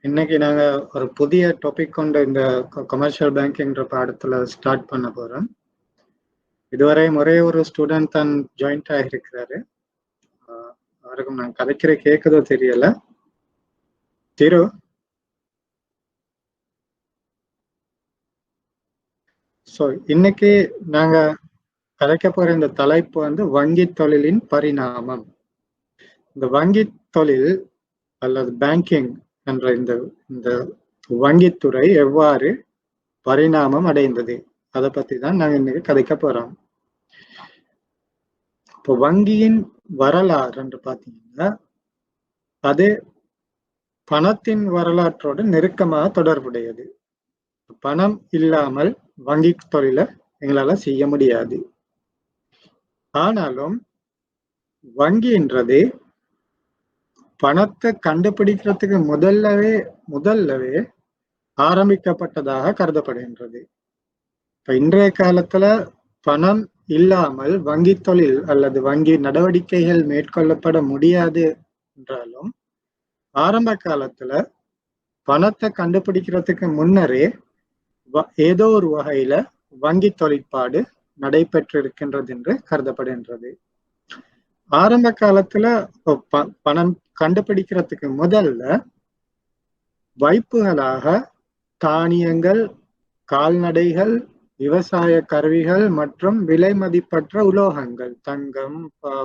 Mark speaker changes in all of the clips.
Speaker 1: இன்னைக்கு நாங்க ஒரு புதிய டாபிக் கொண்ட இந்த கமர்ஷியல் பேங்கிங்ன்ற பாடத்துல ஸ்டார்ட் பண்ண போறோம். இதுவரை ஒரே ஒரு ஸ்டூடெண்ட் தான் ஜாயிண்ட் ஆகிருக்கிறாரு. அவருக்கும் நான் கதைக்கிற கேட்குதோ தெரியல. திரு ஸோ இன்னைக்கு நாங்க கதைக்க போற இந்த தலைப்பு வந்து வங்கி தொழிலின் பரிணாமம். இந்த வங்கி தொழில் அல்லது பேங்கிங் என்ற இந்த வங்கித்துறை எவ்வாறு பரிணாமம் அடைந்தது, அதை பத்தி தான் நாங்க இன்னைக்கு கதைக்க போறோம். இப்போ வங்கியின் வரலாறு என்று பார்த்தீங்கன்னா அது பணத்தின் வரலாற்றோடு நெருக்கமாக தொடர்புடையது. பணம் இல்லாமல் வங்கி தொழிலை எங்களால செய்ய முடியாது. ஆனாலும் வங்கின்றது பணத்தை கண்டுபிடிக்கிறதுக்கு முதல்லவே ஆரம்பிக்கப்பட்டதாக கருதப்படுகின்றது. இப்ப இன்றைய காலத்துல பணம் இல்லாமல் வங்கி தொழில் அல்லது வங்கி நடவடிக்கைகள் மேற்கொள்ளப்பட முடியாது என்றாலும் ஆரம்ப காலத்துல பணத்தை கண்டுபிடிக்கிறதுக்கு முன்னரே ஏதோ ஒரு வகையில வங்கி தொழிற்பாடு நடைபெற்றிருக்கின்றது என்று கருதப்படுகின்றது. ஆரம்ப காலத்துல பணம் கண்டுபிடிக்கிறதுக்கு முதல்ல வைப்புகளாக தானியங்கள், கால்நடைகள், விவசாய கருவிகள் மற்றும் விலை மதிப்பற்ற உலோகங்கள், தங்கம்,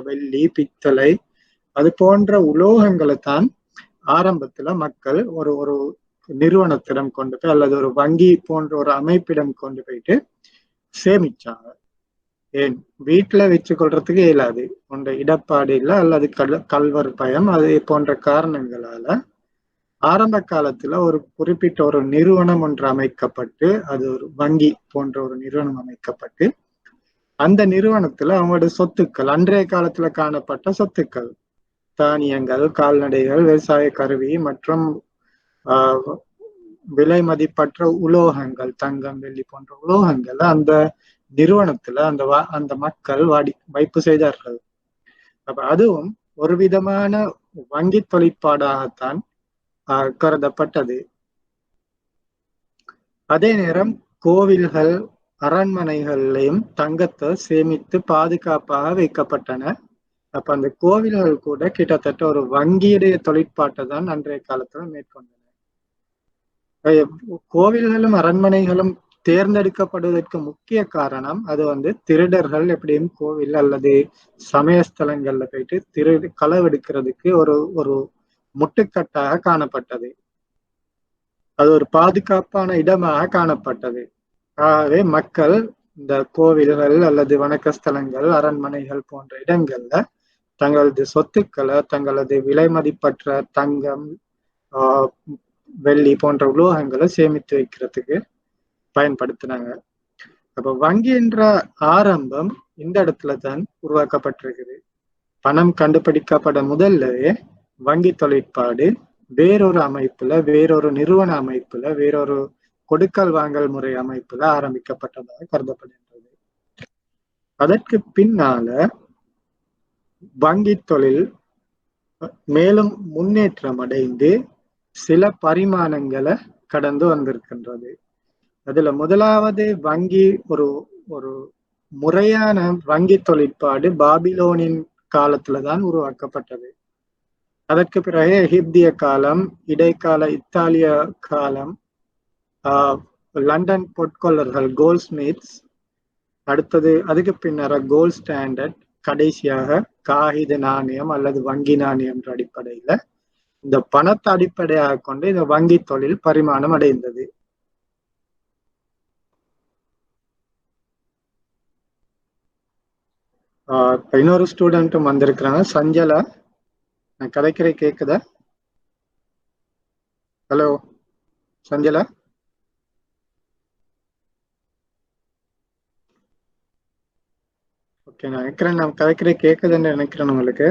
Speaker 1: வெள்ளி, பித்தளை, அது போன்ற உலோகங்களை தான் ஆரம்பத்துல மக்கள் ஒரு நிறுவனத்திடம் கொண்டு போய் அல்லது ஒரு வங்கி போன்ற ஒரு அமைப்பிடம் கொண்டு போயிட்டு சேமிச்சாங்க. ஏன் வீட்டுல வச்சு கொள்றதுக்கு இயலாது, ஒன்ற இடப்பாடு இல்லை அல்லது கல்வர் பயம், அது போன்ற காரணங்களால ஆரம்ப காலத்துல ஒரு குறிப்பிட்ட ஒரு நிறுவனம் ஒன்று அமைக்கப்பட்டு, அது ஒரு வங்கி போன்ற ஒரு நிறுவனம் அமைக்கப்பட்டு அந்த நிறுவனத்துல அவங்களோட சொத்துக்கள், அன்றைய காலத்துல காணப்பட்ட சொத்துக்கள், தானியங்கள், கால்நடைகள், விவசாய கருவி மற்றும் விலை மதிப்பற்ற உலோகங்கள், தங்கம், வெள்ளி போன்ற உலோகங்கள் அந்த நிறுவனத்துல அந்த மக்கள் வைப்பு செய்தார்கள். அப்ப அதுவும் ஒரு விதமான வங்கி தொழிற்பாடாகத்தான் கருதப்பட்டது. அதே நேரம் கோவில்கள், அரண்மனைகள்லையும் தங்கத்தை சேமித்து பாதுகாப்பாக வைக்கப்பட்டன. அப்ப அந்த கோவில்கள் கூட கிட்டத்தட்ட ஒரு வங்கியுடைய தொழிற்பாட்டை தான் அன்றைய காலத்துல மேற்கொண்டன. கோவில்களும் அரண்மனைகளும் தேர்ந்தெடுக்கப்படுவதற்கு முக்கிய காரணம் அது வந்து திருடர்கள் எப்படியும் கோவில் அல்லது சமயஸ்தலங்கள்ல போயிட்டு களவெடுக்கிறதுக்கு ஒரு முட்டுக்கட்டாக காணப்பட்டது. அது ஒரு பாதுகாப்பான இடமாக காணப்பட்டது. ஆகவே மக்கள் இந்த கோவில்கள் அல்லது வணக்க ஸ்தலங்கள், அரண்மனைகள் போன்ற இடங்கள்ல தங்களது சொத்துக்களை, தங்களது விலை மதிப்பற்ற தங்கம், வெள்ளி போன்ற உலோகங்களை சேமித்து வைக்கிறதுக்கு பயன்படுத்தினாங்க. அப்ப வங்கி என்ற ஆரம்பம் இந்த இடத்துல தான் உருவாக்கப்பட்டிருக்குது. பணம் கண்டுபிடிக்கப்பட முதல்லவே வங்கி தொழிற்பாடு வேறொரு அமைப்புல, வேறொரு நிறுவன அமைப்புல, வேறொரு கொடுக்கல் வாங்கல் முறை அமைப்புல ஆரம்பிக்கப்பட்டதாக கருதப்படுகின்றது. அதற்கு பின்னால வங்கி தொழில் மேலும் முன்னேற்றம் அடைந்து சில பரிமாணங்களை கடந்து வந்திருக்கின்றது. அதுல முதலாவது வங்கி ஒரு முறையான வங்கி தொழிற்பாடு பாபிலோனின் காலத்துலதான் உருவாக்கப்பட்டது. அதற்கு பிறகு எகிப்திய காலம், இடைக்கால இத்தாலிய காலம், லண்டன் பொற்கொள்ளர்கள் கோல்ட்ஸ்மித்ஸ், அடுத்தது அதுக்கு பின்னர கோல்ட் ஸ்டாண்டர்ட், கடைசியாக காகித நாணயம் அல்லது வங்கி நாணயம் என்ற அடிப்படையில இந்த பணத்தை அடிப்படையாக கொண்டு இந்த வங்கி தொழில் பரிமாணம் அடைந்தது. இன்னொரு ஸ்டூடெண்ட்டும் வந்திருக்கிறாங்க, சஞ்சலா. நான் கதைக்கிற கேக்குதா? ஹலோ சஞ்சலா. ஓகே, நான் நினைக்கிறேன் நான் கதைக்கிற கேக்குதுன்னு நினைக்கிறேன் உங்களுக்கு.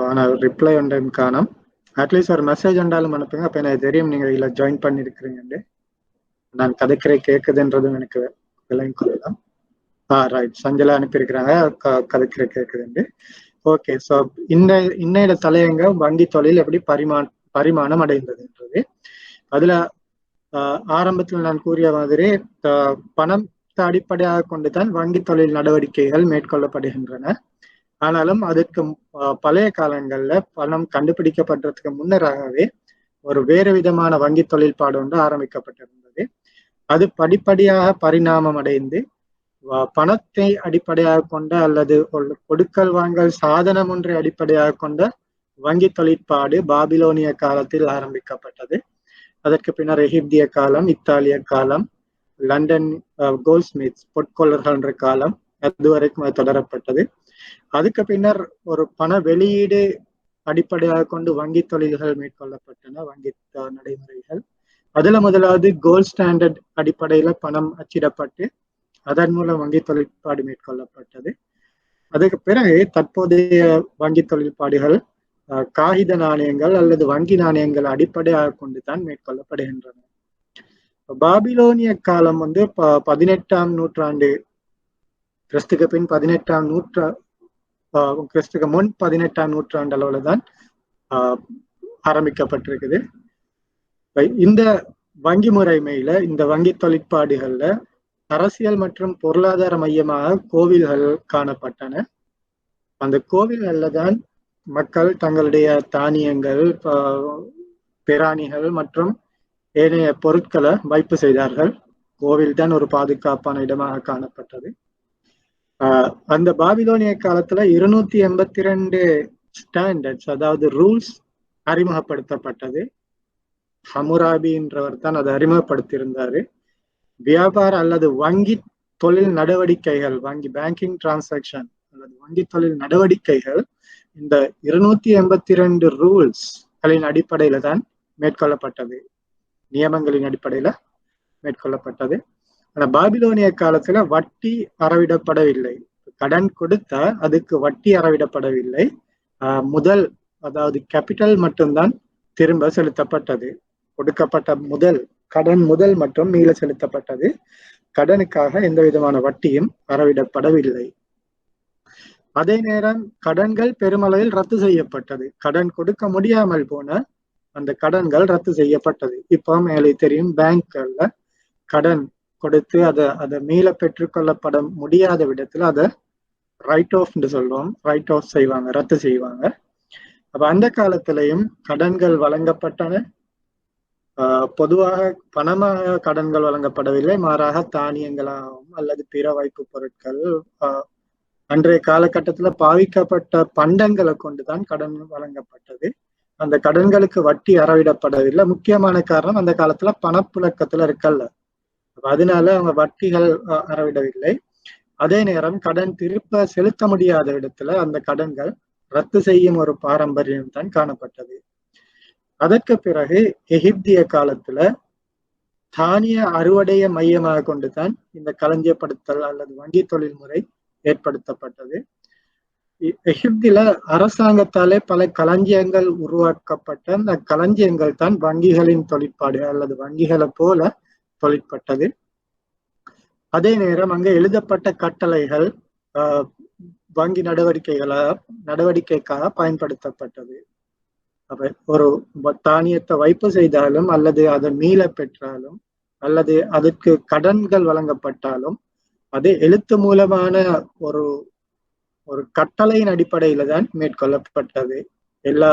Speaker 1: ஆனால் ரிப்ளை ஒன்றை காணும். அட்லீஸ்ட் ஒரு மெசேஜ் வந்தாலும் அனுப்புங்க, அப்போ எனக்கு தெரியும் நீங்கள் இதில் ஜாயின் பண்ணியிருக்கிறீங்க. நான் கதைக்கிற கேக்குதுன்றதும் எனக்கு விளங்கி கொள்ளலாம். ரைட், சஞ்சலா அனுப்பியிருக்கிறாங்க கதைக்கிற கேக்குதுண்டு. ஓகே, ஸோ இன்னையோட தலையங்க வங்கி தொழில் எப்படி பரிமாணம் அடைந்ததுன்றது. அதுல ஆரம்பத்தில் நான் கூறிய மாதிரி பணத்தை அடிப்படையாக கொண்டுதான் வங்கி தொழில் நடவடிக்கைகள் மேற்கொள்ளப்படுகின்றன. ஆனாலும் அதுக்கு பழைய காலங்கள்ல பணம் கண்டுபிடிக்கப்பட்டதுக்கு முன்னராகவே ஒரு வேறு விதமான வங்கி தொழில்பாடு ஒன்று ஆரம்பிக்கப்பட்டிருந்தது. அது படிப்படியாக பரிணாமம் அடைந்து பணத்தை அடிப்படையாக கொண்ட அல்லது கொடுக்கல் வாங்கல் சாதனம் ஒன்றை அடிப்படையாக கொண்ட வங்கி தொழிற்பாடு பாபிலோனிய காலத்தில் ஆரம்பிக்கப்பட்டது. அதற்கு பின்னர் எகிப்திய காலம், இத்தாலிய காலம், லண்டன் கோல்ட்ஸ்மித்ஸ் பொற்கொள்ளர்கள் என்ற காலம் அதுவரைக்கும் அது தொடரப்பட்டது. அதுக்கு பின்னர் ஒரு பண வெளியீடு அடிப்படையாக கொண்டு வங்கி தொழில்கள் மேற்கொள்ளப்பட்டன, வங்கி நடைமுறைகள். அதுல முதலாவது கோல்ட் ஸ்டாண்டர்ட் அடிப்படையில பணம் அச்சிடப்பட்டு அதன் மூலம் வங்கி தொழிற்பாடு மேற்கொள்ளப்பட்டது. அதுக்கு பிறகு தற்போதைய வங்கி தொழிற்பாடுகள் காகித நாணயங்கள் அல்லது வங்கி நாணயங்கள் அடிப்படையாக கொண்டுதான் மேற்கொள்ளப்படுகின்றன. பாபிலோனிய காலம் 18ஆம் நூற்றாண்டு கிறிஸ்துக்கு பின் 18ஆம் கிறிஸ்துக்கு முன் 18ஆம் நூற்றாண்டு அளவுல தான் ஆரம்பிக்கப்பட்டிருக்குது. இந்த வங்கி முறைமையில இந்த வங்கி தொழிற்பாடுகள்ல அரசியல் மற்றும் பொருளாதார மையமாக கோவில்கள் காணப்பட்டன. அந்த கோவில்கள்ல தான் மக்கள் தங்களுடைய தானியங்கள், பிராணிகள் மற்றும் ஏனைய பொருட்களை வைப்பு செய்தார்கள். கோவில் தான் ஒரு பாதுகாப்பான இடமாக காணப்பட்டது. அந்த பாபிலோனிய காலத்துல 282 ஸ்டாண்டர்ட்ஸ், அதாவது ரூல்ஸ் அறிமுகப்படுத்தப்பட்டது. ஹமுராபின்றவர் தான் அதை அறிமுகப்படுத்தியிருந்தாரு. வியாபார அல்லது வங்கி தொழில் நடவடிக்கைகள், பேங்கிங் டிரான்சாக்சன் அல்லது வங்கி தொழில் நடவடிக்கைகள் இந்த 282 ரூல்ஸ்களின் அடிப்படையில தான் மேற்கொள்ளப்பட்டது, நியமங்களின் அடிப்படையில மேற்கொள்ளப்பட்டது. ஆனா பாபிலோனிய காலத்துல வட்டி அறவிடப்படவில்லை. கடன் கொடுத்தா அதுக்கு வட்டி அறவிடப்படவில்லை. முதல், அதாவது கேபிட்டல் மட்டும்தான் திரும்ப செலுத்தப்பட்டது. கொடுக்கப்பட்ட கடன் முதல் மற்றும் மீள செலுத்தப்பட்டது. கடனுக்காக எந்த விதமான வட்டியும் அறவிடப்படவில்லை. அதே நேரம் கடன்கள் பெருமளவில் ரத்து செய்யப்பட்டது. கடன் கொடுக்க முடியாமல் போன அந்த கடன்கள் ரத்து செய்யப்பட்டது. இப்போ மேலே தெரியும், பேங்க்ல கடன் கொடுத்து அதை மீள பெற்றுக்கொள்ளப்பட முடியாத விடத்துல அதை ரைட் ஆஃப் சொல்லுவோம், ரைட் ஆஃப் செய்வாங்க, ரத்து செய்வாங்க. அப்ப அந்த காலத்திலையும் கடன்கள் வழங்கப்பட்டன. பொதுவாக பணமாக கடன்கள் வழங்கப்படவில்லை, மாறாக தானியங்களாகவும் அல்லது பிற வைப்பு பொருட்கள், அன்றைய காலகட்டத்துல பாவிக்கப்பட்ட பண்டங்களை கொண்டுதான் கடன் வழங்கப்பட்டது. அந்த கடன்களுக்கு வட்டி அறவிடப்படவில்லை. முக்கியமான காரணம், அந்த காலத்துல பணப்புழக்கத்துல இருக்கல்ல, அதனால அவங்க வட்டிகள் அறவிடவில்லை. அதே நேரம் கடன் திருப்ப செலுத்த முடியாத இடத்துல அந்த கடன்கள் ரத்து செய்யும் ஒரு பாரம்பரியம் தான் காணப்பட்டது. அதற்கு பிறகு எகிப்திய காலத்துல தானிய அறுவடைய மையமாக கொண்டுதான் இந்த களஞ்சியப்படுத்தல் அல்லது வங்கி தொழில் முறை ஏற்படுத்தப்பட்டது. எகிப்தில அரசாங்கத்தாலே பல களஞ்சியங்கள் உருவாக்கப்பட்ட அந்த களஞ்சியங்கள் தான் வங்கிகளின் தொழிற்பாடு அல்லது வங்கிகளை போல தொழிற்பட்டது. அதே நேரம் அங்க எழுதப்பட்ட கட்டளைகள் வங்கி நடவடிக்கைக்காக பயன்படுத்தப்பட்டது. அப்ப ஒரு தானியத்தை வைப்பு செய்தாலும் அல்லது அதை மீள பெற்றாலும் அல்லது அதற்கு கடன்கள் வழங்கப்பட்டாலும் அது எழுத்து மூலமான ஒரு கட்டளையின் அடிப்படையில தான் மேற்கொள்ளப்பட்டது. எல்லா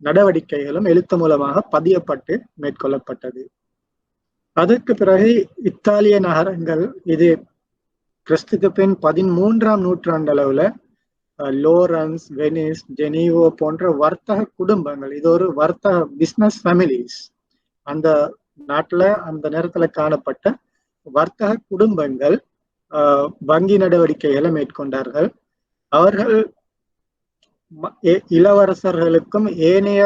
Speaker 1: நடவடிக்கைகளும் எழுத்து மூலமாக பதியப்பட்டு மேற்கொள்ளப்பட்டது. அதற்கு பிறகு இத்தாலிய நகரங்கள், இது கிறிஸ்துக்கு பின் 13ஆம் நூற்றாண்டு அளவுல லோரன்ஸ், வெனிஸ், ஜெனீவோ போன்ற வர்த்தக குடும்பங்கள், இது ஒரு வர்த்தக பிசினஸ் ஃபேமிலிஸ், அந்த நாட்டுல அந்த நேரத்துல காணப்பட்ட வர்த்தக குடும்பங்கள் வங்கி நடவடிக்கைகளை மேற்கொண்டார்கள். அவர்கள் இளவரசர்களுக்கும் ஏனைய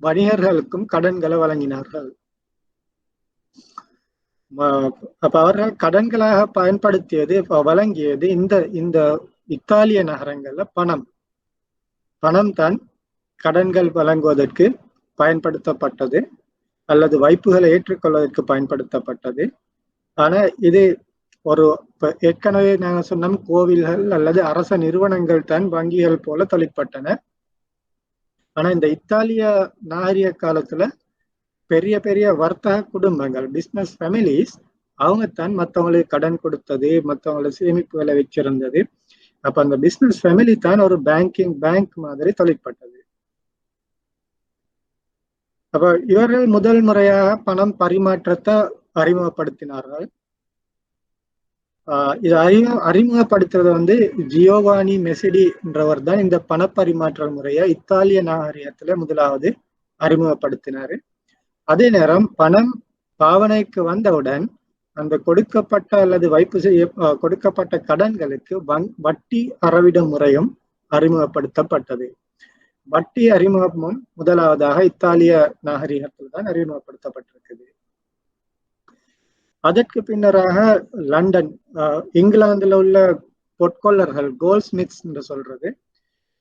Speaker 1: வணிகர்களுக்கும் கடன்களை வழங்கினார்கள். அப்ப அவர்கள் கடன்களாக பயன்படுத்தியது, வழங்கியது இந்த இத்தாலிய நகரங்கள்ல பணம் தான் கடன்கள் வழங்குவதற்கு பயன்படுத்தப்பட்டது அல்லது வைப்புகளை ஏற்றுக்கொள்வதற்கு பயன்படுத்தப்பட்டது. ஆனா இது ஏற்கனவே நாங்க சொன்னோம், கோவில்கள் அல்லது அரச நிறுவனங்கள் தான் வங்கிகள் போல தொழிற்பட்டன. ஆனா இந்த இத்தாலிய நாகரிக காலத்துல பெரிய பெரிய வர்த்தக குடும்பங்கள், பிசினஸ் ஃபேமிலிஸ், அவங்க தான் மற்றவங்களுக்கு கடன் கொடுத்தது, மற்றவங்களுக்கு சேமிப்புகளை வச்சிருந்தது. அப்ப அந்த பிசினஸ் ஃபேமிலி தான் ஒரு பேங்க் மாதிரி தொழிற்பட்டது. அப்ப இவர்கள் முதல் முறையாக பணம் பரிமாற்றத்தை அறிமுகப்படுத்தினார்கள். இது அறிமுகப்படுத்துறது வந்து ஜியோவானி மெசிடின்றவர் தான் இந்த பணப்பரிமாற்ற முறையை இத்தாலிய நாகரிகத்துல முதலாவது அறிமுகப்படுத்தினாரு. அதே நேரம் பணம் பாவனைக்கு வந்தவுடன் அந்த கொடுக்கப்பட்ட அல்லது வைப்பு செய்ய கொடுக்கப்பட்ட கடன்களுக்கு வட்டி அறவிடும் முறையும் அறிமுகப்படுத்தப்பட்டது. வட்டி அறிமுகமும் முதலாவதாக இத்தாலிய நாகரிகத்தில் தான் அறிமுகப்படுத்தப்பட்டிருக்குது. அதற்கு பின்னராக லண்டன், இங்கிலாந்துல உள்ள பொற்கொள்ளர்கள், கோல்ட்ஸ்மித்ஸ் என்று சொல்றது,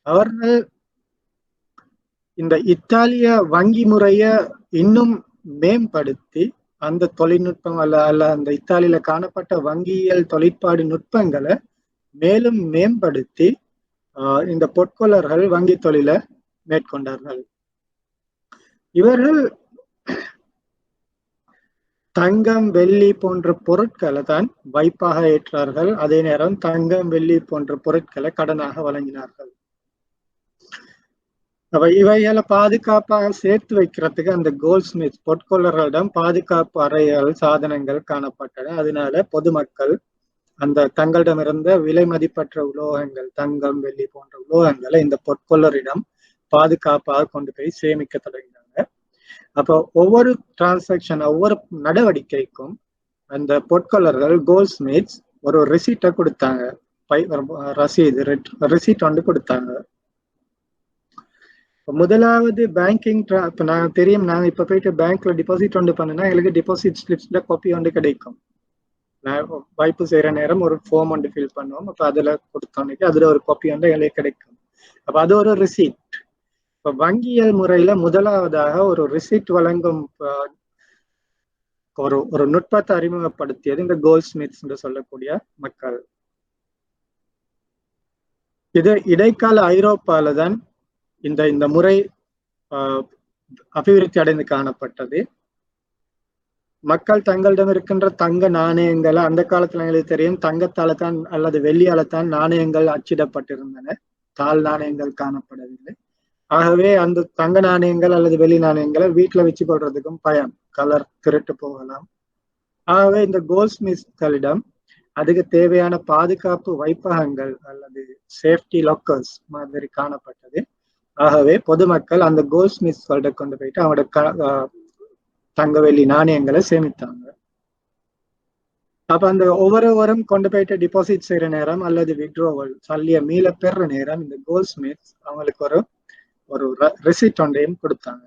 Speaker 1: அவர்கள் இந்த இத்தாலிய வங்கி முறைய இன்னும் மேம்படுத்தி அந்த தொழில்நுட்பம் அல்ல அந்த இத்தாலியில காணப்பட்ட வங்கியியல் தொழிற்பாடு நுட்பங்களை மேலும் மேம்படுத்தி இந்த பொற்கொள்ளர்கள் வங்கி தொழிலை மேற்கொண்டார்கள். இவர்கள் தங்கம், வெள்ளி போன்ற பொருட்களை தான் வைப்பாக ஏற்றார்கள். அதே நேரம் தங்கம், வெள்ளி போன்ற பொருட்களை கடனாக வழங்கினார்கள். இவைகளை பாதுகாப்பாக சேர்த்து வைக்கிறதுக்கு அந்த கோல்ட்ஸ்மித் பொற்கொள்ளர்களிடம் பாதுகாப்பு அறைகள், சாதனங்கள் காணப்பட்டன. அதனால பொதுமக்கள் அந்த தங்களிடமிருந்த விலை மதிப்பற்ற உலோகங்கள், தங்கம், வெள்ளி போன்ற உலோகங்களை இந்த பொற்கொள்ளரிடம் பாதுகாப்பாக கொண்டு போய் சேமிக்க தொடங்கினாங்க. அப்போ ஒவ்வொரு டிரான்சாக்ஷன், ஒவ்வொரு நடவடிக்கைக்கும் அந்த பொற்கொள்ளர்கள், கோல்ட்ஸ்மித்ஸ் ஒரு ரிசீட்டை கொடுத்தாங்க, ரிசீட் வந்து கொடுத்தாங்க. முதலாவது பேங்கிங், இப்ப நான் தெரியும், நாங்க இப்ப போயிட்டு பேங்க்ல டிபாசிட் ஒன்று பண்ணுனா எங்களுக்கு டிபாசிட் ஸ்லிப்ஸ்ல காப்பி ஒன்று கிடைக்கும். வைப்பு செய்யற நேரம் ஒரு ஃபார்ம் ஒன்று ஃபில் பண்ணுவோம். அப்ப அதுல கொடுத்தோன்னே அதுல ஒரு காப்பி வந்து எங்களுக்கு கிடைக்கும். அப்ப அது ஒரு ரிசீட். இப்ப வங்கியல் முறையில முதலாவதாக ஒரு ரிசீட் வழங்கும் ஒரு நுட்பத்தை அறிமுகப்படுத்தியது இந்த கோல்ட்ஸ்மித்ஸ் என்று சொல்லக்கூடிய மக்கள். இது இடைக்கால ஐரோப்பால தான் இந்த முறை அபிவிருத்தி அடைந்து காணப்பட்டது. மக்கள் தங்களிடம் இருக்கின்ற தங்க நாணயங்களை, அந்த காலத்துல எங்களுக்கு தெரியும் தங்கத்தால தான் அல்லது வெள்ளியால தான் நாணயங்கள் அச்சிடப்பட்டிருந்தன, தாள் நாணயங்கள் காணப்படவில்லை. ஆகவே அந்த தங்க நாணயங்கள் அல்லது வெள்ளி நாணயங்களை வீட்டுல வச்சு கொள்றதுக்கும் பயம், கலர் திருட்டு போகலாம். ஆகவே இந்த கோல்ட்ஸ்மித்களிடம் அதுக்கு தேவையான பாதுகாப்பு வைப்பகங்கள் அல்லது சேஃப்டி லாக்கர்ஸ் மாதிரி காணப்பட்டது. ஆகவே பொதுமக்கள் அந்த கோல்ட்ஸ்மித்ஸ்கள்ட்ட கொண்டு போயிட்டு அவங்களோட தங்க வெள்ளி நாணயங்களை சேமித்தாங்க. அப்ப அந்த ஒவ்வொருவரும் கொண்டு போயிட்டு டிபாசிட் செய்யற நேரம் அல்லது வித்ட்ரோவல் சல்லிய மீள பெற நேரம் இந்த கோல்ட்ஸ்மித்ஸ் அவங்களுக்கு ஒரு ரெசிப்ட் ஒன்றையும் கொடுத்தாங்க.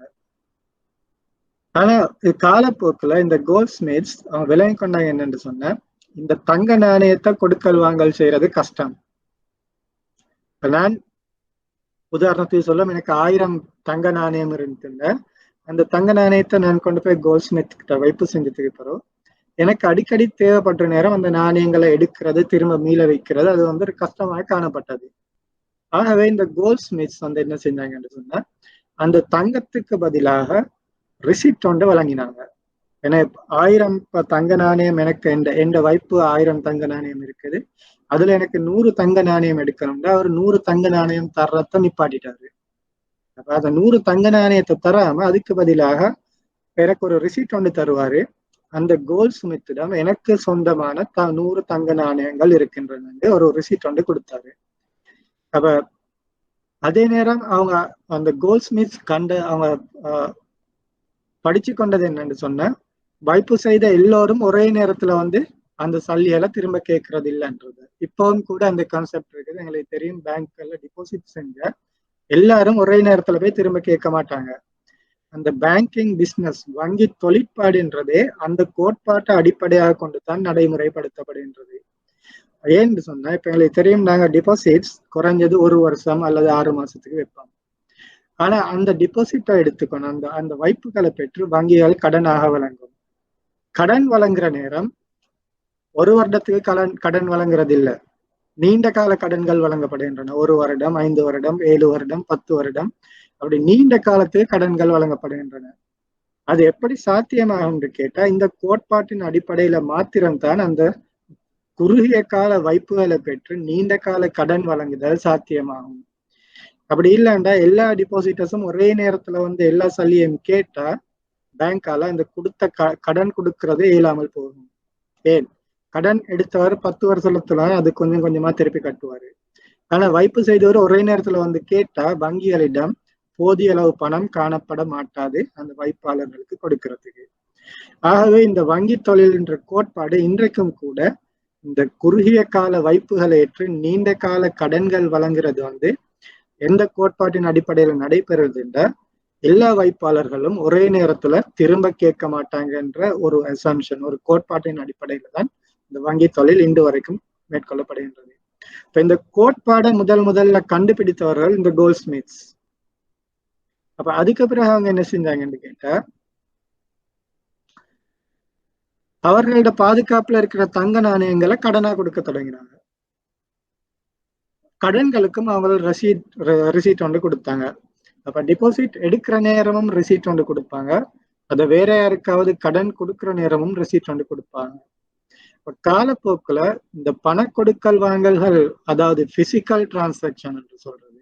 Speaker 1: ஆனா காலப்போக்குல இந்த கோல்ட்ஸ்மித்ஸ் அவங்க விலை கொண்டாங்க என்னன்னு சொன்ன, இந்த தங்க நாணயத்தை கொடுக்கல் வாங்கல் செய்யறது கஷ்டம். நான் உதாரணத்துக்கு சொல்ல, எனக்கு 1000 தங்க நாணயம் இருந்துங்க. அந்த தங்க நாணயத்தை நான் கொண்டு போய் கோல்ட்ஸ்மித் கிட்ட வைப்பு செஞ்சதுக்கு பிறகு எனக்கு அடிக்கடி தேவைப்படுற நேரம் அந்த நாணயங்களை எடுக்கிறது, திரும்ப மீள வைக்கிறது, அது வந்து ஒரு கஷ்டமாக காணப்பட்டது. ஆகவே இந்த கோல்ட்ஸ்மித்ஸ் வந்து என்ன செஞ்சாங்கன்னு சொன்னா, அந்த தங்கத்துக்கு பதிலாக ரிசிப்ட் ஒன்று வழங்கினாங்க. ஏன்னா 1000 தங்க நாணயம் எனக்கு எந்த வைப்பு 1000 தங்க நாணயம் இருக்குது, அதுல எனக்கு 100 தங்க நாணயம் எடுக்கணும்னா அவர் 100 தங்க நாணயம் தர்றத நிப்பாட்டிட்டாரு. அப்ப அந்த 100 தங்க நாணயத்தை தராம அதுக்கு பதிலாக எனக்கு ஒரு ரிசிப்ட் ஒன்று தருவாரு. அந்த கோல்ட்ஸ்மித்திடம் எனக்கு சொந்தமான 100 தங்க நாணயங்கள் இருக்கின்றன ஒரு ரிசிப்ட் ஒன்று கொடுத்தாரு. அப்ப அதே நேரம் அவங்க அந்த கோல்ட்ஸ்மித்ஸ் அவங்க படிச்சு கொண்டது என்னன்னு சொன்ன, வைப்பு செய்த எல்லோரும் ஒரே நேரத்துல வந்து அந்த சல்லிகளை திரும்ப கேட்கறது இல்லைன்றது. இப்பவும் கூட அந்த கான்செப்ட் இருக்குது. எங்களுக்கு தெரியும், பேங்க்ல டிபாசிட் செஞ்ச எல்லாரும் ஒரே நேரத்துல போய் திரும்ப கேட்க மாட்டாங்க. அந்த பேங்கிங் பிசினஸ், வங்கி தொழிற்பாடுன்றதே அந்த கோட்பாட்டை அடிப்படையாக கொண்டு தான் நடைமுறைப்படுத்தப்படுகின்றது. ஏன்னு சொன்னா, இப்ப எங்களுக்கு தெரியும், நாங்க டிபாசிட்ஸ் குறைஞ்சது 1 வருஷம் அல்லது 6 மாசத்துக்கு வைப்போம். ஆனா அந்த டிபாசிட்டை எடுத்துக்கணும், அந்த வைப்புகளை பெற்று வங்கிகள் கடனாக வழங்கும். கடன் வழங்குற நேரம் 1 வருடத்துக்கு கடன் வழங்குறது இல்லை, நீண்ட கால கடன்கள் வழங்கப்படுகின்றன. 1 வருடம், 5 வருடம், 7 வருடம், 10 வருடம், அப்படி நீண்ட காலத்துக்கு கடன்கள் வழங்கப்படுகின்றன. அது எப்படி சாத்தியமாகும் என்று கேட்டா இந்த கோட்பாட்டின் அடிப்படையில மாத்திரம்தான் அந்த குறுகிய கால வைப்புகளை பெற்று நீண்ட கால கடன் வழங்குதல் சாத்தியமாகும். அப்படி இல்லைண்டா எல்லா டிபாசிட்டர்ஸும் ஒரே நேரத்துல வந்து எல்லா சல்லியும் கேட்டா பேங்கால அந்த கொடுத்த கடன் கொடுக்கறதே இயலாமல் போகும். ஏன், கடன் எடுத்தவர் 10 வருஷத்துல அது கொஞ்சம் கொஞ்சமா திருப்பி கட்டுவாரு. ஆனா வைப்பு செய்தவர் ஒரே நேரத்துல வந்து கேட்டா வங்கிகளிடம் போதிய அளவு பணம் காணப்பட மாட்டாது அந்த வைப்பாளர்களுக்கு கொடுக்கறதுக்கு. ஆகவே இந்த வங்கி தொழில் என்ற கோட்பாடு இன்றைக்கும் கூட இந்த குறுகிய கால வைப்புகளை ஏற்று நீண்ட கால கடன்கள் வழங்குறது வந்து எந்த கோட்பாட்டின் அடிப்படையில நடைபெறுதுன்ற எல்லா வைப்பாளர்களும் ஒரே நேரத்துல திரும்ப கேட்க மாட்டாங்கன்ற ஒரு அசம்ஷன், ஒரு கோட்பாட்டின் அடிப்படையில தான் இந்த வங்கி தொழில் இன்று வரைக்கும் மேற்கொள்ளப்படுகின்றது. இப்ப இந்த கோட்பாடை முதல்ல கண்டுபிடித்தவர்கள் இந்த கோல்ட்ஸ்மித்ஸ். அப்ப அதுக்கு பிறகு அவங்க என்ன செஞ்சாங்கன்னு கேட்டா, அவர்களோட பாதுகாப்புல இருக்கிற தங்க நாணயங்களை கடனா கொடுக்க தொடங்கினாங்க. கடன்களுக்கும் அவங்க ரிசீட் ஒன்று கொடுத்தாங்க. அப்ப டிபாசிட் எடுக்கிற நேரமும் ரிசீட் ஒன்று கொடுப்பாங்க, அதை வேற யாருக்காவது கடன் கொடுக்கிற நேரமும் ரிசீட் ஒன்று கொடுப்பாங்க. காலப்போக்குல இந்த பண கொடுக்கல் வாங்கல்கள், அதாவது பிசிக்கல் டிரான்சாக்சன் என்று சொல்றது,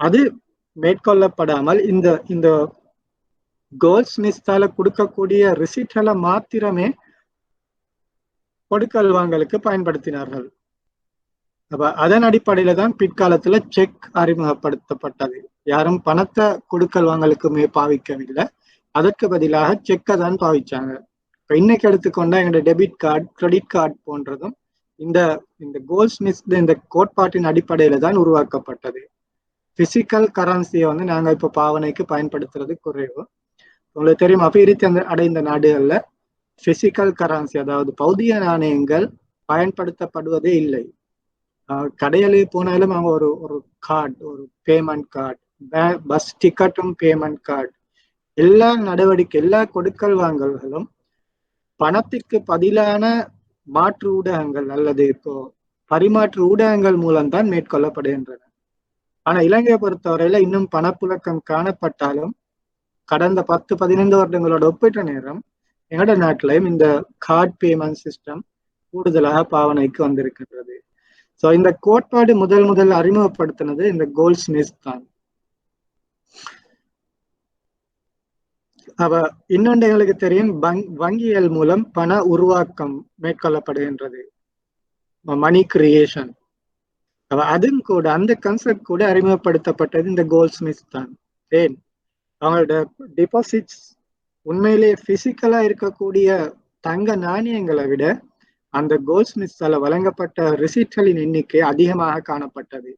Speaker 1: அது மேற்கொள்ளப்படாமல் இந்த இந்த கோல்ட்ஸ்மித்ஸால கொடுக்கக்கூடிய ரிசீட்களை மாத்திரமே கொடுக்கல் வாங்கலுக்கு பயன்படுத்தினார்கள். அப்ப அதன் அடிப்படையில தான் பிற்காலத்துல செக் அறிமுகப்படுத்தப்பட்டது. யாரும் பணத்தை கொடுக்கல் வாங்கலுக்குமே பாவிக்கவில்லை, அதற்கு பதிலாக செக்கை தான் பாவிச்சாங்க. இப்ப இன்னைக்கு எடுத்துக்கொண்டா எங்களோட டெபிட் கார்டு, கிரெடிட் கார்டு போன்றதும் இந்த இந்த கோல்ட்ஸ்மித்ஸ் இந்த கோட்பாட்டின் அடிப்படையில தான் உருவாக்கப்பட்டது. பிசிக்கல் கரன்சியை வந்து நாங்க இப்ப பாவனைக்கு பயன்படுத்துறது குறைவு. உங்களுக்கு தெரியும், அபிவிருத்தி அடைந்த நாடுகள்ல பிசிக்கல் கரன்சி, அதாவது பௌதிக நாணயங்கள் பயன்படுத்தப்படுவதே இல்லை. கடையிலே போனாலும் அவங்க ஒரு கார்டு, ஒரு பேமெண்ட் கார்டு, பஸ் டிக்கெட்டும் பேமெண்ட் கார்டு, எல்லா நடவடிக்கை, எல்லா கொடுக்கல் வாங்கல்களும் பணத்திற்கு பதிலான மாற்று ஊடகங்கள் அல்லது இப்போ பரிமாற்று ஊடகங்கள் மூலம்தான் மேற்கொள்ளப்படுகின்றன. ஆனா இலங்கையை பொறுத்தவரையில இன்னும் பணப்புழக்கம் காணப்பட்டாலும் கடந்த 10-15 வருடங்களோட ஒப்பிட்ட நேரம் எங்களோட நாட்டிலையும் இந்த கார்டு பேமெண்ட் சிஸ்டம் கூடுதலாக பாவனைக்கு வந்திருக்கின்றது. சோ இந்த கோட்பாடு முதல் அறிமுகப்படுத்தினது இந்த கோல்ட்ஸ்மித்ஸ் தான். அவ இன்னொன்று எங்களுக்கு தெரியும், வங்கியல் மூலம் பண உருவாக்கம் மேற்கொள்ளப்படுகின்றது, மணி கிரியேஷன். அதுவும் கூட அந்த கன்செப்ட் கூட அறிமுகப்படுத்தப்பட்டது இந்த கோல்ட்ஸ்மித்ஸ் தான். ஏன், அவங்களோட டிபாசிட்ஸ் உண்மையிலேயே பிசிக்கலா இருக்கக்கூடிய தங்க நாணயங்களை விட அந்த கோல்ட்ஸ்மித்ஸால வழங்கப்பட்ட ரிசீட்களின் எண்ணிக்கை அதிகமாக காணப்பட்டது.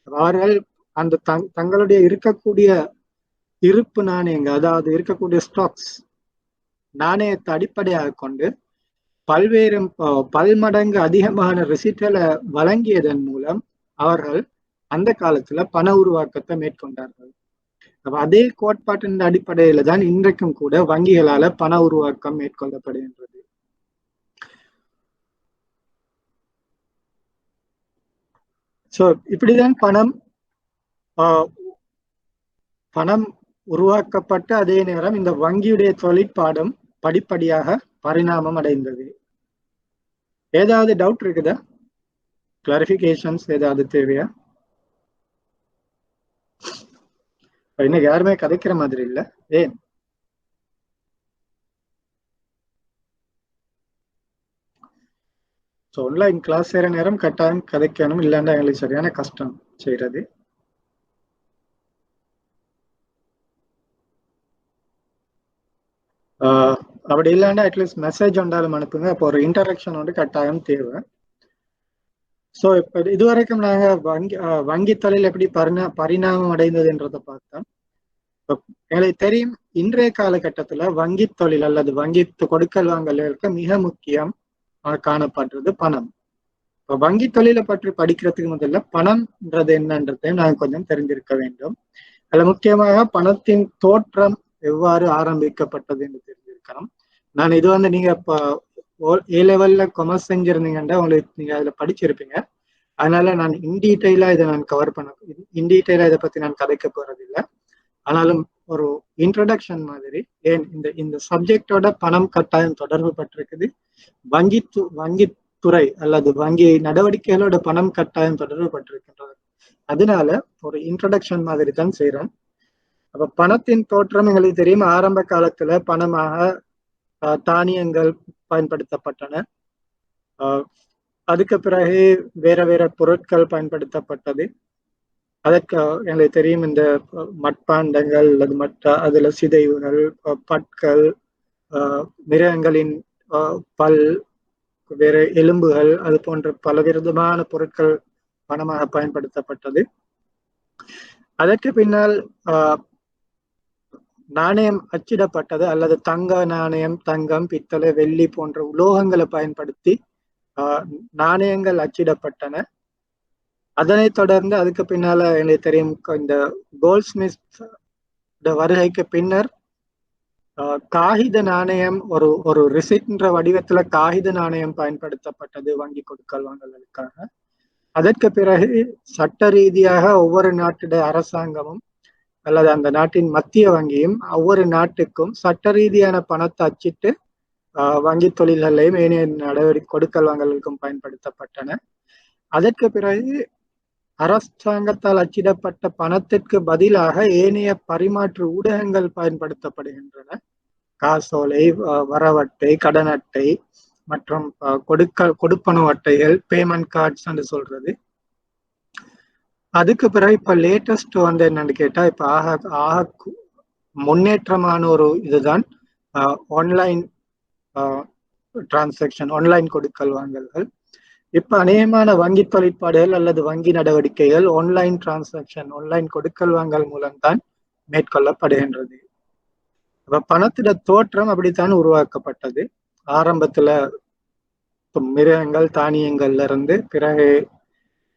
Speaker 1: அவர்கள் அந்த தங்களுடைய இருக்கக்கூடிய இருப்பு நாணயங்கள், அதாவது இருக்கக்கூடிய ஸ்டாக்ஸ் நாணயத்தை அடிப்படையாக கொண்டு பல்மடங்கு அதிகமான ரிசீட்களை வழங்கியதன் மூலம் அவர்கள் அந்த காலத்துல பண உருவாக்கத்தை மேற்கொண்டார்கள். அதே கோட்பாட்டின் அடிப்படையில தான் இன்றைக்கும் கூட வங்கிகளால பண உருவாக்கம் மேற்கொள்ளப்படுகின்றது. சோ இப்படிதான் பணம் உருவாக்கப்பட்ட அதே நேரம் இந்த வங்கியுடைய தொழிற்பாடும் படிப்படியாக பரிணாமம் அடைந்தது. ஏதாவது டவுட் இருக்குதா? கிளாரிபிகேஷன்ஸ் ஏதாவது தேவையா? இன்னைக்கு யாருமே கதைக்கிற மாதிரி இல்ல. ஏன்? ஆன்லைன் கிளாஸ் செய்யற நேரம் கட்டாயம் கதைக்கணும், இல்லைன்னா எங்களுக்கு சரியான கஷ்டம் செய்யறது. அப்படி இல்லைன்னா அட்லீஸ்ட் மெசேஜ் ஒன்றாலும் அனுப்புங்க. அப்போ ஒரு இன்டராக்ஷன் வந்து கட்டாயம் தேவை. ஸோ இப்போ இதுவரைக்கும் நாங்க வங்கி தொழில் எப்படி பரிணாமம் அடைந்ததுன்றதை பார்த்தோம். எங்களுக்கு தெரியும், இன்றைய காலகட்டத்துல வங்கி தொழில் அல்லது வங்கி கொடுக்கல் வாங்கலுக்கு மிக முக்கியம் காணப்படுறது பணம். இப்போ வங்கி தொழிலை பற்றி படிக்கிறதுக்கு முதல்ல பணம்ன்றது என்னன்றதையும் நாங்கள் கொஞ்சம் தெரிஞ்சிருக்க வேண்டும். அதுல முக்கியமாக பணத்தின் தோற்றம் எவ்வாறு ஆரம்பிக்கப்பட்டது என்று தெரிஞ்சிருக்கணும். நான் இது வந்து நீங்க இப்போ ஏ லெவல்ல கொமர்ஸ் செஞ்சிருந்தீங்கன்னா உங்களுக்கு நீங்க அதுல படிச்சிருப்பீங்க. அதனால நான் இன்டீட்டெயிலா இதை நான் கவர் பண்ண இன்டீட்டெயிலா இதை பத்தி நான் கதைக்க போறது இல்லை. ஆனாலும் ஒரு இன்ட்ரடக்ஷன் மாதிரி. ஏன் இந்த சப்ஜெக்டோட பணம் கட்டாயம் தொடர்பு பட்டிருக்குது, வங்கித்துறை அல்லது வங்கி நடவடிக்கைகளோட பணம் கட்டாயம் தொடர்பு பட்டிருக்கின்றது. அதனால ஒரு இன்ட்ரடக்ஷன் மாதிரி தான் செய்யறோம். அப்ப பணத்தின் தோற்றம் எங்களுக்கு தெரியும். ஆரம்ப காலத்துல பணமாக தானியங்கள் பயன்படுத்தப்பட்டன. அதுக்கு பிறகு வேற வேற பொருட்கள் பயன்படுத்தப்பட்டது. அதற்கு எங்களுக்கு தெரியும் இந்த மட்பாண்டங்கள் அல்லது மற்ற அதுல சிதைவுகள், பற்கள், மிருகங்களின் பல், வேற எலும்புகள், அது போன்ற பல விதமான பொருட்கள் பணமாக பயன்படுத்தப்பட்டது. அதற்கு பின்னால் நாணயம் அச்சிடப்பட்டது, அல்லது தங்க நாணயம், தங்கம், பித்தளை, வெள்ளி போன்ற உலோகங்களை பயன்படுத்தி நாணயங்கள் அச்சிடப்பட்டன. அதனை தொடர்ந்து அதுக்கு பின்னால எனக்கு தெரியும் இந்த கோல்ட்ஸ்மித் வருகைக்கு பின்னர் காகித நாணயம், ஒரு ரிசிட்ன்ற வடிவத்துல காகித நாணயம் பயன்படுத்தப்பட்டது வங்கி கொடுக்கல் வாங்கலுக்காக. அதற்கு பிறகு சட்ட ரீதியாக ஒவ்வொரு நாட்டுடைய அரசாங்கமும் அல்லது அந்த நாட்டின் மத்திய வங்கியும் ஒவ்வொரு நாட்டுக்கும் சட்ட ரீதியான பணத்தை அச்சிட்டு வங்கி தொழில்களையும் ஏனைய நடவடிக்கை கொடுக்கல் வாங்கலுக்கும் பயன்படுத்தப்பட்டன. அதற்கு பிறகு அரசாங்கத்தால் அச்சிடப்பட்ட பணத்திற்கு பதிலாக ஏனைய பரிமாற்று ஊடகங்கள் பயன்படுத்தப்படுகின்றன. காசோலை, வரவட்டை, கடன் அட்டை மற்றும் கொடுப்பனவு அட்டைகள், பேமெண்ட் கார்ட்ஸ் என்று சொல்றது. அதுக்கு பிறகு இப்ப லேட்டஸ்ட் வந்து என்னன்னு கேட்டா, இப்ப ஆக முன்னேற்றமான ஒரு இதுதான் ஆன்லைன் டிரான்சாக்ஷன், ஆன்லைன் கொடுக்கல் வாங்கல்கள். இப்ப அநேகமான வங்கி தொழிற்பாடுகள் அல்லது வங்கி நடவடிக்கைகள் ஆன்லைன் டிரான்சாக்ஷன், ஆன்லைன் கொடுக்கல் வாங்கல் மூலம்தான் மேற்கொள்ளப்படுகின்றது. அப்ப பணத்திட தோற்றம் அப்படித்தான் உருவாக்கப்பட்டது. ஆரம்பத்துல மிருகங்கள், தானியங்கள்ல இருந்து பிறகு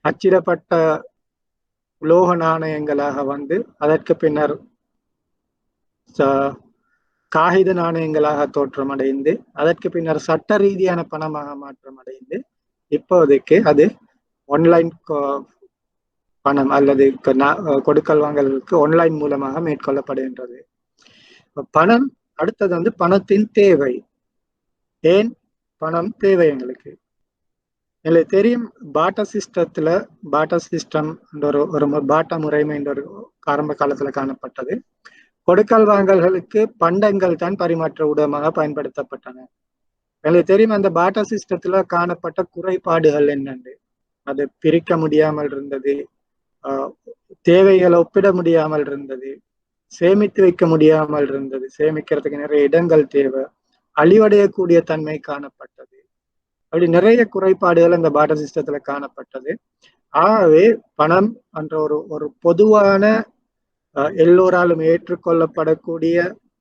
Speaker 1: அச்சிடப்பட்ட உலோக நாணயங்களாக வந்து அதற்கு பின்னர் காகித நாணயங்களாக தோற்றமடைந்து அதற்கு பின்னர் சட்ட ரீதியான பணமாக மாற்றம் அடைந்து இப்போதைக்கு அது ஆன்லைன் பணம் அல்லது கொடுக்கல் வாங்கலுக்கு ஆன்லைன் மூலமாக மேற்கொள்ளப்படுகின்றது. பணம் அடுத்தது வந்து பணத்தின் தேவை. ஏன் பணம் தேவை எங்களுக்கு தெரியும். பாட்டர் சிஸ்டத்துல பாட்டர் சிஸ்டம் ஒரு பாட்டா முறைமை என்ற ஒரு ஆரம்ப காலத்துல காணப்பட்டது. கொடுக்கல் வாங்கல்களுக்கு பண்டங்கள் தான் பரிமாற்ற ஊடகமாக பயன்படுத்தப்பட்டன. எங்களுக்கு தெரியும் அந்த பாட்டர் சிஸ்டத்துல காணப்பட்ட குறைபாடுகள் என்னென்று. அது பிரிக்க முடியாமல் இருந்தது, தேவைகளை ஒப்பிட முடியாமல் இருந்தது, சேமித்து வைக்க முடியாமல் இருந்தது, சேமிக்கிறதுக்கு நிறைய இடங்கள் தேவை, அழிவடையக்கூடிய தன்மை காணப்பட்டது. அப்படி நிறைய குறைபாடுகள் அந்த பாட்டர் சிஸ்டத்துல காணப்பட்டது. ஆகவே பணம் என்ற ஒரு பொதுவான எல்லோராலும் ஏற்றுக்கொள்ளப்படக்கூடிய,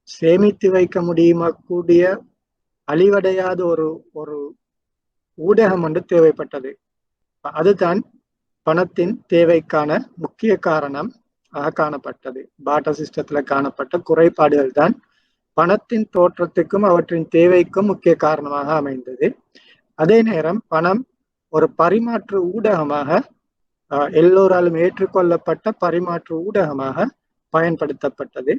Speaker 1: சேமித்து வைக்க முடியுமா கூடிய, அழிவடையாத ஒரு ஊடகம் ஒன்று தேவைப்பட்டது. அதுதான் பணத்தின் தேவைக்கான முக்கிய காரணம் காணப்பட்டது. பாட்டர் சிஸ்டத்துல காணப்பட்ட குறைபாடுகள் தான் பணத்தின் தோற்றத்துக்கும் அவற்றின் தேவைக்கும் முக்கிய காரணமாக அமைந்தது. அதே நேரம் பணம் ஒரு பரிமாற்று ஊடகமாக, எல்லோராலும் ஏற்றுக்கொள்ளப்பட்ட பரிமாற்று ஊடகமாக பயன்படுத்தப்பட்டது.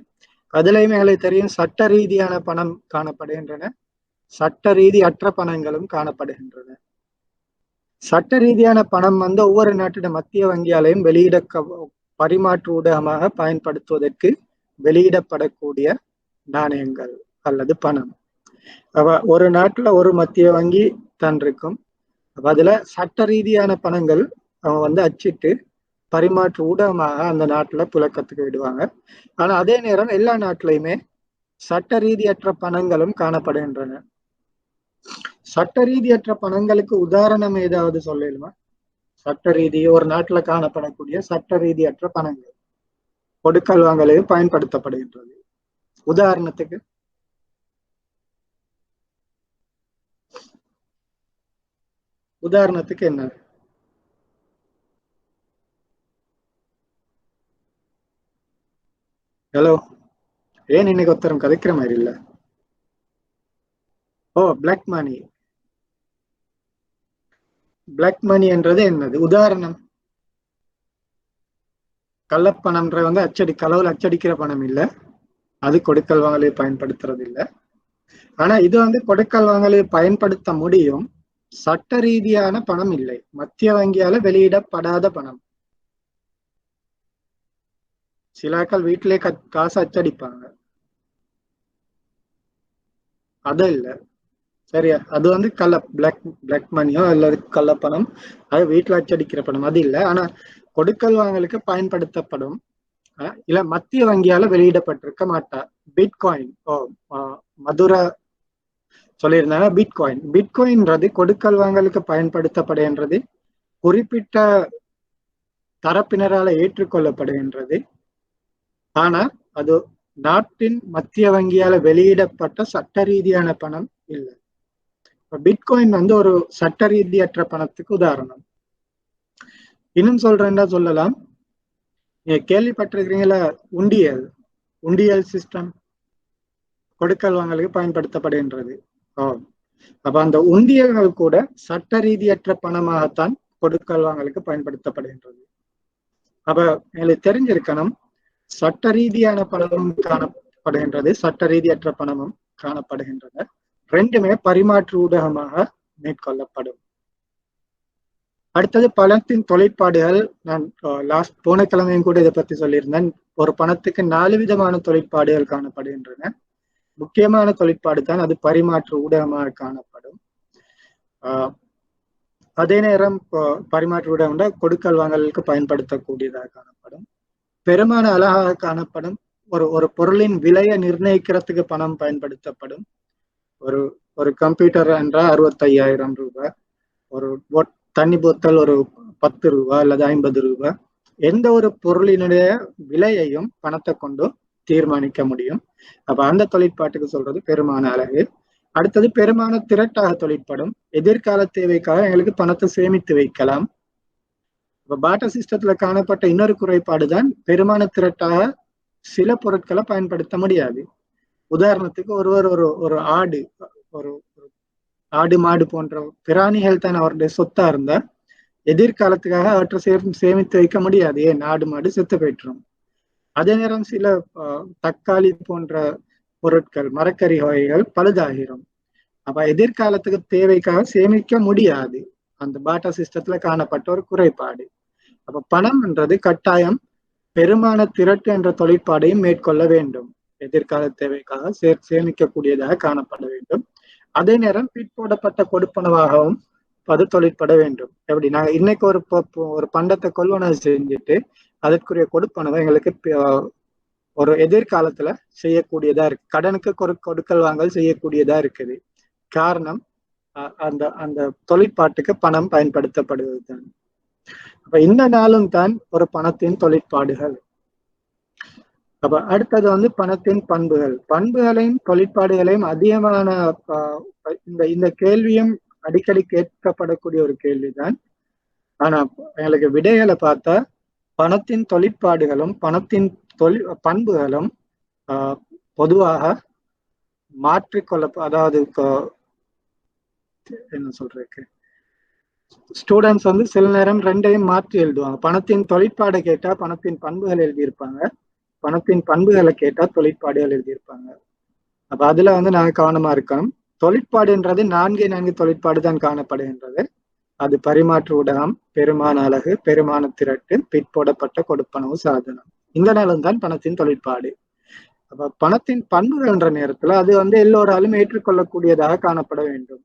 Speaker 1: அதுலயுமே எங்களுக்கு தெரியும் சட்ட ரீதியான பணம் காணப்படுகின்றன, சட்ட ரீதி அற்ற பணங்களும் காணப்படுகின்றன. சட்ட ரீதியான பணம் வந்து ஒவ்வொரு நாட்டிட மத்திய வங்கியாலையும் பரிமாற்று ஊடகமாக பயன்படுத்துவதற்கு வெளியிடப்படக்கூடிய நாணயங்கள் அல்லது பணம். ஒரு நாட்டுல ஒரு மத்திய வங்கி தான் இருக்கும். அதுல சட்ட ரீதியான பணங்கள் வந்து அச்சிட்டு பரிமாற்று ஊடகமாக அந்த நாட்டுல புழக்கத்துக்கு விடுவாங்க. ஆனா அதே நேரம் எல்லா நாட்டிலையுமே சட்ட ரீதியற்ற பணங்களும் காணப்படுகின்றன. சட்ட ரீதியற்ற பணங்களுக்கு உதாரணம் ஏதாவது சொல்லலுமா? சட்ட ரீதி ஒரு நாட்டுல காணப்படக்கூடிய சட்ட ரீதியற்ற பணங்கள் கொடுக்கல் வாங்கலுக்கு பயன்படுத்தப்படுகின்றது. உதாரணத்துக்கு என்ன? ஹலோ, ஏன் இன்னைக்கு ஒருத்தரும் கதைக்கிற மாதிரி இல்ல? ஓ, பிளாக் மணி. பிளாக் மணி என்றது என்னது? உதாரணம். கள்ளப்பணம்ன்ற வந்து களவுல அச்சடிக்கிற பணம் இல்ல, அது கொடுக்கல் வாங்கலை பயன்படுத்துறது இல்லை. ஆனா இது வந்து கொடுக்கல் வாங்கலை பயன்படுத்த முடியும். சட்ட ரீதியான பணம் இல்லை, மத்திய வங்கியால வெளியிடப்படாத பணம். சிலாக்கள் வீட்டிலே காசு அச்சடிப்பாங்க, அது இல்ல. சரியா, அது வந்து பிளாக் மணியோ அல்லது கள்ளப்பணம், அது வீட்டுல அச்சடிக்கிற பணம், அது இல்லை. ஆனா கொடுக்கல் வாங்கலுக்கு பயன்படுத்தப்படும் இல்ல மத்திய வங்கியால வெளியிடப்பட்டிருக்க மாட்டா. பிட்காயின், மதுரை சொல்லியிருந்தாங்க. பிட்காயின்றது கொடுக்கல் வாங்கலுக்கு பயன்படுத்தப்படுகின்றது, குறிப்பிட்ட தரப்பினரால ஏற்றுக்கொள்ளப்படுகின்றது. ஆனா அது நாட்டின் மத்திய வங்கியால வெளியிடப்பட்ட சட்ட ரீதியான பணம் இல்லை. பிட்காயின் வந்து ஒரு சட்ட ரீதியற்ற பணத்துக்கு உதாரணம். இன்னும் சொல்றேன்னா சொல்லலாம், நீங்க கேள்விப்பட்டிருக்கிறீங்களா, உண்டியல் சிஸ்டம் கொடுக்கல் வாங்கலுக்கு பயன்படுத்தப்படுகின்றது. அப்ப அந்த உண்டியல்கள் கூட சட்ட ரீதியற்ற பணமாகத்தான் கொடுக்கல் வாங்கலுக்கு பயன்படுத்தப்படுகின்றது. அப்ப எங்களுக்கு தெரிஞ்சிருக்கணும், சட்ட ரீதியான பணமும் காணப்படுகின்றது, சட்ட ரீதியற்ற பணமும் காணப்படுகின்றன. ரெண்டுமே பரிமாற்று ஊடகமாக மேற்கொள்ளப்படும். அடுத்தது பணத்தின் தொழிற்பாடுகள். நான் போன கிழமையும் கூட இதை பத்தி சொல்லியிருந்தேன். ஒரு பணத்துக்கு 4 விதமான தொழிற்பாடுகள் காணப்படுகின்றன. முக்கியமான தொழிற்பாடு தான் அது பரிமாற்று ஊடகமாக காணப்படும். அதே நேரம் பரிமாற்று ஊடகம் கொடுக்கல் வாங்கலுக்கு பயன்படுத்தக்கூடியதாக காணப்படும். பெருமான அழகாக காணப்படும். ஒரு பொருளின் விலையை நிர்ணயிக்கிறதுக்கு பணம் பயன்படுத்தப்படும். ஒரு கம்ப்யூட்டர் என்றால் 65,000 ரூபாய், ஒரு தண்ணி போத்தல் ஒரு 10 ரூபாய் அல்லது 50 ரூபாய். எந்த ஒரு பொருளினுடைய விலையையும் பணத்தை கொண்டு தீர்மானிக்க முடியும். அப்ப அந்த தொழிற்பாட்டுக்கு சொல்றது பெருமான அழகு. அடுத்தது பெருமான திரட்டாக தொழிற்படும். எதிர்கால தேவைக்காக எங்களுக்கு பணத்தை சேமித்து வைக்கலாம். இப்ப பாட்டர் சிஸ்டத்துல காணப்பட்ட இன்னொரு குறைபாடுதான் பெருமான திரட்டாக சில பொருட்களை பயன்படுத்த முடியாது. உதாரணத்துக்கு ஒரு ஆடு மாடு போன்ற பிராணிகள் தான் அவருடைய சொத்தா இருந்தா எதிர்காலத்துக்காக அவற்றை சேமித்து வைக்க முடியாது. ஏன், ஆடு மாடு செத்து போயிட்டுரும். அதே நேரம் சில தக்காளி போன்ற பொருட்கள், மரக்கறி வகைகள் பழுதாகிரும். அப்ப எதிர்காலத்துக்கு தேவைக்காக சேமிக்க முடியாது. அந்த பாட்டா சிஸ்டத்துல காணப்பட்ட ஒரு குறைபாடு. அப்ப பணம்ன்றது கட்டாயம் பெருமான திரட்டு என்ற தொழிற்பாடையும் மேற்கொள்ள வேண்டும். எதிர்கால தேவைக்காக சேமிக்கக்கூடியதாக காணப்பட வேண்டும். அதே நேரம் பிற்போடப்பட்ட கொடுப்பனவாகவும் அது தொழிற்பட வேண்டும். எப்படி, நாங்க இன்னைக்கு ஒரு பண்டத்தை கொள்வனவு செஞ்சுட்டு அதற்குரிய கொடுப்பனவை எங்களுக்கு ஒரு எதிர்காலத்துல செய்யக்கூடியதா இருக்கு. கடனுக்கு கொடுக்கல் வாங்கல் செய்யக்கூடியதா இருக்குது. காரணம், அந்த தொழிற்பாட்டுக்கு பணம் பயன்படுத்தப்படுவது தான். அப்ப இந்த நாளும் தான் ஒரு பணத்தின் தொழிற்பாடுகள். அப்ப அடுத்தது வந்து பணத்தின் பண்புகளையும் தொழிற்பாடுகளையும் அதிகமான இந்த கேள்வியும் அடிக்கடி கேட்கப்படக்கூடிய ஒரு கேள்விதான். ஆனா எங்களுக்கு விடைகளை பார்த்தா பணத்தின் தொழிற்பாடுகளும் பணத்தின் பண்புகளும் பொதுவாக மாற்றிக்கொள்ள, அதாவது என்ன சொல்றதுக்கு, ஸ்டூடெண்ட்ஸ் வந்து சில நேரம் ரெண்டையும் மாற்றி எழுதுவாங்க. பணத்தின் தொழிற்பாடை கேட்டா பணத்தின் பண்புகள் எழுதியிருப்பாங்க, பணத்தின் பண்புகளை கேட்டா தொழிற்பாடுகள் எழுதியிருப்பாங்க. அப்ப அதுல வந்து நாங்க கவனமா இருக்கணும். தொழிற்பாடுன்றது 4 தொழிற்பாடு தான் காணப்படுகின்றது. அது பரிமாற்று ஊடகம், பெருமான அலகு, பெருமான திரட்டு, பிற்போடப்பட்ட கொடுப்பனவு சாதனம். இந்த நாளும் தான் பணத்தின் தொழிற்பாடு. அப்ப பணத்தின் பண்புகள் என்ற நேரத்துல அது வந்து எல்லோராலும் ஏற்றுக்கொள்ளக்கூடியதாக காணப்பட வேண்டும்.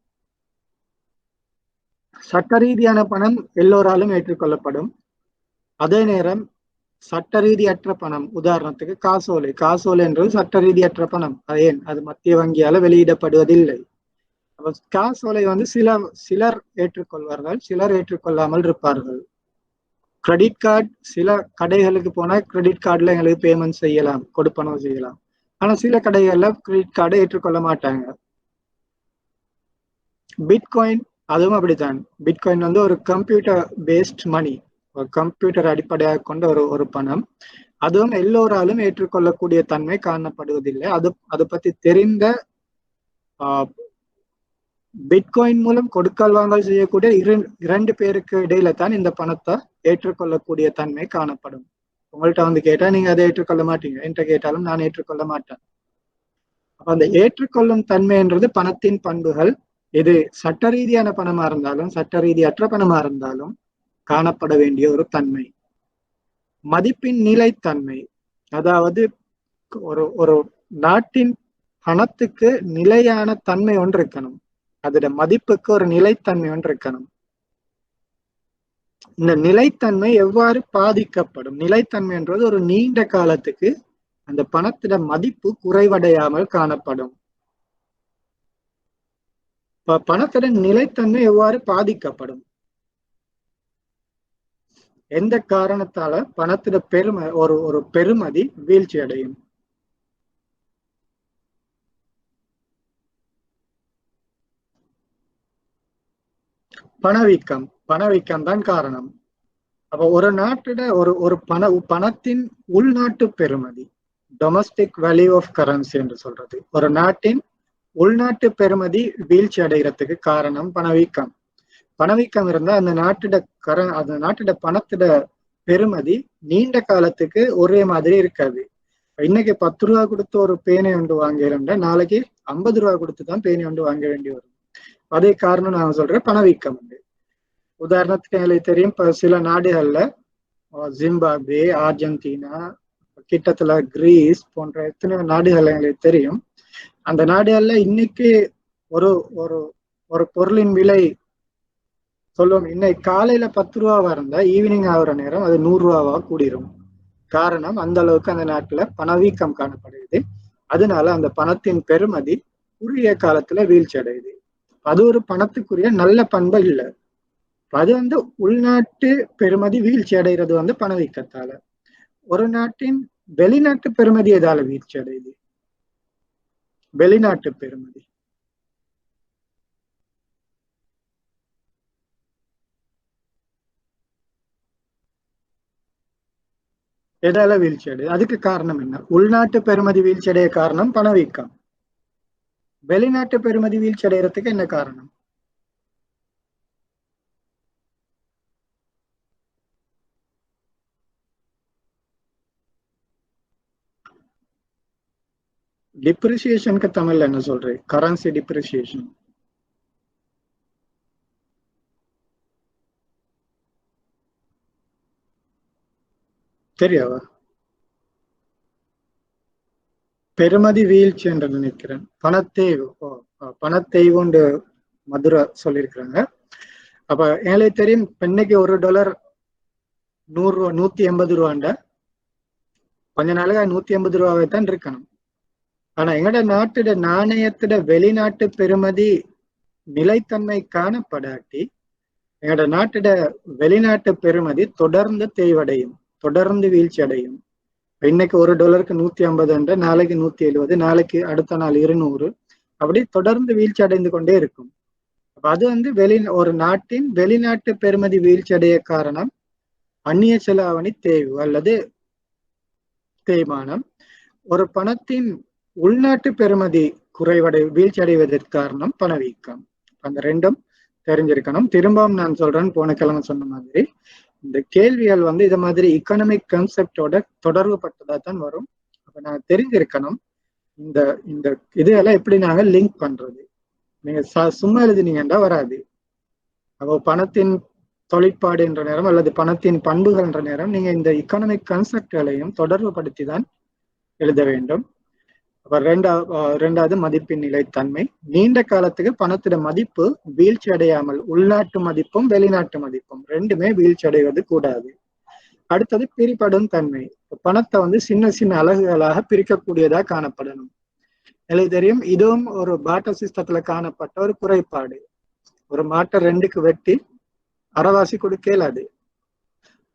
Speaker 1: சட்ட ரீதியான பணம் எல்லோராலும் ஏற்றுக்கொள்ளப்படும். அதே நேரம் சட்ட ரீதியற்ற பணம், உதாரணத்துக்கு காசோலை என்றது சட்ட ரீதியற்ற பணம். ஏன், அது மத்திய வங்கியால வெளியிடப்படுவதில்லை. காசோலை வந்து சிலர் ஏற்றுக்கொள்வார்கள், சிலர் ஏற்றுக்கொள்ளாமல் இருப்பார்கள். கிரெடிட் கார்டு, சில கடைகளுக்கு போனா கிரெடிட் கார்டுல எங்களுக்கு பேமெண்ட் செய்யலாம், கொடுப்பனவு செய்யலாம். ஆனா சில கடைகள்ல கிரெடிட் கார்டை ஏற்றுக்கொள்ள மாட்டாங்க. பிட்காயின் அதுவும் அப்படித்தான். பிட்காயின் வந்து ஒரு கம்ப்யூட்டர் பேஸ்ட் மணி, ஒரு கம்ப்யூட்டர் அடிப்படையாக கொண்ட ஒரு பணம். அதுவும் எல்லோராலும் ஏற்றுக்கொள்ளக்கூடிய தன்மை காணப்படுவதில்லை. அது பத்தி தெரிந்த பிட்காயின் மூலம் கொடுக்கல் வாங்கல் செய்யக்கூடிய 2 பேருக்கு இடையில தான் இந்த பணத்தை ஏற்றுக்கொள்ளக்கூடிய தன்மை காணப்படும். உங்கள்கிட்ட வந்து கேட்டா நீங்க அதை ஏற்றுக்கொள்ள மாட்டீங்க, என்கிட்ட கேட்டாலும் நான் ஏற்றுக்கொள்ள மாட்டேன். அப்ப அந்த ஏற்றுக்கொள்ளும் தன்மைன்றது பணத்தின் பண்புகள். இது சட்ட ரீதியான பணமா இருந்தாலும் சட்ட ரீதியற்ற பணமா இருந்தாலும் காணப்பட வேண்டிய ஒரு தன்மை. மதிப்பின் நிலைத்தன்மை, அதாவது ஒரு ஒரு நாட்டின் பணத்துக்கு நிலையான தன்மை ஒன்று இருக்கணும், அதோட மதிப்புக்கு ஒரு நிலைத்தன்மை ஒன்று இருக்கணும். இந்த நிலைத்தன்மை எவ்வாறு பாதிக்கப்படும்? நிலைத்தன்மை என்றது ஒரு நீண்ட காலத்துக்கு அந்த பணத்திட மதிப்பு குறைவடையாமல் காணப்படும். பணத்திட நிலைத்தன்மை எவ்வாறு பாதிக்கப்படும்? எந்த காரணத்தால பணத்திட ஒரு பெருமதி வீழ்ச்சி அடையும்? பணவீக்கம். பணவீக்கம் தான் காரணம். அப்ப ஒரு நாட்டிட ஒரு பணத்தின் உள்நாட்டு பெருமதி, டொமஸ்டிக் வேல்யூ ஆஃப் கரன்சி என்று சொல்றது, ஒரு நாட்டின் உள்நாட்டு பெருமதி வீழ்ச்சி அடைகிறதுக்கு காரணம் பணவீக்கம். பணவீக்கம் இருந்தா அந்த நாட்டிட பணத்திட பெருமதி நீண்ட காலத்துக்கு ஒரே மாதிரி இருக்காது. இன்னைக்கு 10 ரூபா கொடுத்து ஒரு பேனை ஒன்று வாங்கியிருந்தா நாளைக்கு 50 ரூபா கொடுத்து தான் பேனை ஒன்று வாங்க வேண்டி வரும். அதே காரணம் நான் சொல்றேன், பணவீக்கம் உண்டு. உதாரணத்துக்கு எங்களுக்கு தெரியும், இப்ப சில நாடுகள்ல ஜிம்பாப்வே, அர்ஜென்டினா, கிட்டத்துல கிரீஸ் போன்ற எத்தனையோ நாடுகள் எங்களுக்கு தெரியும். அந்த நாடுகள்ல இன்னைக்கு ஒரு ஒரு ஒரு பொருளின் விலை சொல்லுவோம், இன்னைக்கு காலையில 10 ரூபாவா இருந்தா ஈவினிங் ஆகுற நேரம் அது 100 ரூபாவா கூடிரும். காரணம் அந்த அளவுக்கு அந்த நாட்டுல பணவீக்கம் காணப்படுது. அதனால அந்த பணத்தின் பெருமதி குறுகிய காலத்துல வீழ்ச்சி அடையுது. அது ஒரு பணத்துக்குரிய நல்ல பண்பு இல்லை. அது உள்நாட்டு பெருமதி வீழ்ச்சி அடைகிறது பணவீக்கத்தால. ஒரு நாட்டின் வெளிநாட்டு பெருமதி எதால வீழ்ச்சி அடையுது? வெளிநாட்டு பெருமதி எதால வீழ்ச்சி அடையுது? அதுக்கு காரணம் என்ன? உள்நாட்டு பெருமதி வீழ்ச்சி அடைய காரணம் பணவீக்கம். வெளிநாட்டு பெருமதி வீழ்ச்சி அடைகிறதுக்கு என்ன காரணம்? டிப்ரிசியேஷனுக்கு தமிழ்ல என்ன சொல்றேன்? Currency depreciation. தெரியாவா? பெருமதி வீழ்ச்சி என்று நினைக்கிறேன். பணத்தேய்வு. பணத்தேய்வுண்டு மதுரை சொல்லியிருக்கிறாங்க. அப்ப எனக்கு தெரியும், இன்னைக்கு $1 100 ரூபா, 180 ரூபாண்ட கொஞ்ச நாளுக்கு 180 ரூபாவே தான் இருக்கணும். ஆனா எங்கட நாட்டுட நாணயத்திட வெளிநாட்டு பெருமதி நிலைத்தன்மை காணப்படாட்டி எங்கட நாட்டிட வெளிநாட்டு பெருமதி தொடர்ந்து தேய்வடையும், தொடர்ந்து வீழ்ச்சி அடையும். இன்னைக்கு $1 150, நாளைக்கு 170, நாளைக்கு அடுத்த நாள் 200, அப்படி தொடர்ந்து வீழ்ச்சி அடைந்து கொண்டே இருக்கும். அது ஒரு நாட்டின் வெளிநாட்டு பெருமதி வீழ்ச்சி அடைய காரணம் அந்நிய செலாவணி தேய்வு அல்லது தேய்மானம். ஒரு பணத்தின் உள்நாட்டு பெருமதி வீழ்ச்சி அடைவதற்கு காரணம் பணவீக்கம். அந்த ரெண்டும் தெரிஞ்சிருக்கணும். திரும்பவும் நான் சொல்றேன், போன கிழமை சொன்ன மாதிரி இந்த கேள்விகள் இத மாதிரி எக்கனாமிக் கான்செப்டோட தொடர்பு பட்டதா தான் வரும். அப்ப நான் தெரிஞ்சிருக்கணும் இந்த இந்த இதெல்லாம் எப்படி நாங்க லிங்க் பண்றது. நீங்க சும்மா எழுதினீங்கன்னா வராது. அப்போ பணத்தின் தொழிற்பாடு என்ற நேரம் அல்லது பணத்தின் பண்புகள் என்ற நேரம் நீங்க இந்த எக்கனாமிக் கான்செப்ட்களையும் தொடர்பு படுத்தி தான் எழுத வேண்டும். அப்ப ரெண்டாவது மதிப்பின் நிலைத்தன்மை. நீண்ட காலத்துக்கு பணத்திட மதிப்பு வீழ்ச்சி அடையாமல், உள்நாட்டு மதிப்பும் வெளிநாட்டு மதிப்பும் ரெண்டுமே வீழ்ச்சி அடைவது கூடாது. அடுத்தது பிரிபடும் தன்மை. பணத்தை சின்ன சின்ன அலகுகளாக பிரிக்கக்கூடியதா காணப்படணும். எனக்கு தெரியும், இதுவும் ஒரு பாட்டர் சிஸ்டத்துல காணப்பட்ட ஒரு குறைபாடு. ஒரு மாட்டை 2க்கு வெட்டி அரைவாசி கொடுக்க இயலாது.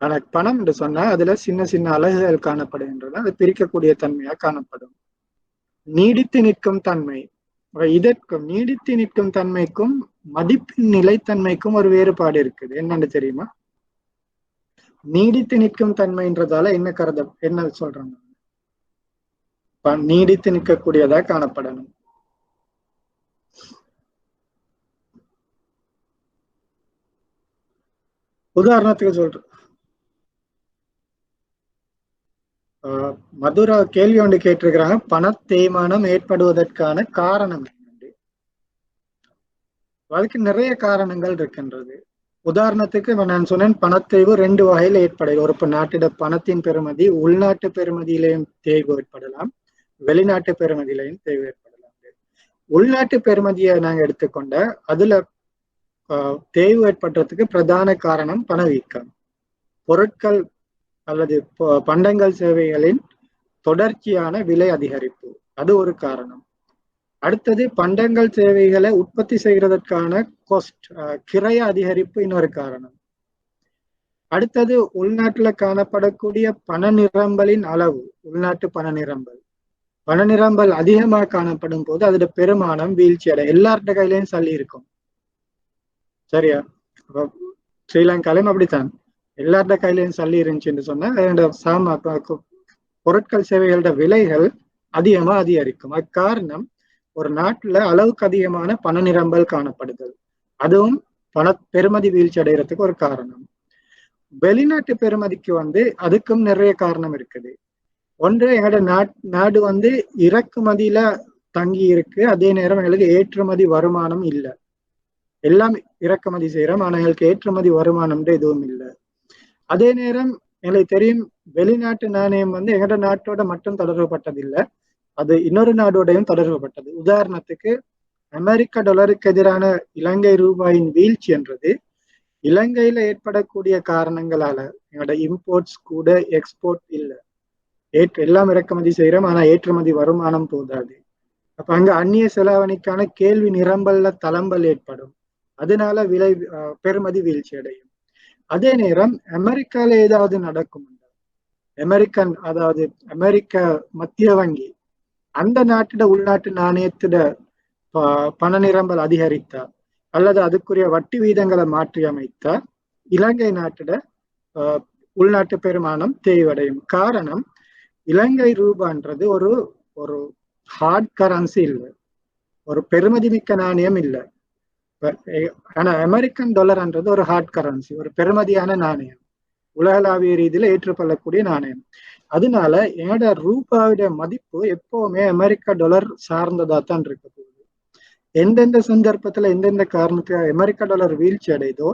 Speaker 1: ஆனா பணம் என்று சொன்னா அதுல சின்ன சின்ன அலகுகள் காணப்படுகின்றன, அது பிரிக்கக்கூடிய தன்மையா காணப்படும். நீடித்து நிற்கும் தன்மை. இதற்கும் நீடித்து நிற்கும் தன்மைக்கும் மதிப்பின் நிலைத்தன்மைக்கும் ஒரு வேறுபாடு இருக்குது. என்னன்னு தெரியுமா? நீடித்து நிற்கும் தன்மைன்றதால என்ன சொல்றாங்க? நீடித்து நிற்கக்கூடியதா காணப்படணும். உதாரணத்துக்கு சொல்றேன், மதுரா கேள்வி ஒன்று கேட்டிருக்கிறாங்க, பண தேய்மானம் ஏற்படுவதற்கான காரணம் என்னண்டு. அதுக்கு நிறைய காரணங்கள் இருக்கின்றது. உதாரணத்துக்கு நான் சொன்னேன், பணத்தேய்வு 2 வகையில் ஏற்படுது. ஒரு நாட்டிட பணத்தின் பெறுமதி உள்நாட்டு பெறுமதியிலையும் தேய்வு ஏற்படலாம், வெளிநாட்டு பெறுமதியிலையும் தேய்வு ஏற்படலாம். உள்நாட்டு பெறுமதியை நாங்க எடுத்துக்கொண்ட அதுல தேய்வு ஏற்படுறதுக்கு பிரதான காரணம் பணவீக்கம். பொருட்கள் அல்லது பண்டங்கள் சேவைகளின் தொடர்ச்சியான விலை அதிகரிப்பு, அது ஒரு காரணம். அடுத்தது பண்டங்கள் சேவைகளை உற்பத்தி செய்கிறதற்கான காஸ்ட், கிரைய அதிகரிப்பு இன்னொரு காரணம். அடுத்தது உள்நாட்டுல காணப்படக்கூடிய பண நிரம்பலின் அளவு, உள்நாட்டு பண நிரம்பல் அதிகமாக காணப்படும் போது அதோட பெருமானம் வீழ்ச்சி அடை. எல்லார்ட கையிலையும் சல்லி இருக்கும், சரியா? ஸ்ரீலங்காலையும் அப்படித்தான், எல்லார்ட கையிலையும் சல்லி இருந்துச்சுன்னு சொன்னா பொருட்கள் சேவைகளோட விலைகள் அதிகமா அதிகரிக்கும். அக்காரணம் ஒரு நாட்டுல அளவுக்கு அதிகமான பண நிரம்பல் காணப்படுதல், அதுவும் பெருமதி வீழ்ச்சி அடைகிறதுக்கு ஒரு காரணம். வெளிநாட்டு பெருமதிக்கு அதுக்கும் நிறைய காரணம் இருக்குது. ஒன்று, எங்களோட நாடு இறக்குமதியில தங்கி இருக்கு, அதே நேரம் எங்களுக்கு ஏற்றுமதி வருமானம் இல்லை. எல்லாம் இறக்குமதி செய்யறோம், ஆனா எங்களுக்கு ஏற்றுமதி வருமானம் எதுவும் இல்லை. அதே நேரம் எங்களுக்கு தெரியும், வெளிநாட்டு நாணயம் எங்களோட நாட்டோட மட்டும் தொடர்புபட்டதில்லை, அது இன்னொரு நாடோடையும் தொடர்புபட்டது. உதாரணத்துக்கு அமெரிக்க டாலருக்கு எதிரான இலங்கை ரூபாயின் வீழ்ச்சி என்றது இலங்கையில ஏற்படக்கூடிய காரணங்களால. எங்களோட இம்போர்ட்ஸ் கூட எக்ஸ்போர்ட் இல்லை, எல்லாம் இறக்குமதி செய்யறோம், ஆனா ஏற்றுமதி வருமானம் போதாது. அப்ப அங்க அந்நிய செலாவணிக்கான கேள்வி நிரம்பல்ல தளம்பல் ஏற்படும், அதனால பெருமதி வீழ்ச்சி அடையும். அதே நேரம் அமெரிக்கால ஏதாவது நடக்கும், அமெரிக்க மத்திய வங்கி அந்த நாட்டிட உள்நாட்டு நாணயத்திட பண நிரம்பல் அதிகரித்தா அல்லது அதுக்குரிய வட்டி வீதங்களை மாற்றி அமைத்தா இலங்கை நாட்டிட உள்நாட்டு பெருமானம் தேய்வடையும். காரணம், இலங்கை ரூபான்றது ஒரு ஹார்ட் கரன்சி இல்லை, ஒரு பெருமதி மிக்க நாணயம் இல்லை. ஆனா அமெரிக்கன் டாலர்ன்றது ஒரு ஹார்ட் கரன்சி, ஒரு பெருமதியான நாணயம், உலகளாவிய ரீதியில ஏற்றுக்கொள்ளக்கூடிய நாணயம். அதனால என்னோட ரூபாவுடைய மதிப்பு எப்பவுமே அமெரிக்க டாலர் சார்ந்ததா தான் இருக்க போகுது. எந்தெந்த சந்தர்ப்பத்துல எந்தெந்த காரணத்துக்காக அமெரிக்க டாலர் வீழ்ச்சி அடையுதோ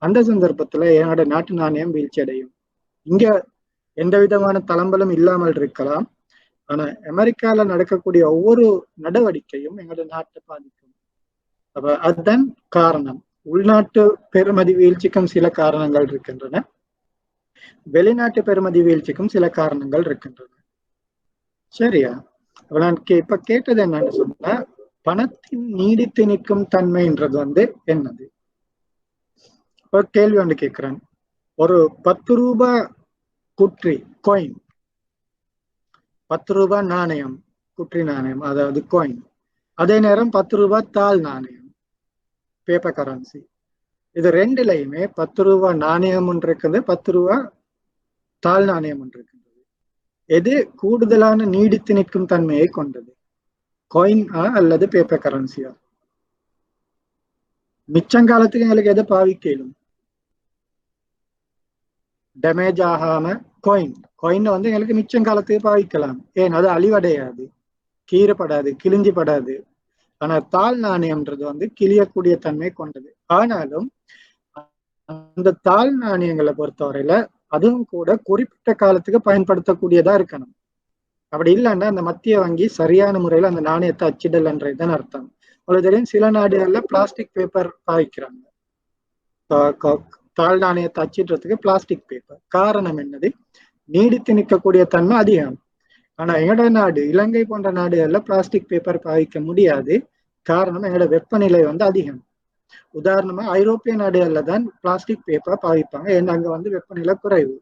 Speaker 1: அந்த சந்தர்ப்பத்துல என்னோட நாட்டு நாணயம் வீழ்ச்சி அடையும். இங்க எந்த விதமான தளம்பலும் இல்லாமல் இருக்கலாம், ஆனா அமெரிக்கால நடக்கக்கூடிய ஒவ்வொரு நடவடிக்கையும் எங்களோட நாட்டை பாதிக்கும். அப்ப அதுதான் காரணம். உள்நாட்டு பெறுமதி வீழ்ச்சிக்கும் சில காரணங்கள் இருக்கின்றன, வெளிநாட்டு பெறுமதி வீழ்ச்சிக்கும் சில காரணங்கள் இருக்கின்றன, சரியா? நான் இப்ப கேட்டது என்னன்னு சொன்னா, பணத்தின் நீடித்து நிற்கும் தன்மைன்றது என்னது? ஒரு கேள்வி ஒன்று கேட்கிறேன். ஒரு 10 ரூபாய் குற்றி காயின், 10 ரூபாய் நாணயம் குற்றி நாணயம், அதாவது காயின், அதே நேரம் 10 ரூபாய் தாள் நாணயம் பேப்பர் கரன்சி. இது ரெண்டுலையுமே 10 ரூபாய் நாணயம் ஒன்று இருக்குது, 10 ரூபாய் தாள் நாணயம் ஒன்று இருக்கின்றது. எது கூடுதலான நீடித்து நிற்கும் தன்மையை கொண்டது, காயின் அல்லது பேப்பர் கரன்சியா? மிச்சங்காலத்துக்கு எங்களுக்கு எதை பாவிக்கலும், டேமேஜ் ஆகாம காயின் எங்களுக்கு மிச்சங்காலத்துக்கு பாவிக்கலாம், ஏன் அது அழிவடையாது, கீறப்படாது, கிழிஞ்சு படாது. ஆனா தாள் நாணயம்ன்றது கிழியக்கூடிய தன்மை கொண்டது. ஆனாலும் அந்த தாள் நாணயங்களை பொறுத்தவரையில அதுவும் கூட குறிப்பிட்ட காலத்துக்கு பயன்படுத்தக்கூடியதா இருக்கணும். அப்படி இல்லைன்னா அந்த மத்திய வங்கி சரியான முறையில அந்த நாணயத்தை அச்சிடலன்றதுதான் அர்த்தம். உங்களுக்கு தெரியும், சில நாடுகள்ல பிளாஸ்டிக் பேப்பர் பாவிக்கிறாங்க தாள் நாணயத்தை அச்சிடுறதுக்கு, பிளாஸ்டிக் பேப்பர். காரணம் என்னது? நீடித்து நிற்கக்கூடிய தன்மை அதிகம். ஆனா எங்களோட நாடு, இலங்கை போன்ற நாடுகள்ல பிளாஸ்டிக் பேப்பர் பாவிக்க முடியாது. காரணம், எங்களோட வெப்பநிலை அதிகம். உதாரணமா ஐரோப்பிய நாடுகள்ல தான் பிளாஸ்டிக் பேப்பர் பாவிப்பாங்க, ஏன்னா அங்க வெப்பநிலை குறைவு.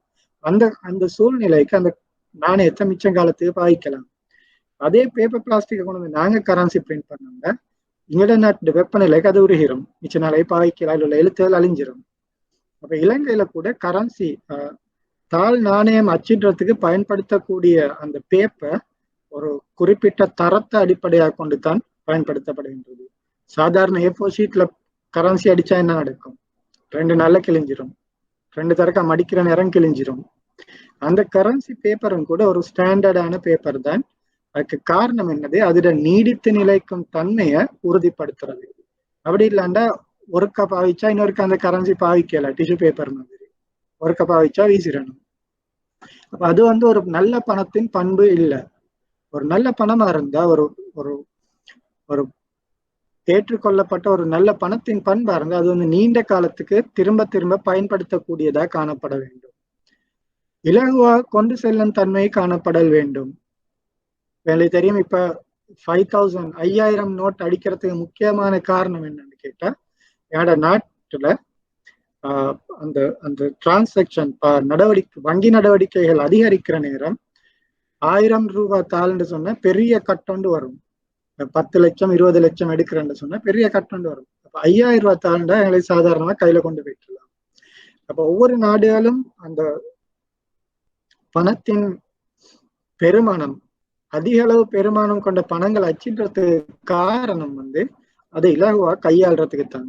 Speaker 1: அந்த சூழ்நிலைக்கு அந்த நாணயத்தை மிச்சங்காலத்துக்கு பாவிக்கலாம். அதே பேப்பர் பிளாஸ்டிக்கை கொண்டு நாங்க கரன்சி பிரிண்ட் பண்ணாங்க, எங்களோட நாட்டு வெப்பநிலைக்கு அது உருகிரும், மிச்ச நாளை பாவிக்கலாம், உள்ள எழுத்துகள் அழிஞ்சிரும். அப்ப இலங்கையில கூட கரன்சி தாள் நாணயம் அச்சிடுறதுக்கு பயன்படுத்தக்கூடிய அந்த பேப்பர் ஒரு குறிப்பிட்ட தரத்தை அடிப்படையாக கொண்டு தான் பயன்படுத்தப்படுகின்றது. சாதாரண A4 ஷீட்ல கரன்சி அடிச்சா என்ன நடக்கும்? 2 நாள்ல கிழிஞ்சிரும், 2 தரக்கா மடிக்கிற நேரம் கிழிஞ்சிரும். அந்த கரன்சி பேப்பரும் கூட ஒரு ஸ்டாண்டர்டான பேப்பர் தான். அதுக்கு காரணம் என்னது, அதுல நீடித்து நிலைக்கும் தன்மையை உறுதிப்படுத்துறது. அப்படி இல்லாண்டா ஒருக்கா பாவிச்சா இன்னொருக்கா அந்த கரன்சி பாவிக்கல, டிஷ்யூ பேப்பர் மாதிரி ஒருக்கா பாவிச்சா வீசிடணும். அப்ப அது வந்து ஒரு நல்ல பணத்தின் பண்பு இல்லை. ஒரு நல்ல பணமா இருந்தா, ஒரு ஒரு ஒரு ஏற்றுக்கொள்ளப்பட்ட ஒரு நல்ல பணத்தின் பண்பா இருந்தா அது வந்து நீண்ட காலத்துக்கு திரும்ப திரும்ப பயன்படுத்தக்கூடியதா காணப்பட வேண்டும். இலகுவா கொண்டு செல்லும் தன்மை காணப்படல் வேண்டும். எனக்கு தெரியும், இப்ப 5000 5000 நோட் அடிக்கிறதுக்கு முக்கியமான காரணம் என்னன்னு கேட்டா, என்னோட நாட்டுல அந்த அந்த டிரான்சாக்சன் நடவடிக்கை, வங்கி நடவடிக்கைகள் அதிகரிக்கிற நேரம் 1000 ரூபாய் தாள்னு சொன்னா பெரிய கட்டொண்டு வரும். 10 லட்சம் 20 லட்சம் எடுக்கிறேன்னு சொன்னா பெரிய கட்டொண்டு வரும். அப்ப 5000 ரூபாய் தாண்டா எங்களுக்கு சாதாரணமா கையில கொண்டு போயிடலாம். அப்ப ஒவ்வொரு நாடுகளும் அந்த பணத்தின் பெருமானம், அதிக அளவு பெருமானம் கொண்ட பணங்கள் அச்சிடுறதுக்கு காரணம் வந்து அதை இலகுவா கையாளுறதுக்கு தான்.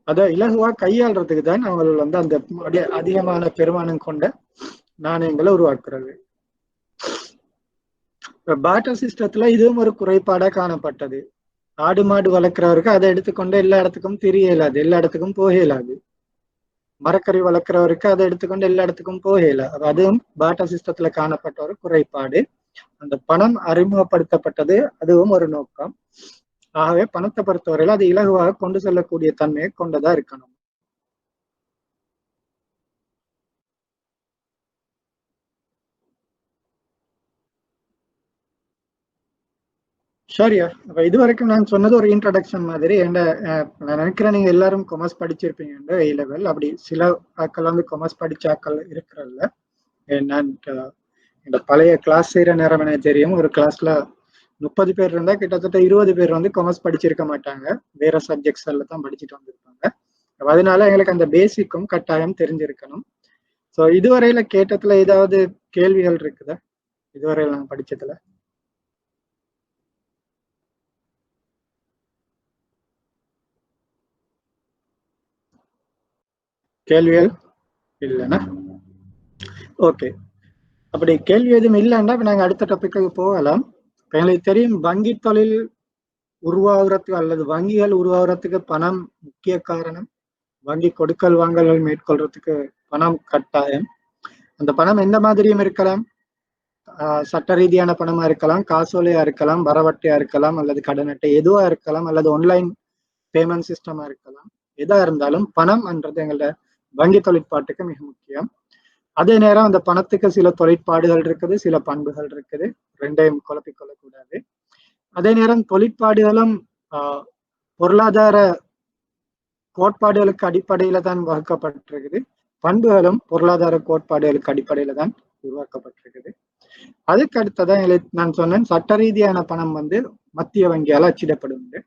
Speaker 1: அதை இலகுவா கையாளுறதுக்கு தான் அவங்க வந்து அந்த அதிகமான பெருமானம் கொண்ட நாணயங்களை உருவாக்குறது. பார்ட்டர் சிஸ்டத்துல இதுவும் ஒரு குறைபாடா காணப்பட்டது. ஆடு மாடு வளர்க்கிறவருக்கு அதை எடுத்துக்கொண்டு எல்லா இடத்துக்கும் தெரிய இயலாது, எல்லா இடத்துக்கும் போக இயலாது. மரக்கறி வளர்க்கிறவருக்கு அதை எடுத்துக்கொண்டு எல்லா இடத்துக்கும் போக இயலாது. அதுவும் பார்ட்டர் சிஸ்டத்துல காணப்பட்ட ஒரு குறைபாடு. அந்த பணம் அறிமுகப்படுத்தப்பட்டது அதுவும் ஒரு நோக்கம். ஆகவே பணத்தை பொறுத்தவரையில் அது இலகுவாக கொண்டு செல்லக்கூடிய தன்மையை கொண்டதா இருக்கணும். சரியா, அப்ப இது வரைக்கும் நான் சொன்னது ஒரு இன்ட்ரடக்ஷன் மாதிரி. நான் நினைக்கிறேன் நீங்க எல்லாரும் கொமர்ஸ் படிச்சிருப்பீங்க A level. அப்படி சில ஆக்கள் வந்து கொமர்ஸ் படிச்ச ஆக்கள் இருக்கிறல்ல. நான் இந்த பழைய கிளாஸ் செய்யற நேரம் எனக்கு தெரியும், ஒரு கிளாஸ்ல 30 பேர் இருந்தா கிட்டத்தட்ட 20 பேர் வந்து கொமர்ஸ் படிச்சிருக்க மாட்டாங்க, வேற சப்ஜெக்ட்ஸ் எல்லாம் தான் படிச்சுட்டு வந்திருப்பாங்க. அதனால எங்களுக்கு அந்த பேசிக்கும் கட்டாயம் தெரிஞ்சிருக்கணும். ஸோ இதுவரையில கேட்டதுல ஏதாவது கேள்விகள் இருக்குதா இதுவரையில நாங்க படிச்சதுல? கேள்விகள் இல்லைன்னா ஓகே. அப்படி கேள்வி எதுவும் இல்லைன்னா நாங்க அடுத்த டாபிக்கு போகலாம். எங்களுக்கு தெரியும், வங்கி தொழில் உருவாகிறதுக்கு அல்லது வங்கிகள் உருவாகிறதுக்கு பணம் முக்கிய காரணம். வங்கி கொடுக்கல் வாங்கல்கள் மேற்கொள்றதுக்கு பணம் கட்டாயம். அந்த பணம் எந்த மாதிரியும் இருக்கலாம். சட்ட ரீதியான பணமா இருக்கலாம், காசோலையா இருக்கலாம், வரவட்டையா இருக்கலாம், அல்லது கடன் அட்டை எதுவா இருக்கலாம், அல்லது ஆன்லைன் பேமெண்ட் சிஸ்டமா இருக்கலாம். எதா இருந்தாலும் பணம் என்றது எங்களோட வங்கி தொழிற்பாட்டுக்கு மிக முக்கியம். அதே நேரம் அந்த பணத்துக்கு சில தொழிற்பாடுகள் இருக்குது, சில பண்புகள் இருக்குது, ரெண்டையும் குழப்பிக்கொள்ளக்கூடாது. அதே நேரம் தொழிற்பாடுகளும் பொருளாதார கோட்பாடுகளுக்கு அடிப்படையில தான் வகுக்கப்பட்டிருக்குது, பண்புகளும் பொருளாதார கோட்பாடுகளுக்கு அடிப்படையில தான் உருவாக்கப்பட்டிருக்குது. அதுக்கு அடுத்ததான் நான் சொன்னேன், சட்ட ரீதியான பணம் வந்து மத்திய வங்கியால் அச்சிடப்படுவது.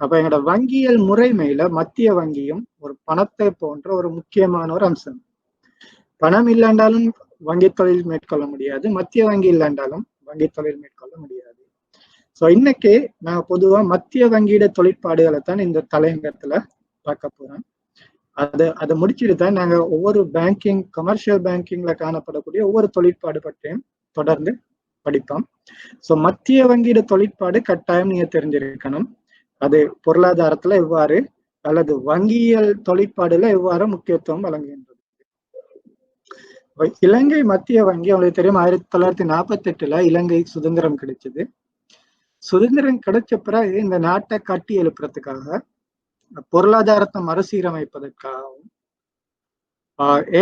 Speaker 1: அப்ப எங்களோட வங்கியல் முறைமையில மத்திய வங்கியும் ஒரு பணத்தை போன்ற ஒரு முக்கியமான ஒரு அம்சம். பணம் இல்லைண்டாலும் வங்கி தொழில் மேற்கொள்ள முடியாது, மத்திய வங்கி இல்லைண்டாலும் வங்கி தொழில் மேற்கொள்ள முடியாது. ஸோ இன்னைக்கு நான் பொதுவா மத்திய வங்கியோட தொழிற்பாடுகளை தான் இந்த தலையங்கத்துல பார்க்க போறோம். அதை முடிச்சுட்டு தான் நாங்க ஒவ்வொரு பேங்கிங், கமர்ஷியல் பேங்கிங்ல காணப்படக்கூடிய ஒவ்வொரு தொழிற்பாடு பற்றியும் தொடர்ந்து படிப்போம். ஸோ மத்திய வங்கியோட தொழிற்பாடு கட்டாயம் நீங்க தெரிஞ்சிருக்கணும். அது பொருளாதாரத்துல எவ்வாறு அல்லது வங்கியல் தொழிற்பாடுல எவ்வாறு முக்கியத்துவம் வழங்குகின்றது. இலங்கை மத்திய வங்கி உங்களுக்கு தெரியும், 1948 இலங்கை சுதந்திரம் கிடைச்சது. சுதந்திரம் கிடைச்ச பிறகு இந்த நாட்டை கட்டி எழுப்புறதுக்காக, பொருளாதாரத்தை மறுசீரமைப்பதற்காகவும்,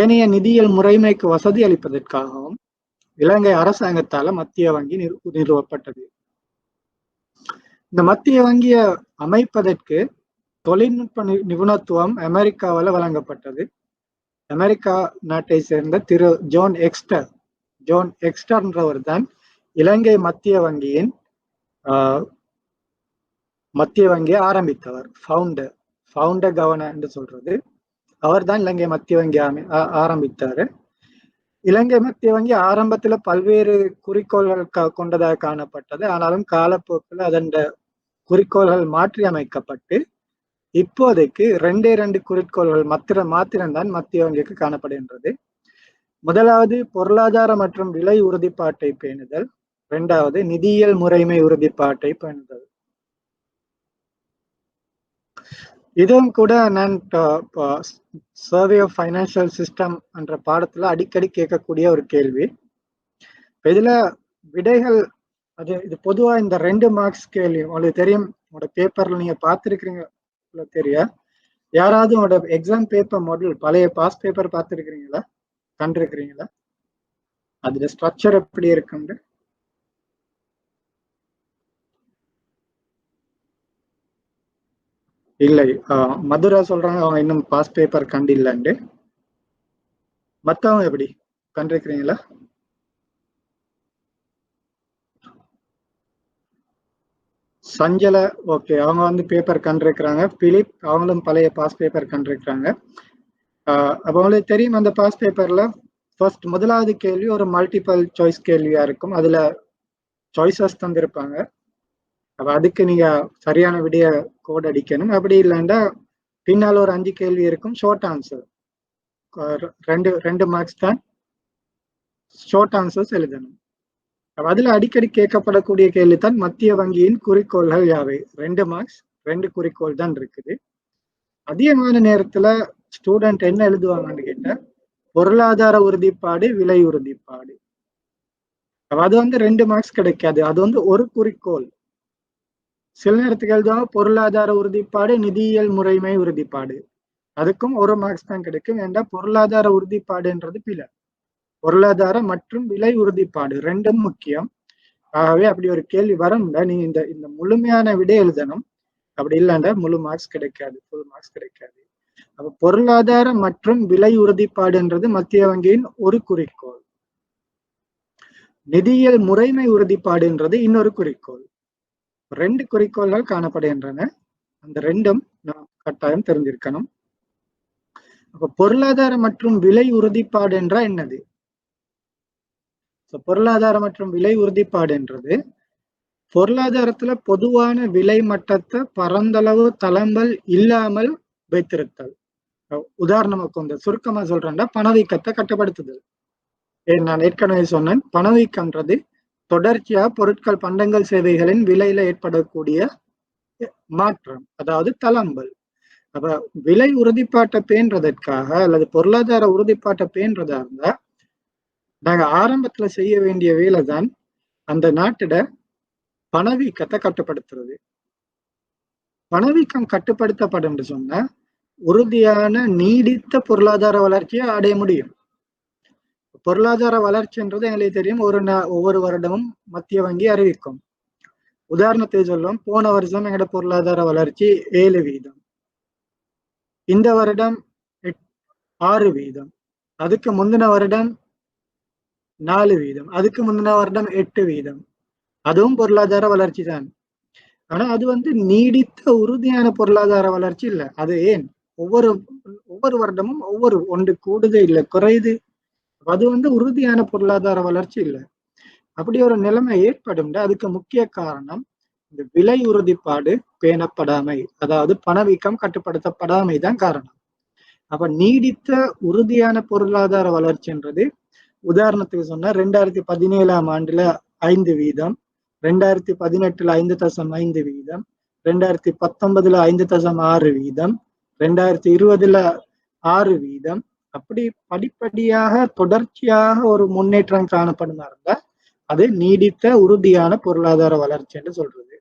Speaker 1: ஏனைய நிதியியல் முறைமைக்கு வசதி அளிப்பதற்காகவும் இலங்கை அரசாங்கத்தால மத்திய வங்கி நிறுவப்பட்டது. இந்த மத்திய வங்கியை அமைப்பதற்கு தொழில்நுட்ப நிபுணத்துவம் அமெரிக்காவால் வழங்கப்பட்டது. அமெரிக்கா நாட்டை சேர்ந்த திரு ஜோன் எக்ஸ்டர்ன்றவர் தான் இலங்கை மத்திய வங்கியை ஆரம்பித்தவர். ஃபவுண்டர் கவர்னர் என்று சொல்றது. அவர் தான் இலங்கை மத்திய வங்கி ஆரம்பித்தாரு. இலங்கை மத்திய வங்கி ஆரம்பத்துல பல்வேறு குறிக்கோள்கள் கொண்டதாக காணப்பட்டது. ஆனாலும் காலப்போக்கில் அதன் குறிக்கோள்கள் மாற்றி அமைக்கப்பட்டு இப்போதைக்கு 2 குறிக்கோள்கள் மாத்திரம்தான் மத்திய வங்கிக்கு காணப்படுகின்றது. முதலாவது பொருளாதார மற்றும் விலை உறுதிப்பாட்டை பேணுதல், 2வது நிதியியல் முறைமை உறுதிப்பாட்டை பேணுதல். இதுவும் கூட நான் சர்வே ஆஃப் ஃபைனான்சியல் சிஸ்டம் என்ற பாடத்துல அடிக்கடி கேட்கக்கூடிய ஒரு கேள்வி. இதுல விடைகள் இது பொதுவா இந்த 2 மார்க்ஸ் கேள்வி உங்களுக்கு தெரியும். உங்களோட பேப்பர்ல நீங்க பார்த்திருக்கிறீங்க தெரியா? யாராவது உங்களோட எக்ஸாம் பேப்பர் மாடல் பழைய பாஸ் பேப்பர் பார்த்திருக்கிறீங்களா, கண்டிருக்கிறீங்களா? அதுல ஸ்ட்ரக்சர் எப்படி இருக்குன்னு? இல்லை, மதுரா சொல்றாங்க அவங்க இன்னும் பாஸ் பேப்பர் கண்டில்லண்டு. மத்தவங்க எப்படி கண்டிருக்கிறீங்களா? சஞ்சல ஓகே, அவங்க வந்து பேப்பர் கண்டிருக்கிறாங்க. பிலிப் அவங்களும் பழைய பாஸ் பேப்பர் கண்டிருக்கிறாங்க. அப்போ உங்களுக்கு தெரியும் அந்த பாஸ் பேப்பர்ல ஃபர்ஸ்ட் முதலாவது கேள்வி ஒரு மல்டிபிள் சாய்ஸ் கேள்வியா இருக்கும். அதுல சாய்ஸஸ் தந்திருப்பாங்க. அப்ப அதுக்கு நீங்க சரியான விடைய கோட் அடிக்கணும். அப்படி இல்லைன்னா பின்னால் ஒரு 5 கேள்வி இருக்கும், ஷார்ட் ஆன்சர். 2 மார்க்ஸ் தான் ஷார்ட் ஆன்சர்ஸ் எழுதணும். அதுல அடிக்கடி கேட்கப்படக்கூடிய கேள்வி தான் மத்திய வங்கியின் குறிக்கோள்கள் யாவை. 2 மார்க்ஸ், 2 குறிக்கோள் தான் இருக்குது. அதிகமான நேரத்துல ஸ்டூடெண்ட் என்ன எழுதுவாங்கன்னு கேட்டா பொருளாதார உறுதிப்பாடு, விலை உறுதிப்பாடு. அது வந்து 2 மார்க்ஸ் கிடைக்காது, அது வந்து ஒரு குறிக்கோள். சில நேரத்துக்கு எழுதுவாங்க பொருளாதார உறுதிப்பாடு, நிதியியல் முறைமை உறுதிப்பாடு, அதுக்கும் 1 மார்க்ஸ் தான் கிடைக்கும். ஏன்னா பொருளாதார உறுதிப்பாடுன்றது பிழை. பொருளாதார மற்றும் விலை உறுதிப்பாடு 2ம் முக்கியம். ஆகவே அப்படி ஒரு கேள்வி வரும்ல, நீங்க இந்த முழுமையான விடை எழுதணும். அப்படி இல்லைன்னா முழு மார்க்ஸ் கிடைக்காது, ஃபுல் மார்க்ஸ் கிடைக்காது. அப்ப பொருளாதார மற்றும் விலை உறுதிப்பாடுன்றது மத்திய வங்கியின் ஒரு குறிக்கோள். நிதியியல் முறைமை உறுதிப்பாடுன்றது இன்னொரு குறிக்கோள். 2 குறிக்கோள்கள் காணப்படுகின்றன. அந்த 2ம் நாம் கட்டாயம் தெரிஞ்சிருக்கணும். அப்ப பொருளாதார மற்றும் விலை உறுதிப்பாடு என்றால் என்னது? பொருளாதார மற்றும் விலை உறுதிப்பாடு என்றது பொருளாதாரத்துல பொதுவான விலை மட்டத்தை பரந்தளவு தளம்பல் இல்லாமல் வைத்திருத்தல். உதாரணமாக்கு இந்த சுருக்கமா சொல்றேன்னா பணவீக்கத்தை கட்டுப்படுத்துதல். நான் ஏற்கனவே சொன்னேன், பணவீக்கம்ன்றது தொடர்ச்சியா பொருட்கள், பண்டங்கள், சேவைகளின் விலையில ஏற்படக்கூடிய மாற்றம், அதாவது தளம்பல். அப்ப விலை உறுதிப்பாட்டை பேணுறதற்காக அல்லது பொருளாதார உறுதிப்பாட்டை பேணுறதா இருந்தா நாங்க ஆரம்பத்துல செய்ய வேண்டிய வேலை தான் அந்த நாட்டோட பணவீக்கத்தை கட்டுப்படுத்துறது. பணவீக்கம் கட்டுப்படுத்தப்படும் சொன்னா உறுதியான நீடித்த பொருளாதார வளர்ச்சியை அடைய முடியும். பொருளாதார வளர்ச்சின்றது எங்களுக்கு தெரியும், ஒவ்வொரு வருடமும் மத்திய வங்கி அறிவிக்கும். உதாரணத்தை சொல்லுவோம், போன வருஷம் எங்களோட பொருளாதார வளர்ச்சி 7%, இந்த வருடம் 6%, அதுக்கு முந்தின வருடம் 4%, அதுக்கு முந்தின வருடம் 8%. அதுவும் பொருளாதார வளர்ச்சி தான். ஆனா அது வந்து நீடித்த உறுதியான பொருளாதார வளர்ச்சி இல்லை. அது ஏன் ஒவ்வொரு வருடமும் ஒன்று கூடுதே இல்லை, குறையுது. அது வந்து உறுதியான பொருளாதார வளர்ச்சி இல்லை. அப்படி ஒரு நிலைமை ஏற்படும். அதுக்கு முக்கிய காரணம் இந்த விலை உறுதிப்பாடு பேணப்படாமை, அதாவது பணவீக்கம் கட்டுப்படுத்தப்படாமை தான் காரணம். அப்ப நீடித்த உறுதியான பொருளாதார வளர்ச்சின்றது உதாரணத்துக்கு சொன்னா 2017ஆம் ஆண்டுல 5%, 2018ல 5.5%, 2019ல 5.6%, 2020ல 6%. அப்படி படிப்படியாக தொடர்ச்சியாக ஒரு முன்னேற்றம் காணப்படுமா இருந்தா அது நீடித்த உறுதியான பொருளாதார வளர்ச்சி என்று சொல்றது.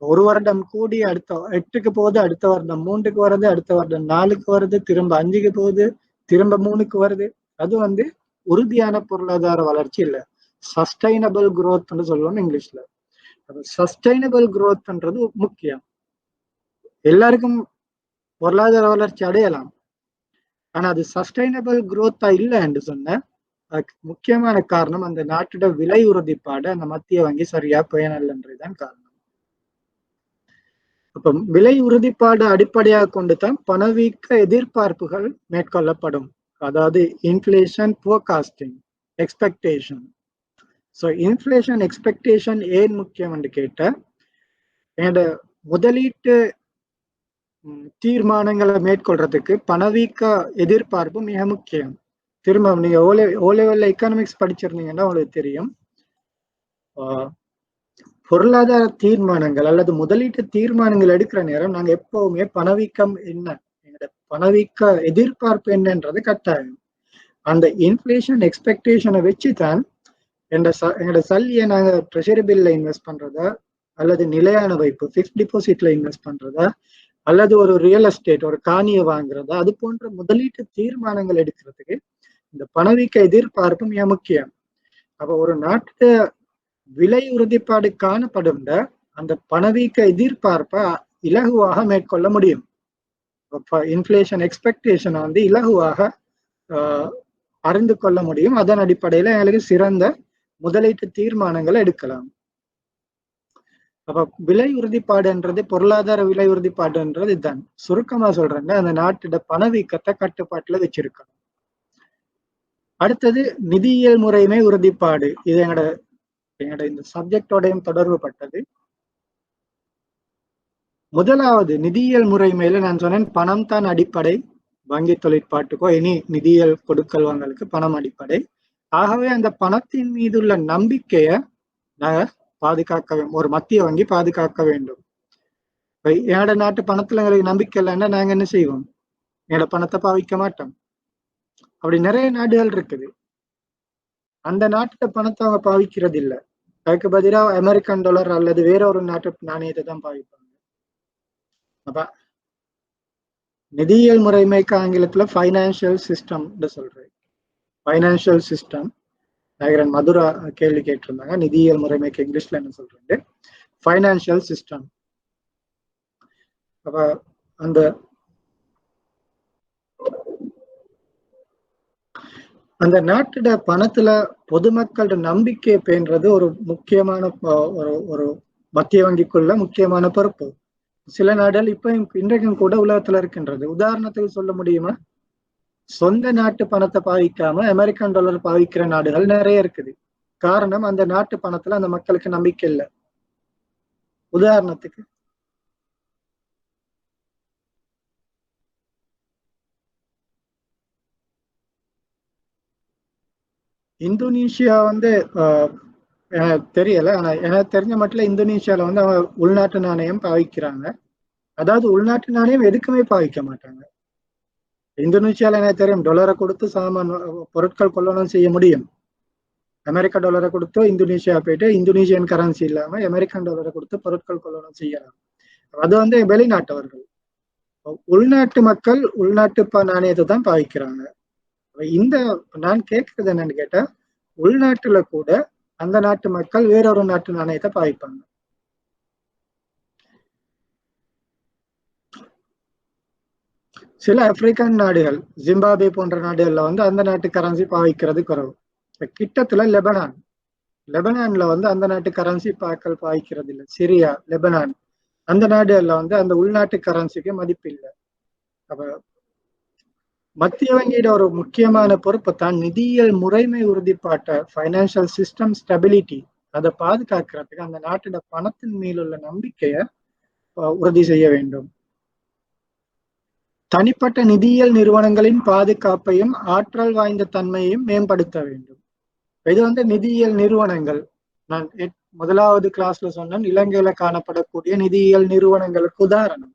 Speaker 1: ஒரு வருடம் கூடி அடுத்த 8க்கு போகுது, அடுத்த வருடம் 3க்கு வருது, அடுத்த வருடம் 4க்கு வருது, திரும்ப 5க்கு போகுது, திரும்ப 3க்கு வருது. அது வந்து உறுதியான பொருளாதார வளர்ச்சி இல்லை, சஸ்டைனபிள் குரோத் சொல்லுவோம் இங்கிலீஷ்ல. சஸ்டைனபிள் குரோத்ன்றது முக்கியம். எல்லாருக்கும் பொருளாதார வளர்ச்சி அடையலாம், ஆனா அது சஸ்டைனபிள் குரோத்தா இல்லை என்று சொன்ன முக்கியமான காரணம் அந்த நாட்டோட விலை உறுதிப்பாடு அந்த மத்திய வங்கி சரியா பேணலன்றதுதான் காரணம். அப்ப விலை உறுதிப்பாடு அடிப்படையாக கொண்டுதான் பணவீக்க எதிர்பார்ப்புகள் மேற்கொள்ளப்படும். அதாவது inflation forecasting expectation. So inflation expectation ஏன் முக்கியம் என்று கேட்ட என்னோட முதலீட்டு தீர்மானங்களை மேற்கொள்றதுக்கு பணவீக்க எதிர்பார்ப்பு மிக முக்கியம். திரும்ப நீங்க ஓ லெவல்ல எக்கனாமிக்ஸ் படிச்சிருந்தீங்கன்னா உங்களுக்கு தெரியும், பொருளாதார தீர்மானங்கள் அல்லது முதலீட்டு தீர்மானங்கள் எடுக்கிற நேரம் நாங்க எப்பவுமே பணவீக்கம் என்ன, எங்களோட பணவீக்க எதிர்பார்ப்பு என்னன்றது கட்டாயம். அந்த இன்ஃபிளேஷன் எக்ஸ்பெக்டேஷனை வச்சுதான் எங்களோட சல்லியை நாங்க ட்ரெஷரி பில்ல இன்வெஸ்ட் பண்றதா அல்லது நிலையான வைப்பு ஃபிக்ஸ்ட் டிபாசிட்ல இன்வெஸ்ட் பண்றதா அல்லது ஒரு ரியல் எஸ்டேட் ஒரு காணியை வாங்குறதா, அது போன்ற முதலீட்டு தீர்மானங்கள் எடுக்கிறதுக்கு இந்த பணவீக்க எதிர்பார்ப்பு மிக முக்கியம். அப்ப ஒரு நாட்டு விலை உறுதிப்பாடு காணப்படும் அந்த பணவீக்க எதிர்பார்ப்பை இலகுவாக மேற்கொள்ள முடியும். இன்ஃபிளேஷன் எக்ஸ்பெக்டேஷனை இலகுவாக அறிந்து கொள்ள முடியும். அதன் அடிப்படையில எங்களுக்கு சிறந்த முதலீட்டு தீர்மானங்களை எடுக்கலாம். அப்ப விலை உறுதிப்பாடுன்றது, பொருளாதார விலை உறுதிப்பாடுன்றது இதுதான். சுருக்கமா சொல்றேங்க, அந்த நாட்டோட பணவீக்கத்தை கட்டுப்பாட்டுல வச்சிருக்கணும். அடுத்தது நிதியியல் முறைமை உறுதிப்பாடு. இது எங்களோட இந்த சப்ஜெக்டோடையும் தொடர்பு பட்டது. முதலாவது நிதியியல் முறைமையில நான் சொன்னேன், பணம் தான் அடிப்படை. வங்கி தொழிற்பாட்டுக்கோ இனி நிதியியல் கொடுக்கல் வாங்கலுக்கு பணம் அடிப்படை. ஆகவே அந்த பணத்தின் மீதுள்ள நம்பிக்கைய நாங்க பாதுகாக்க, ஒரு மத்திய வங்கி பாதுகாக்க வேண்டும். என்னோட நாட்டு பணத்துல எங்களுக்கு நம்பிக்கை இல்லைன்னா நாங்க என்ன செய்வோம்? என்னோட பணத்தை பாவிக்க மாட்டோம். அப்படி நிறைய நாடுகள் இருக்குது. அந்த நாட்டு பணத்தை அவங்க பாவிக்கிறது இல்லை. அதுக்கு பதிலாக அமெரிக்கன் டாலர் அல்லது வேற ஒரு நாட்டு நாணயத்தை தான் பாவிப்பாங்க. அப்ப நிதியியல் முறைமைக்கு ஆங்கிலத்துல ஃபைனான்சியல் சிஸ்டம் சொல்றேன். ஃபைனான்சியல் சிஸ்டம் மதுரா கேள்வி கேட்டிருந்தாங்க, நிதியியல் முறைமைக்கு இங்கிலீஷ்ல என்ன சொல்றேன்? Financial system. அப்ப அந்த நாட்டோட பணத்துல பொதுமக்களோட நம்பிக்கை பேன்றது ஒரு முக்கியமான ஒரு மத்திய வங்கிக்குள்ள முக்கியமான பொறுப்பு. சில நாடுகள் இப்ப இன்றைக்கும் கூட உலகத்துல இருக்கின்றது. உதாரணத்துக்கு சொல்ல முடியுமா? சொந்த நாட்டு பணத்தை பாவிக்காம அமெரிக்கன் டாலர் பாவிக்கிற நாடுகள் நிறைய இருக்குது. காரணம், அந்த நாட்டு பணத்துல அந்த மக்களுக்கு நம்பிக்கை இல்லை. உதாரணத்துக்கு இந்தோனேஷியா எனக்கு தெரியல, ஆனா எனக்கு தெரிஞ்ச மட்டும் இந்தோனேஷியால அவங்க உள்நாட்டு நாணயம் பாவிக்கிறாங்க. அதாவது உள்நாட்டு நாணயம் எதுக்குமே பாவிக்க மாட்டாங்க. இந்தோனேஷியால எனக்கு தெரியும், டாலரை கொடுத்து சாமான் பொருட்கள் கொள்ளணும் செய்ய முடியும். அமெரிக்கா டாலரை கொடுத்து இந்தோனேஷியா போயிட்டு இந்தோனேஷியன் கரன்சி இல்லாம அமெரிக்கன் டாலரை கொடுத்து பொருட்கள் கொள்ளணும் செய்யலாம். அது வெளிநாட்டவர்கள். உள்நாட்டு மக்கள் உள்நாட்டு நாணயத்தை தான் பாவிக்கிறாங்க. இந்த நான் கேட்கறது என்னன்னு கேட்டா, உள்நாட்டுல கூட அந்த நாட்டு மக்கள் வேறொரு நாட்டு நாணயத்தை பாவிப்பாங்க. சில ஆப்பிரிக்கன் நாடுகள், ஜிம்பாபே போன்ற நாடுகள்ல அந்த நாட்டு கரன்சி பாவிக்கிறது குறைவு. கிட்டத்துல லெபனான்ல அந்த நாட்டு கரன்சி பாவிக்கிறது இல்லை. சிரியா, லெபனான் அந்த நாடுகள்ல அந்த உள்நாட்டு கரன்சிக்கு மதிப்பு இல்லை. அப்ப மத்திய வங்கியோட ஒரு முக்கியமான பொறுப்பு தான் நிதியியல் முறைமை உறுதிப்பாட்டை, ஃபைனான்சியல் சிஸ்டம் ஸ்டெபிலிட்டி, அதை பாதுகாக்கிறதுக்கு அந்த நாட்டோட பணத்தின் மீதுள்ள நம்பிக்கையை உறுதி செய்ய வேண்டும். தனிப்பட்ட நிதியியல் நிறுவனங்களின் பாதுகாப்பையும் ஆற்றல் வாய்ந்த தன்மையையும் மேம்படுத்த வேண்டும். இது நிதியியல் நிறுவனங்கள். நான் முதலாவது கிளாஸ்ல சொன்னேன், இலங்கையில காணப்படக்கூடிய நிதியியல் நிறுவனங்களுக்கு உதாரணம்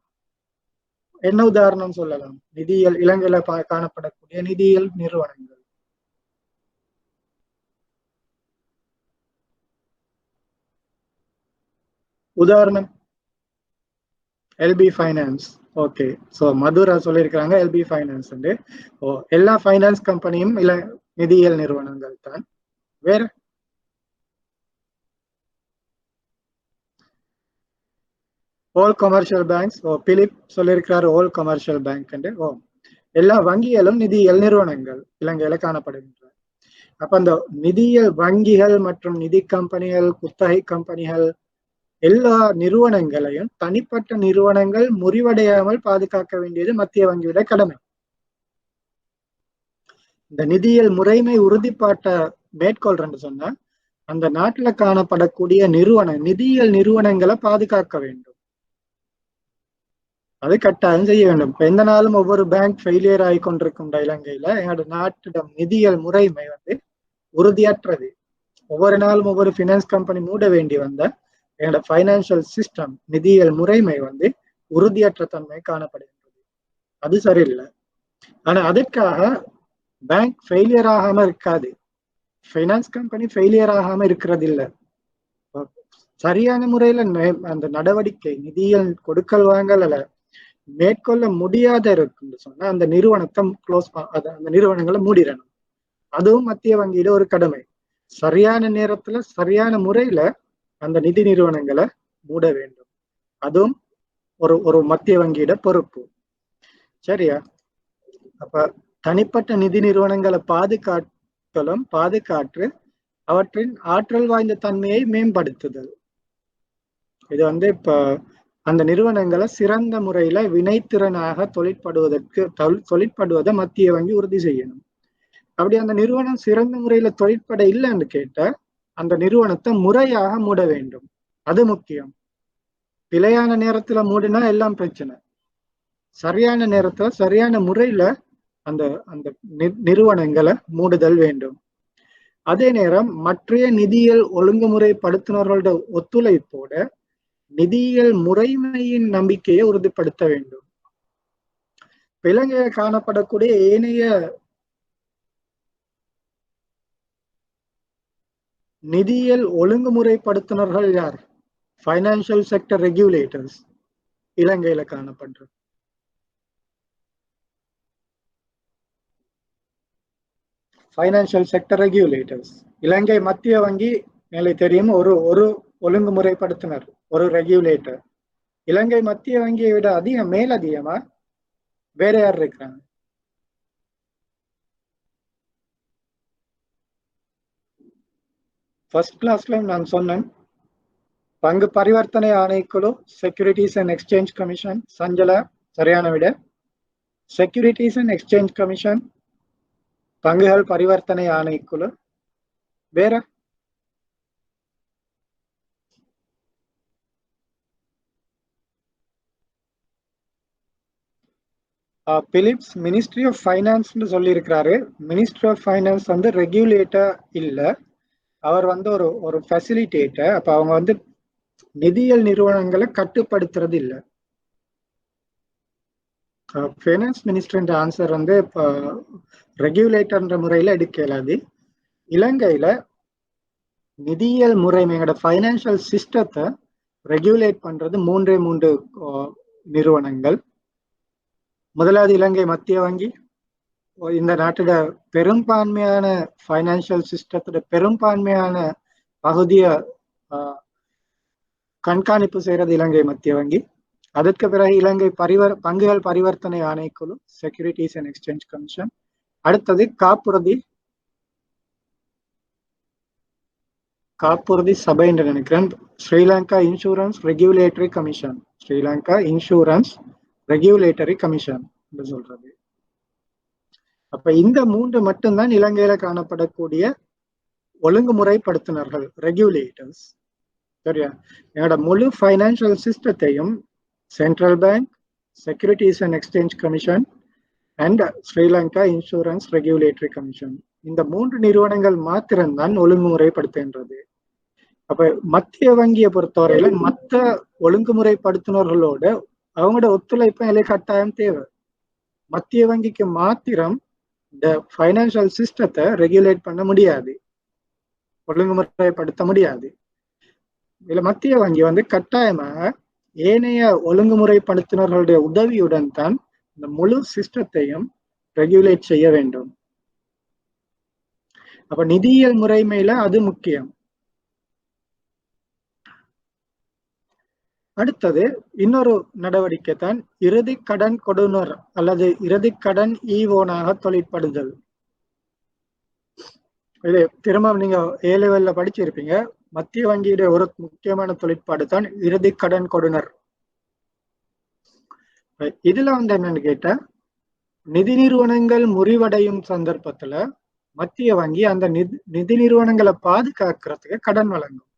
Speaker 1: என்ன உதாரணம் சொல்லலாம்? நிதியியல் இலங்கையில காணப்படக்கூடிய நிதியியல் நிறுவனங்கள். உதாரணம் LB finance. Okay, so Madhura சொல்லியிருக்கிறாங்க எல்பி ஃபைனான்ஸ். எல்லா ஃபைனான்ஸ் கம்பெனியும் நிதியியல் நிறுவனங்கள் தான். வேற all commercial banks. பிலிப் சொல்லியிருக்கிறார் all commercial bank. எல்லா வங்கிகளும் நிதியியல் நிறுவனங்கள் இலங்கையில காணப்படுகின்றன. அப்ப அந்த நிதியியல் வங்கிகள் மற்றும் நிதி கம்பெனிகள், குத்தகை கம்பெனிகள், எல்லா நிறுவனங்களையும் தனிப்பட்ட நிறுவனங்கள் முறிவடையாமல் பாதுகாக்க வேண்டியது மத்திய வங்கியோட கடமை. இந்த நிதியியல் முறைமை உறுதிப்பாட்டை மேற்கொள்றேன்னு சொன்னா அந்த நாட்டுல காணப்படக்கூடிய நிதியியல் நிறுவனங்களை பாதுகாக்க வேண்டும். அது கட்டாயம் செய்ய வேண்டும். இப்ப எந்த நாளும் ஒவ்வொரு பேங்க் ஃபெயிலியர் ஆகி கொண்டிருக்கும் இலங்கையில எங்களோட நாட்டிடம் நிதியியல் முறைமை உறுதியற்றது. ஒவ்வொரு நாளும் ஒவ்வொரு பினான்ஸ் கம்பெனி மூட வேண்டி வந்த என்னோட பைனான்சியல் சிஸ்டம் நிதியியல் முறைமை உறுதியற்ற தன்மை காணப்படுகின்றது. அது சரியில்லை. ஆனா அதற்காக பேங்க் ஃபெயிலியர் ஆகாம இருக்காது, பைனான்ஸ் கம்பெனி ஃபெயிலியர் ஆகாம இருக்கிறது இல்லை. சரியான முறையில அந்த நடவடிக்கை நிதியியல் கொடுக்கல் வாங்கல மேற்கொள்ள முடியாத இருக்குன்னு சொன்னா அந்த நிறுவனத்தை க்ளோஸ் அந்த நிறுவனங்களை மூடிடணும். அதுவும் மத்திய வங்கியில ஒரு கடமை. சரியான நேரத்துல சரியான முறையில அந்த நிதி நிறுவனங்களை மூட வேண்டும். அதுவும் ஒரு மத்திய வங்கியிட பொறுப்பு. சரியா? அப்ப தனிப்பட்ட நிதி நிறுவனங்களை பாதுகாற்று அவற்றின் ஆற்றல் வாய்ந்த தன்மையை மேம்படுத்துதல். இது இப்ப அந்த நிறுவனங்களை சிறந்த முறையில வினைத்திறனாக தொழிற்படுவதை மத்திய வங்கி உறுதி செய்யணும். அப்படி அந்த நிறுவனம் சிறந்த முறையில தொழிற்பட இல்லைன்னு கேட்ட அந்த நிறுவனத்தை முறையாக மூட வேண்டும். அது முக்கியம். பிழையான நேரத்துல மூடினா எல்லாம் பிரச்சனை. சரியான நேரத்துல சரியான முறையில அந்த அந்த நிறுவனங்களை மூடுதல் வேண்டும். அதே நேரம் மற்ற நிதியியல் ஒழுங்குமுறைப்படுத்துனர்களோட ஒத்துழைப்போட நிதியியல் முறைமையின் நம்பிக்கையை உறுதிப்படுத்த வேண்டும். இலங்கையில் காணப்படக்கூடிய ஏனைய நிதியியல் ஒழுங்குமுறைப்படுத்துனர்கள் யார்? ஃபைனான்சியல் செக்டர் ரெகுலேட்டர்ஸ் இலங்கையில காணப்படுற. ஃபைனான்சியல் செக்டர் ரெகுலேட்டர்ஸ் இலங்கை மத்திய வங்கி மேலே தெரியும் ஒரு ஒழுங்குமுறைப்படுத்துனர், ஒரு ரெகுலேட்டர். இலங்கை மத்திய வங்கியை விட மேலதிகமா வேற யார் இருக்கிறாங்க? ஃபர்ஸ்ட் கிளாஸ்ல நான் சொன்னேன், பங்கு பரிவர்த்தனை ஆணைக்குழு, securities and exchange commission, Sanjala சரியான விட. செக்யூரிட்டிஸ் அண்ட் எக்ஸ்சேஞ்ச் கமிஷன், பங்குகள் பரிவர்த்தனை ஆணைக்குழு, வேற பிலிப்ஸ் மினிஸ்ட்ரி ஆஃப் ஃபைனான்ஸ் சொல்லி இருக்கிறாரு. மினிஸ்ட்ரி ஆஃப் ஃபைனான்ஸ் ரெகுலேட்டர் இல்ல, அவர் ஒரு ஃபெசிலிட்டேட்டர். அப்ப அவங்க நிதியியல் நிறுவனங்களை கட்டுப்படுத்துறது இல்லை. ஃபைனான்ஸ் மினிஸ்டர் ஆன்சர் இப்போ ரெகுலேட்டர்ன்ற முறையில எடுக்கலாது. இலங்கையில நிதியியல் முறைமையோட ஃபைனான்சியல் சிஸ்டத்தை ரெகுலேட் பண்றது மூன்று நிறுவனங்கள். முதலாவது இலங்கை மத்திய வங்கி. இந்த நாட்டோட பெரும்பான்மையான ஃபைனான்சியல் சிஸ்டத்தோட பெரும்பான்மையான பகுதியை கண்காணிப்பு செய்யறது இலங்கை மத்திய வங்கி. அதற்கு பிறகு இலங்கை பங்குகள் பரிவர்த்தனை ஆணைக்குழு, செக்யூரிட்டிஸ் அண்ட் எக்ஸ்சேஞ்ச் கமிஷன். அடுத்தது காப்புறுதி சபை என்று நினைக்கிறேன், Sri Lanka insurance regulatory commission. Sri Lanka insurance regulatory commission என்று சொல்றது. அப்ப இந்த மூன்று மட்டும்தான் இலங்கையில காணப்படக்கூடிய ஒழுங்குமுறைப்படுத்துனர்கள், ரெகுலேட்டர்ஸ். சரியா? என்னோட முழு ஃபைனான்சியல் சிஸ்டத்தையும் central bank, securities and exchange commission and Sri Lanka insurance regulatory commission, இந்த மூன்று நிறுவனங்கள் மாத்திரம்தான் ஒழுங்குமுறைப்படுத்துகின்றது. அப்ப மத்திய வங்கியை பொறுத்தவரையில மற்ற ஒழுங்குமுறைப்படுத்துனர்களோட அவங்களோட ஒத்துழைப்பு கட்டாயம் தேவை. மத்திய வங்கிக்கு மாத்திரம் இந்த ஃபைனான்சியல் சிஸ்டத்தை ரெகுலேட் பண்ண முடியாது, ஒழுங்குமுறைப்படுத்த முடியாது. இதுல மத்திய வங்கி கட்டாயமாக ஏனைய ஒழுங்குமுறைப்படுத்துனர்களுடைய உதவியுடன் தான் இந்த முழு சிஸ்டத்தையும் ரெகுலேட் செய்ய வேண்டும். அப்ப நிதியியல் முறைமையில அது முக்கியம். அடுத்தது இன்னொரு நடவடிக்கை தான் இறுதி கடன் கொடுனர் அல்லது இறுதி கடன் ஈவோனாக தொழிற்படுதல். இது திரும்ப நீங்க A லெவல்ல படிச்சிருப்பீங்க. மத்திய வங்கியுடைய ஒரு முக்கியமான தொழிற்பாடு தான் இறுதி கடன் கொடுனர். இதுல என்னன்னு கேட்டா, நிதி நிறுவனங்கள் முறிவடையும் சந்தர்ப்பத்துல மத்திய வங்கி அந்த நிதி நிறுவனங்களை பாதுகாக்கிறதுக்கு கடன் வழங்கும்.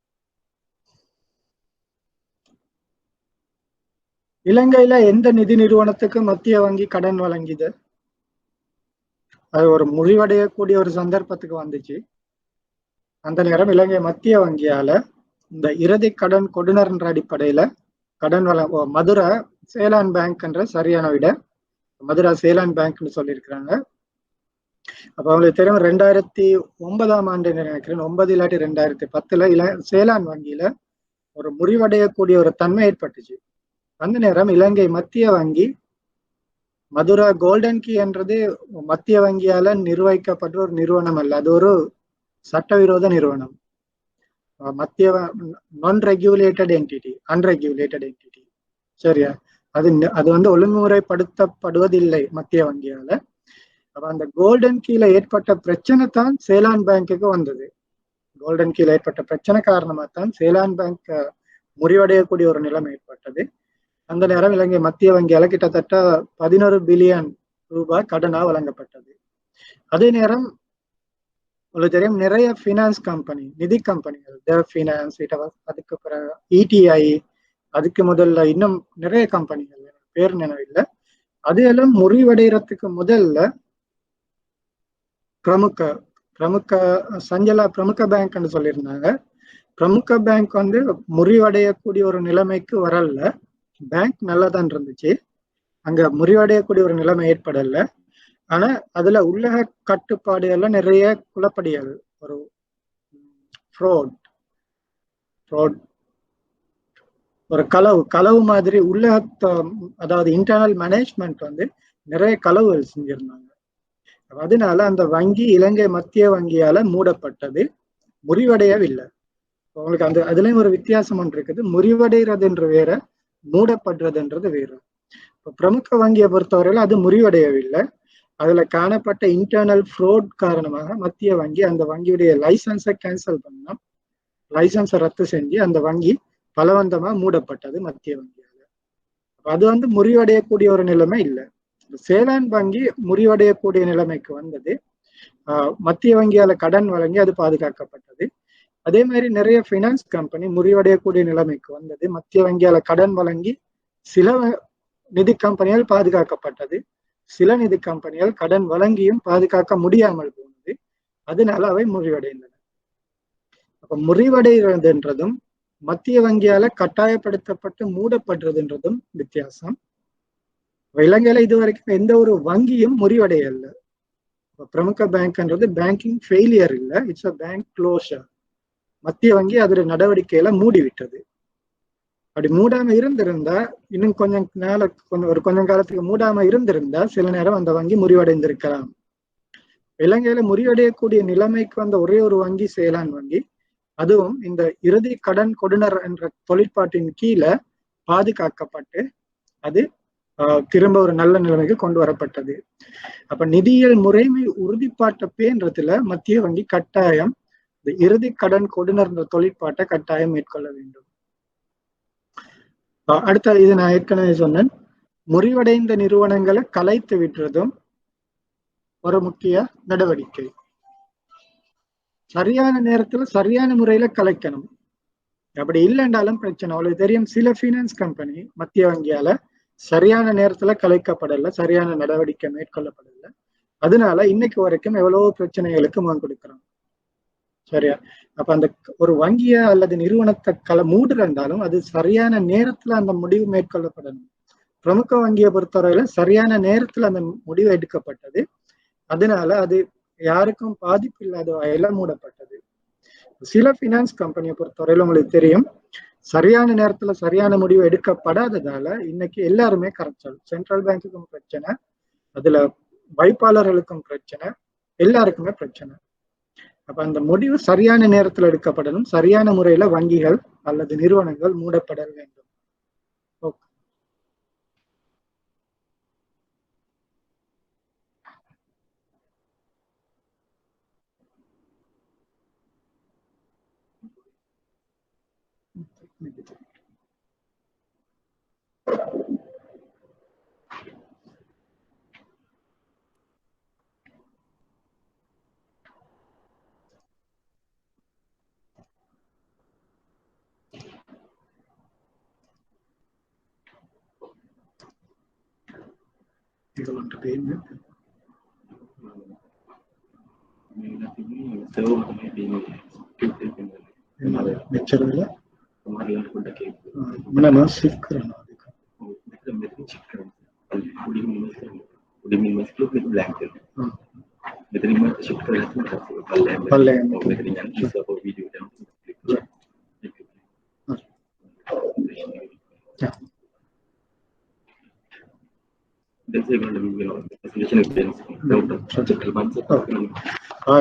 Speaker 1: இலங்கையில எந்த நிதி நிறுவனத்துக்கு மத்திய வங்கி கடன் வழங்கியது? அது ஒரு முறிவடையக்கூடிய ஒரு சந்தர்ப்பத்துக்கு வந்துச்சு. அந்த நேரம் இலங்கை மத்திய வங்கியால இந்த இறுதி கடன் கொடுனர் என்ற அடிப்படையில கடன் மதுரா சேலான் பேங்க் என்ற சரியான விட மதுரா சேலான் பேங்க்னு சொல்லியிருக்கிறாங்க. அப்ப அவங்களுக்கு தெரியும் 2009 நினைக்கிறேன், 9 இல்லாட்டி 2010 சேலான் வங்கியில ஒரு முறிவடையக்கூடிய ஒரு தன்மை ஏற்பட்டுச்சு. அந்த நேரம் இலங்கை மத்திய வங்கி மதுரா கோல்டன் கீ என்றது மத்திய வங்கியால நிர்வகிக்கப்பட்ட ஒரு நிறுவனம் அல்ல, அது ஒரு சட்டவிரோத நிறுவனம். மத்திய நான் ரெகுலேட்டட் என்டிட்டி, அன்ரெகுலேட்டட் என்டிட்டி. சரியா? அது ஒழுங்குமுறைப்படுத்தப்படுவதில்லை மத்திய வங்கியால. அப்ப அந்த கோல்டன் கீழ ஏற்பட்ட பிரச்சனை தான் சேலான் பேங்குக்கு வந்தது. கோல்டன் கீழ ஏற்பட்ட பிரச்சனை காரணமா தான் சேலான் பேங்க் முறிவடையக்கூடிய ஒரு நிலைமை ஏற்பட்டது. அந்த நேரம் இலங்கை மத்திய வங்கியால கிட்டத்தட்ட 11 பில்லியன் ரூபாய் கடனா வழங்கப்பட்டது. அதே நேரம் உங்களுக்கு தெரியும், நிறைய பினான்ஸ் கம்பெனி, நிதி கம்பெனிகள், தேவ் பினான்ஸ், அதுக்கு பிறகு இடிஐ, அதுக்கு முதல்ல இன்னும் நிறைய கம்பெனிகள், பேர் நினைவில்லை, அது எல்லாம் முறிவடைகிறதுக்கு முதல்ல பிரமுக சஞ்சலா பிரமுக பேங்க்னு சொல்லியிருந்தாங்க. பிரமுக பேங்க் முறிவடையக்கூடிய ஒரு நிலைமைக்கு வரல. பேங்க் நல்லா தான் இருந்துச்சு, அங்க முறிவடையக்கூடிய ஒரு நிலைமை ஏற்படல. ஆனா அதுல உள்ளக கட்டுப்பாடு எல்லாம் நிறைய குழப்படிகள், ஒரு ஃப்ராட், ஒரு களவு மாதிரி உள்ளக, அதாவது இன்டர்னல் மேனேஜ்மெண்ட் நிறைய களவுகள் செஞ்சிருந்தாங்க. அதனால அந்த வங்கி இலங்கை மத்திய வங்கியால மூடப்பட்டது, முறிவடையவில்லை. உங்களுக்கு அதுலயும் ஒரு வித்தியாசம் ஒன்று இருக்குது. முறிவடைகிறதுன்ற வேற, மூடப்படுறதுன்றது வேற. இப்போ பிரமுக வங்கியை பொறுத்தவரையில அது முறிவடையவில்லை. அதுல காணப்பட்ட இன்டர்னல் ஃப்ராட் காரணமாக மத்திய வங்கி அந்த வங்கியுடைய லைசன்ஸை கேன்சல் பண்ணா, லைசன்ஸை ரத்து செஞ்சு அந்த வங்கி பலவந்தமா மூடப்பட்டது மத்திய வங்கியால. அது முறிவடையக்கூடிய ஒரு நிலைமை இல்லை. சேலான் வங்கி முறிவடையக்கூடிய நிலைமைக்கு வந்தது, மத்திய வங்கியால கடன் வழங்கி அது பாதுகாக்கப்பட்டது. அதே மாதிரி நிறைய பினான்ஸ் கம்பெனி முறிவடையக்கூடிய நிலைமைக்கு வந்தது, மத்திய வங்கியால கடன் வழங்கி சில நிதி கம்பெனிகள் பாதுகாக்கப்பட்டது, சில நிதி கம்பெனிகள் கடன் வழங்கியும் பாதுகாக்க முடியாமல் போனது. அதனால அவை முறிவடைந்தன. அப்ப முறிவடைகிறதுன்றதும் மத்திய வங்கியால கட்டாயப்படுத்தப்பட்டு மூடப்படுறதுன்றதும் வித்தியாசம். இலங்கையில இதுவரைக்கும் எந்த ஒரு வங்கியும் முறிவடையல. பிரமுக பேங்க்ன்றது பேங்கிங் ஃபெயிலியர் இல்லை, இட்ஸ் அ பேங்க் க்ளோஷர். மத்திய வங்கி அதோட நடவடிக்கையில மூடிவிட்டது. அப்படி மூடாம இருந்திருந்தா, இன்னும் கொஞ்சம் காலத்துக்கு மூடாம இருந்திருந்தா சில நேரம் அந்த வங்கி முறிவடைந்திருக்கலாம். இலங்கையில முறிவடையக்கூடிய நிலைமைக்கு வந்த ஒரே ஒரு வங்கி சேலான் வங்கி, அதுவும் இந்த இறுதி கடன் கொடுனர் என்ற தொழிற்பாட்டின் கீழே பாதுகாக்கப்பட்டு அது திரும்ப ஒரு நல்ல நிலைமைக்கு கொண்டு வரப்பட்டது. அப்ப நிதியியல் முறைமை உறுதிப்பாட்டை பேன்றதுல மத்திய வங்கி கட்டாயம் இந்த இறுதி கடன் கொடுனர் என்ற தொழிற்பாட்டை கட்டாயம் மேற்கொள்ள வேண்டும். அடுத்த இது நான் ஏற்கனவே சொன்னேன், முறிவடைந்த நிறுவனங்களை கலைத்து விட்டுறதும் ஒரு முக்கிய நடவடிக்கை. சரியான நேரத்துல சரியான முறையில கலைக்கணும். அப்படி இல்லைன்றாலும் பிரச்சனை. அவளுக்கு தெரியும், சில பினான்ஸ் கம்பெனி மத்திய வங்கியால சரியான நேரத்துல கலைக்கப்படல, சரியான நடவடிக்கை மேற்கொள்ளப்படல. அதனால இன்னைக்கு வரைக்கும் எவ்வளவோ பிரச்சனைகளுக்கு முகம் கொடுக்கிறோம். சரியா? அப்ப அந்த ஒரு வங்கிய அல்லது நிறுவனத்தை மூடுறாலும் அது சரியான நேரத்துல அந்த முடிவு மேற்கொள்ளப்படணும். பிரமுக வங்கியை பொறுத்தவரையில சரியான நேரத்துல அந்த முடிவு எடுக்கப்பட்டது. அதனால அது யாருக்கும் பாதிப்பு இல்லாத வகையில மூடப்பட்டது. சில பினான்ஸ் கம்பெனியை பொறுத்தவரையில உங்களுக்கு தெரியும், சரியான நேரத்துல சரியான முடிவு எடுக்கப்படாததால இன்னைக்கு எல்லாருமே கரைச்சல். சென்ட்ரல் பேங்குக்கும் பிரச்சனை, அதுல வைப்பாளர்களுக்கும் பிரச்சனை, எல்லாருக்குமே பிரச்சனை. அப்ப அந்த முடிவு சரியான நேரத்தில் எடுக்கப்படணும், சரியான முறையில வங்கிகள் அல்லது நிறுவனங்கள் மூடப்பட வேண்டும்.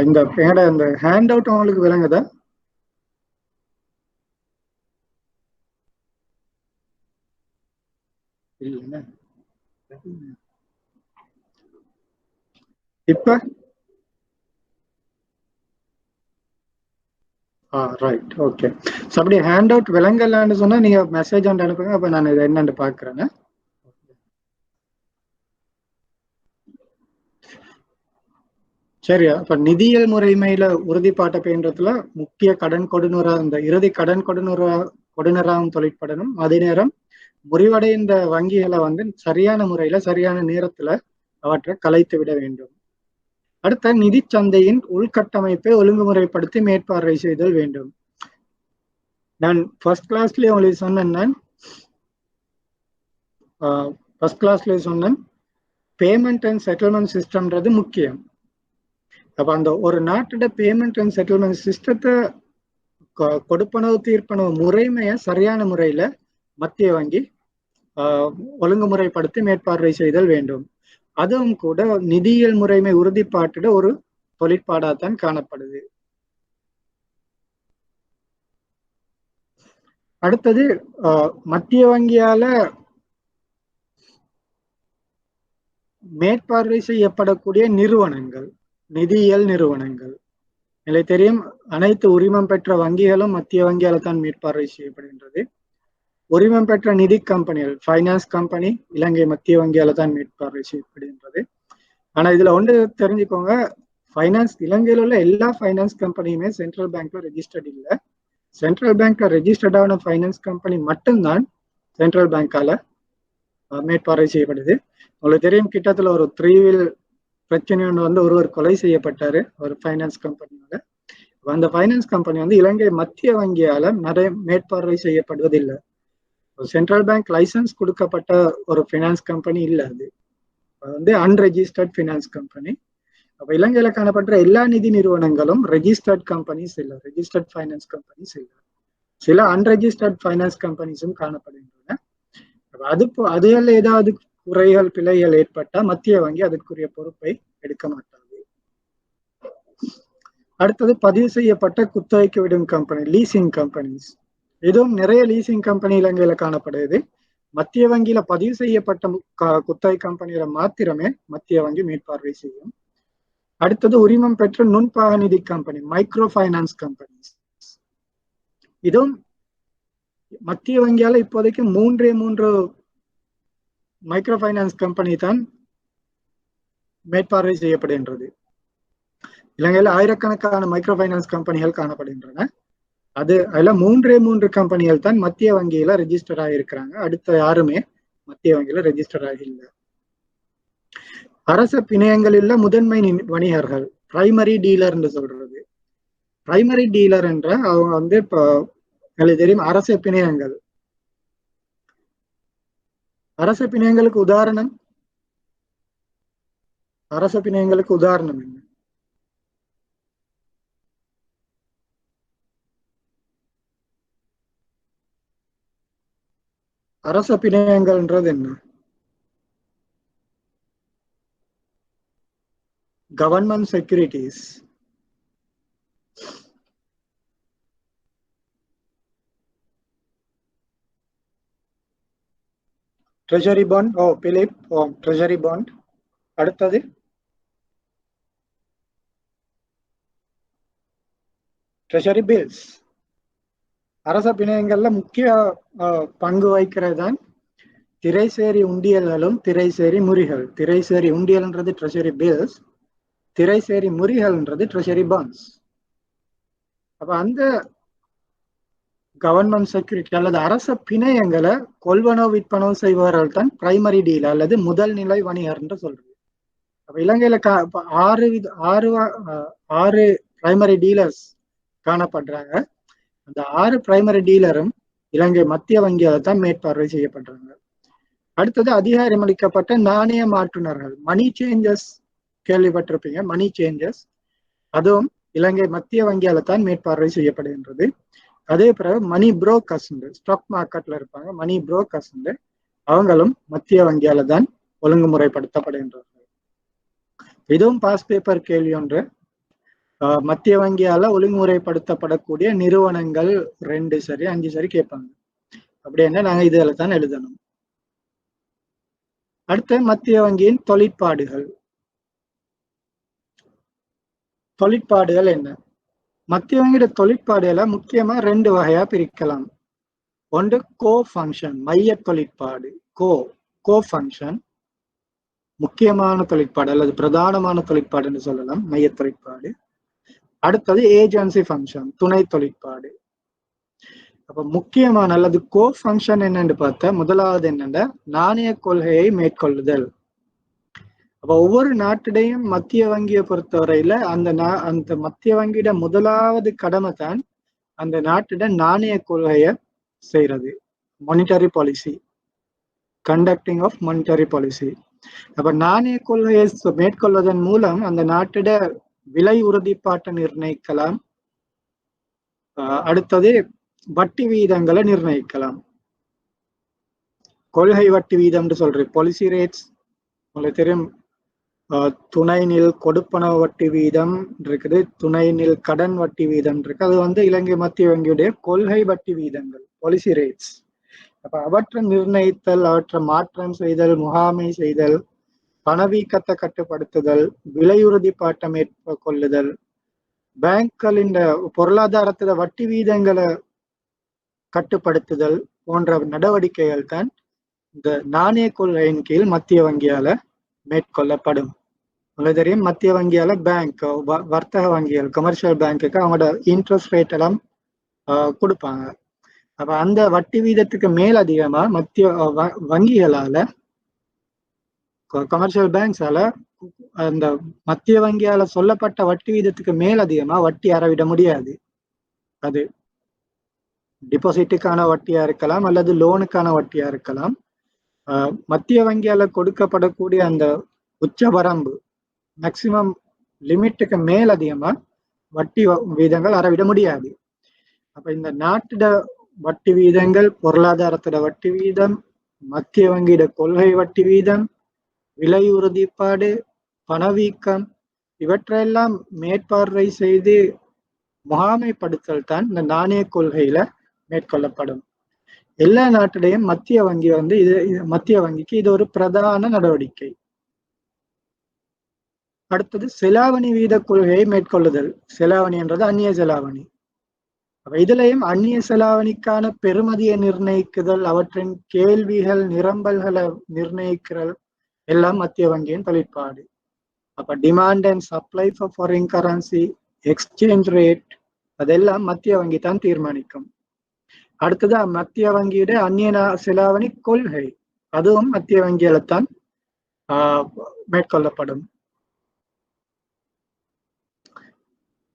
Speaker 1: இந்த ஹேண்ட் அவுட் உங்களுக்கு விளங்குதா? இப்ப ரைட், ஓகே. அப்படி ஹேண்ட் அவுட் விளங்கலான்னு சொன்னா நீங்க மெசேஜ் அனுப்புங்க. அப்ப நான் இதை என்னன்னு பாக்குறேன். சரியா? இப்ப நிதியியல் முறைமையில உறுதிப்பாட்டை பேன்றதுல முக்கிய கடன் கொடுநுறா இந்த இறுதி கடன் கொடுநராகும் தொழிற்படணும். அதே நேரம் முறிவடைந்த வங்கிகளை சரியான முறையில சரியான நேரத்துல அவற்றை கலைத்து விட வேண்டும். அடுத்த நிதி சந்தையின் உள்கட்டமைப்பை ஒழுங்குமுறைப்படுத்தி மேற்பார்வை செய்தல் வேண்டும். நான் ஃபர்ஸ்ட் கிளாஸ்லயே உங்களுக்கு சொன்னேன் பேமெண்ட் அண்ட் செட்டில்மெண்ட் சிஸ்டம்ன்றது முக்கியம். அப்ப அந்த ஒரு நாட்டோட பேமெண்ட் அண்ட் செட்டில்மெண்ட் சிஸ்டத்தை கொடுப்பனவு தீர்ப்பனவு முறைமையை சரியான முறையில மத்திய வங்கி ஒழுங்குமுறைப்படுத்தி மேற்பார்வை செய்தல் வேண்டும். அதுவும் கூட நிதியியல் முறைமை உறுதிப்பாட்டிட ஒரு தொழிற்பாடாத்தான் காணப்படுது. அடுத்தது மத்திய வங்கியால மேற்பார்வை செய்யப்படக்கூடிய நிறுவனங்கள், நிதியியல் நிறுவனங்கள். நிலை தெரியும், அனைத்து உரிமம் பெற்ற வங்கிகளும் மத்திய வங்கியால தான் மேற்பார்வை செய்யப்படுகின்றது. உரிமம் பெற்ற நிதி கம்பெனிகள், ஃபைனான்ஸ் கம்பெனி இலங்கை மத்திய வங்கியால தான் மேற்பார்வை செய்யப்படுகின்றது. ஆனா இதுல ஒன்று தெரிஞ்சுக்கோங்க, ஃபைனான்ஸ் இலங்கையில் உள்ள எல்லா ஃபைனான்ஸ் கம்பெனியுமே சென்ட்ரல் பேங்க்ல ரெஜிஸ்டர்ட் இல்லை. சென்ட்ரல் பேங்க்ல ரெஜிஸ்டர்ட் ஆன ஃபைனான்ஸ் கம்பெனி மட்டும்தான் சென்ட்ரல் பேங்கால மேற்பார்வை செய்யப்படுது. உங்களுக்கு தெரியும், கிட்டத்தட்ட ஒரு 3 வீல் பிரச்சனை ஒருவர் கொலை செய்யப்பட்டாரு ஒரு ஃபைனான்ஸ் கம்பெனியோட. அந்த ஃபைனான்ஸ் கம்பெனி இலங்கை மத்திய வங்கியால நிறைய மேற்பார்வை செய்யப்படுவதில்லை. சென்ட்ரல் பேங்க் லைசன்ஸ் கொடுக்கப்பட்ட ஒரு ஃபைனான்ஸ் கம்பெனி இல்லை. அது அன்ரெஜிஸ்டர்ட் ஃபைனான்ஸ் கம்பெனி. அப்ப இலங்கையில காணப்படுற எல்லா நிதி நிறுவனங்களும் ரெஜிஸ்டர்ட் கம்பெனிஸ் இல்லை, ரெஜிஸ்டர்ட் ஃபைனான்ஸ் கம்பெனிஸ் இல்லை. சில அன்ரெஜிஸ்டர்ட் ஃபைனான்ஸ் கம்பெனிஸும் காணப்படுகின்றன. அதுல ஏதாவது குறைகள் பிழைகள் ஏற்பட்டா மத்திய வங்கி அதற்குரிய பொறுப்பை எடுக்க மாட்டாது. அடுத்தது பதிவு செய்யப்பட்ட குத்தகைக்கு விடும் கம்பெனி, லீசிங் கம்பெனிஸ். இதுவும் நிறைய லீசிங் கம்பெனி இலங்கையில காணப்படுது. மத்திய வங்கியில பதிவு செய்யப்பட்ட குத்தகை கம்பெனியில மாத்திரமே மத்திய வங்கி மேற்பார்வை செய்யும். அடுத்தது உரிமம் பெற்ற நுண்பாக நிதி கம்பெனி, மைக்ரோ ஃபைனான்ஸ் கம்பெனிஸ். இதுவும் மத்திய வங்கியால இப்போதைக்கு 3 மைக்ரோ ஃபைனான்ஸ் கம்பெனி தான் மேற்பார்வை செய்யப்படுகின்றது. இலங்கையில் ஆயிரக்கணக்கான மைக்ரோ ஃபைனான்ஸ் கம்பெனிகள் காணப்படுகின்றன. அதுல 3 கம்பெனிகள் தான் மத்திய வங்கியில ரெஜிஸ்டர் ஆகியிருக்கிறாங்க. அடுத்த யாருமே மத்திய வங்கியில ரெஜிஸ்டர் ஆகல. அரச பிணையங்களில் முதன்மை வணிகர்கள், பிரைமரி டீலர் என்று சொல்றது. பிரைமரி டீலர் என்ற அவங்க இப்போ எனக்கு தெரியும் அரச பிணையங்கள். அரச பிணையங்களுக்கு உதாரணம் என்ன? அரச பிணையங்கள்ன்றது என்ன? Government securities. Treasury bond. பிலிப், ட்ரெஷரி பாண்ட். அடுத்தது ட்ரெஷரி பில்ஸ். அரச பிணையங்கள்ல முக்கிய பங்கு வகிக்கிறது தான் திரைசேரி உண்டியல்களும் திரைசேரி முறிகள். திரைசேரி உண்டியல்ன்றது ட்ரெஷரி பில்ஸ், திரைசேரி முறிகள்ன்றது ட்ரெஷரி பாண்ட்ஸ். அப்ப அந்த கவர்மெண்ட் செக்யூரிட்டி அல்லது அரச பிணையங்களை கொள்வனோ விற்பனோ செய்பவர்கள் தான் பிரைமரி டீல் அல்லது முதல் நிலை வணிகர் என்று சொல்றது. அப்ப இலங்கையில ஆறு பிரைமரி டீலர்ஸ் காணப்படுறாங்க. அந்த 6 பிரைமரி டீலரும் இலங்கை மத்திய வங்கியால் தான் மேற்பார்வை செய்யப்படுறாங்க. அடுத்தது அதிகாரமளிக்கப்பட்ட நாணய மாற்றுனர்கள், மணி சேஞ்சஸ் கேள்விப்பட்டிருப்பீங்க. மணி சேஞ்சஸ் அதுவும் இலங்கை மத்திய வங்கியால தான் மேற்பார்வை செய்யப்படுகின்றது. அதே பிறகு மணி புரோக்கர்ஸ், ஸ்டாக் மார்க்கெட்ல இருப்பாங்க மணி புரோக்கர்ஸ், அவங்களும் மத்திய வங்கியால தான் ஒழுங்குமுறைப்படுத்தப்படுகின்றார்கள். இதுவும் பாஸ் பேப்பர் கேள்வி ஒன்று. மத்திய வங்கியால ஒழுங்குமுறைப்படுத்தப்படக்கூடிய நிறுவனங்கள் 2 சரி 5 சரி கேட்பாங்க. அப்படி என்ன நாங்க இதுல தான் எழுதணும். அடுத்து மத்திய வங்கியின் தொழிற்பாடுகள். தொழிற்பாடுகள் என்ன? மத்திய வங்கியோட தொழிற்பாடுகளை முக்கியமா 2 வகையா பிரிக்கலாம். ஒன்று கோ ஃபங்க்ஷன், மைய தொழிற்பாடு. கோ ஃபங்க்ஷன் முக்கியமான தொழிற்பாடு அல்லது பிரதானமான தொழிற்பாடுன்னு சொல்லலாம், மைய தொழிற்பாடு. அடுத்தது ஏஜென்சி ஃபங்க்ஷன், துணை தொழிற்பாடு. அப்ப முக்கியமான அல்லது கோ ஃபங்க்ஷன் என்னன்னு பார்த்தா, முதலாவது என்னன்னா நாணய கொள்கையை மேற்கொள்ளுதல். அப்ப ஒவ்வொரு நாட்டுடையும் மத்திய வங்கியை பொறுத்தவரையில அந்த மத்திய வங்கியோட முதலாவது கடமை தான் அந்த நாட்டிட நாணய கொள்கையை செய்யறது. Monetary policy, conducting of monetary policy. அப்ப நாணய கொள்கையை மேற்கொள்வதன் மூலம் அந்த நாட்டிட விலை உறுதிப்பாட்டை நிர்ணயிக்கலாம். அடுத்தது வட்டி வீதங்களை நிர்ணயிக்கலாம். கொள்கை வட்டி வீதம் சொல்ற பாலிசி ரேட்ஸ் உங்களுக்கு தெரியும். துணை நில் கொடுப்பனவு வட்டி வீதம் இருக்குது, துணை நில் கடன் வட்டி வீதம் இருக்கு. அது இலங்கை மத்திய வங்கியுடைய கொள்கை வட்டி வீதங்கள், பாலிசி ரேட்ஸ். அப்ப அவற்றை நிர்ணயித்தல், அவற்றை மாற்றம் செய்தல், முகாமை செய்தல், பணவீக்கத்தை கட்டுப்படுத்துதல், விலை உறுதிப்பாட்டை மேற்கொள்ளுதல், பேங்க்களின் பொருளாதாரத்துல வட்டி வீதங்களை கட்டுப்படுத்துதல் போன்ற நடவடிக்கைகள் தான் இந்த நாணய கொள்கையின் கீழ் மத்திய வங்கியால மேற்கொள்ளப்படும். உங்களுக்கு தெரியும், மத்திய வங்கியால பேங்க், வர்த்தக வங்கிகள், கமர்ஷியல் பேங்க்குக்கு அவங்களோட இன்ட்ரெஸ்ட் ரேட் எல்லாம் கொடுப்பாங்க. அப்ப அந்த வட்டி வீதத்துக்கு மேல் அதிகமா மத்திய வங்கிகளால, கமர்ஷியல் பேங்க்ஸால அந்த மத்திய வங்கியால சொல்லப்பட்ட வட்டி வீதத்துக்கு மேல் அதிகமா வட்டி அறவிட முடியாது. அது டிபாசிட்டுக்கான வட்டியா இருக்கலாம் அல்லது லோனுக்கான வட்டியா இருக்கலாம். மத்திய வங்கியால கொடுக்கப்படக்கூடிய அந்த உச்ச வரம்பு, மேக்சிமம் லிமிட்டுக்கு மேல் அதிகமா வட்டி வீதங்கள் அறவிட முடியாது. அப்ப இந்த நாட்டிட வட்டி வீதங்கள், பொருளாதாரத்தோட வட்டி வீதம், மத்திய வங்கியோட கொள்கை வட்டி வீதம், விலை உறுதிப்பாடு, பணவீக்கம், இவற்றையெல்லாம் மேற்பார்வை செய்து முகாமைப்படுத்தல் தான் இந்த நாணய கொள்கையில மேற்கொள்ளப்படும். எல்லா நாட்டிலையும் மத்திய வங்கி மத்திய வங்கிக்கு இது ஒரு பிரதான நடவடிக்கை. அடுத்தது செலாவணி வீத கொள்கையை மேற்கொள்ளுதல். செலாவணி என்றது அந்நிய செலாவணி. இதுலயும் அந்நிய செலாவணிக்கான பெறுமதியை நிர்ணயிக்குதல், அவற்றின் கேள்விகள், நிரம்பல்களை நிர்ணயிக்கிறல் எல்லாம் மத்திய வங்கியின் தொழிற்பாடு. அப்ப demand and supply for foreign currency, exchange rate, அதெல்லாம் மத்திய வங்கி தான் தீர்மானிக்கும். அடுத்தது மத்திய வங்கியோட அந்நிய செலாவணி கொள்கை, அதுவும் மத்திய வங்கியால தான் மேற்கொள்ளப்படும்.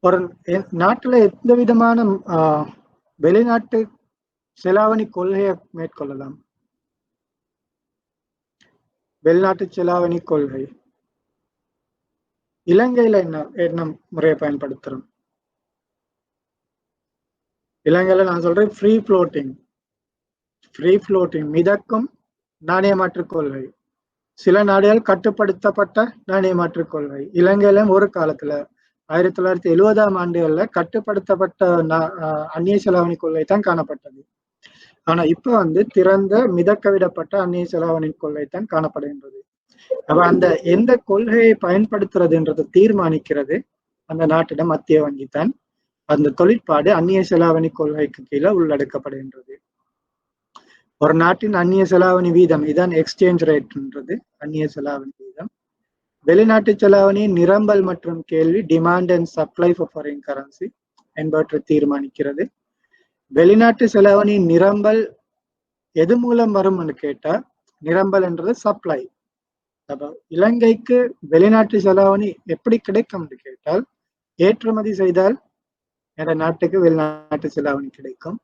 Speaker 1: ஒரு நாட்டுல எந்த விதமான வெளிநாட்டு செலாவணி கொள்கையை மேற்கொள்ளலாம்? வெளிநாட்டு செலாவணி கொள்கை இலங்கையில என்ன முறையை பயன்படுத்துறோம்? இலங்கையில நான் சொல்றேன் ஃப்ரீ ஃப்ளோட்டிங் மிதக்கும் நாணய மாற்றுக் கொள்கை. சில நாடுகள் கட்டுப்படுத்தப்பட்ட நாணய மாற்றுக் கொள்கை. இலங்கையில ஒரு காலத்துல 1970ஆம் ஆண்டுகள்ல கட்டுப்படுத்தப்பட்ட அந்நிய செலாவணி கொள்கை தான் காணப்பட்டது. ஆனா இப்ப திறந்த மிதக்க விடப்பட்ட அந்நிய செலாவணி கொள்கை தான் காணப்படுகின்றது. அப்ப அந்த எந்த கொள்கையை பயன்படுத்துறதுன்றதை தீர்மானிக்கிறது அந்த நாட்டிட மத்திய வங்கி தான். அந்த தொழிற்பாடு அந்நிய செலாவணி கொள்கைக்கு கீழே உள்ளடக்கப்படுகின்றது. ஒரு நாட்டின் அந்நிய செலாவணி வீதம், இதான் எக்ஸ்சேஞ்ச் ரேட்ன்றது, அந்நிய செலாவணி வீதம். வெளிநாட்டு செலாவணி நிரம்பல் மற்றும் கேள்வி, demand and supply for foreign currency என்பவற்றை தீர்மானிக்கிறது. வெளிநாட்டு செலாவணி நிரம்பல் எது மூலம் வரும்னு கேட்டா, நிரம்பல் என்றது சப்ளை. அப்ப இலங்கைக்கு வெளிநாட்டு செலாவணி எப்படி கிடைக்கும்னு கேட்டால், ஏற்றுமதி செய்தால் என்ற நாட்டுக்கு வெளிநாட்டு செலாவணி கிடைக்கும்.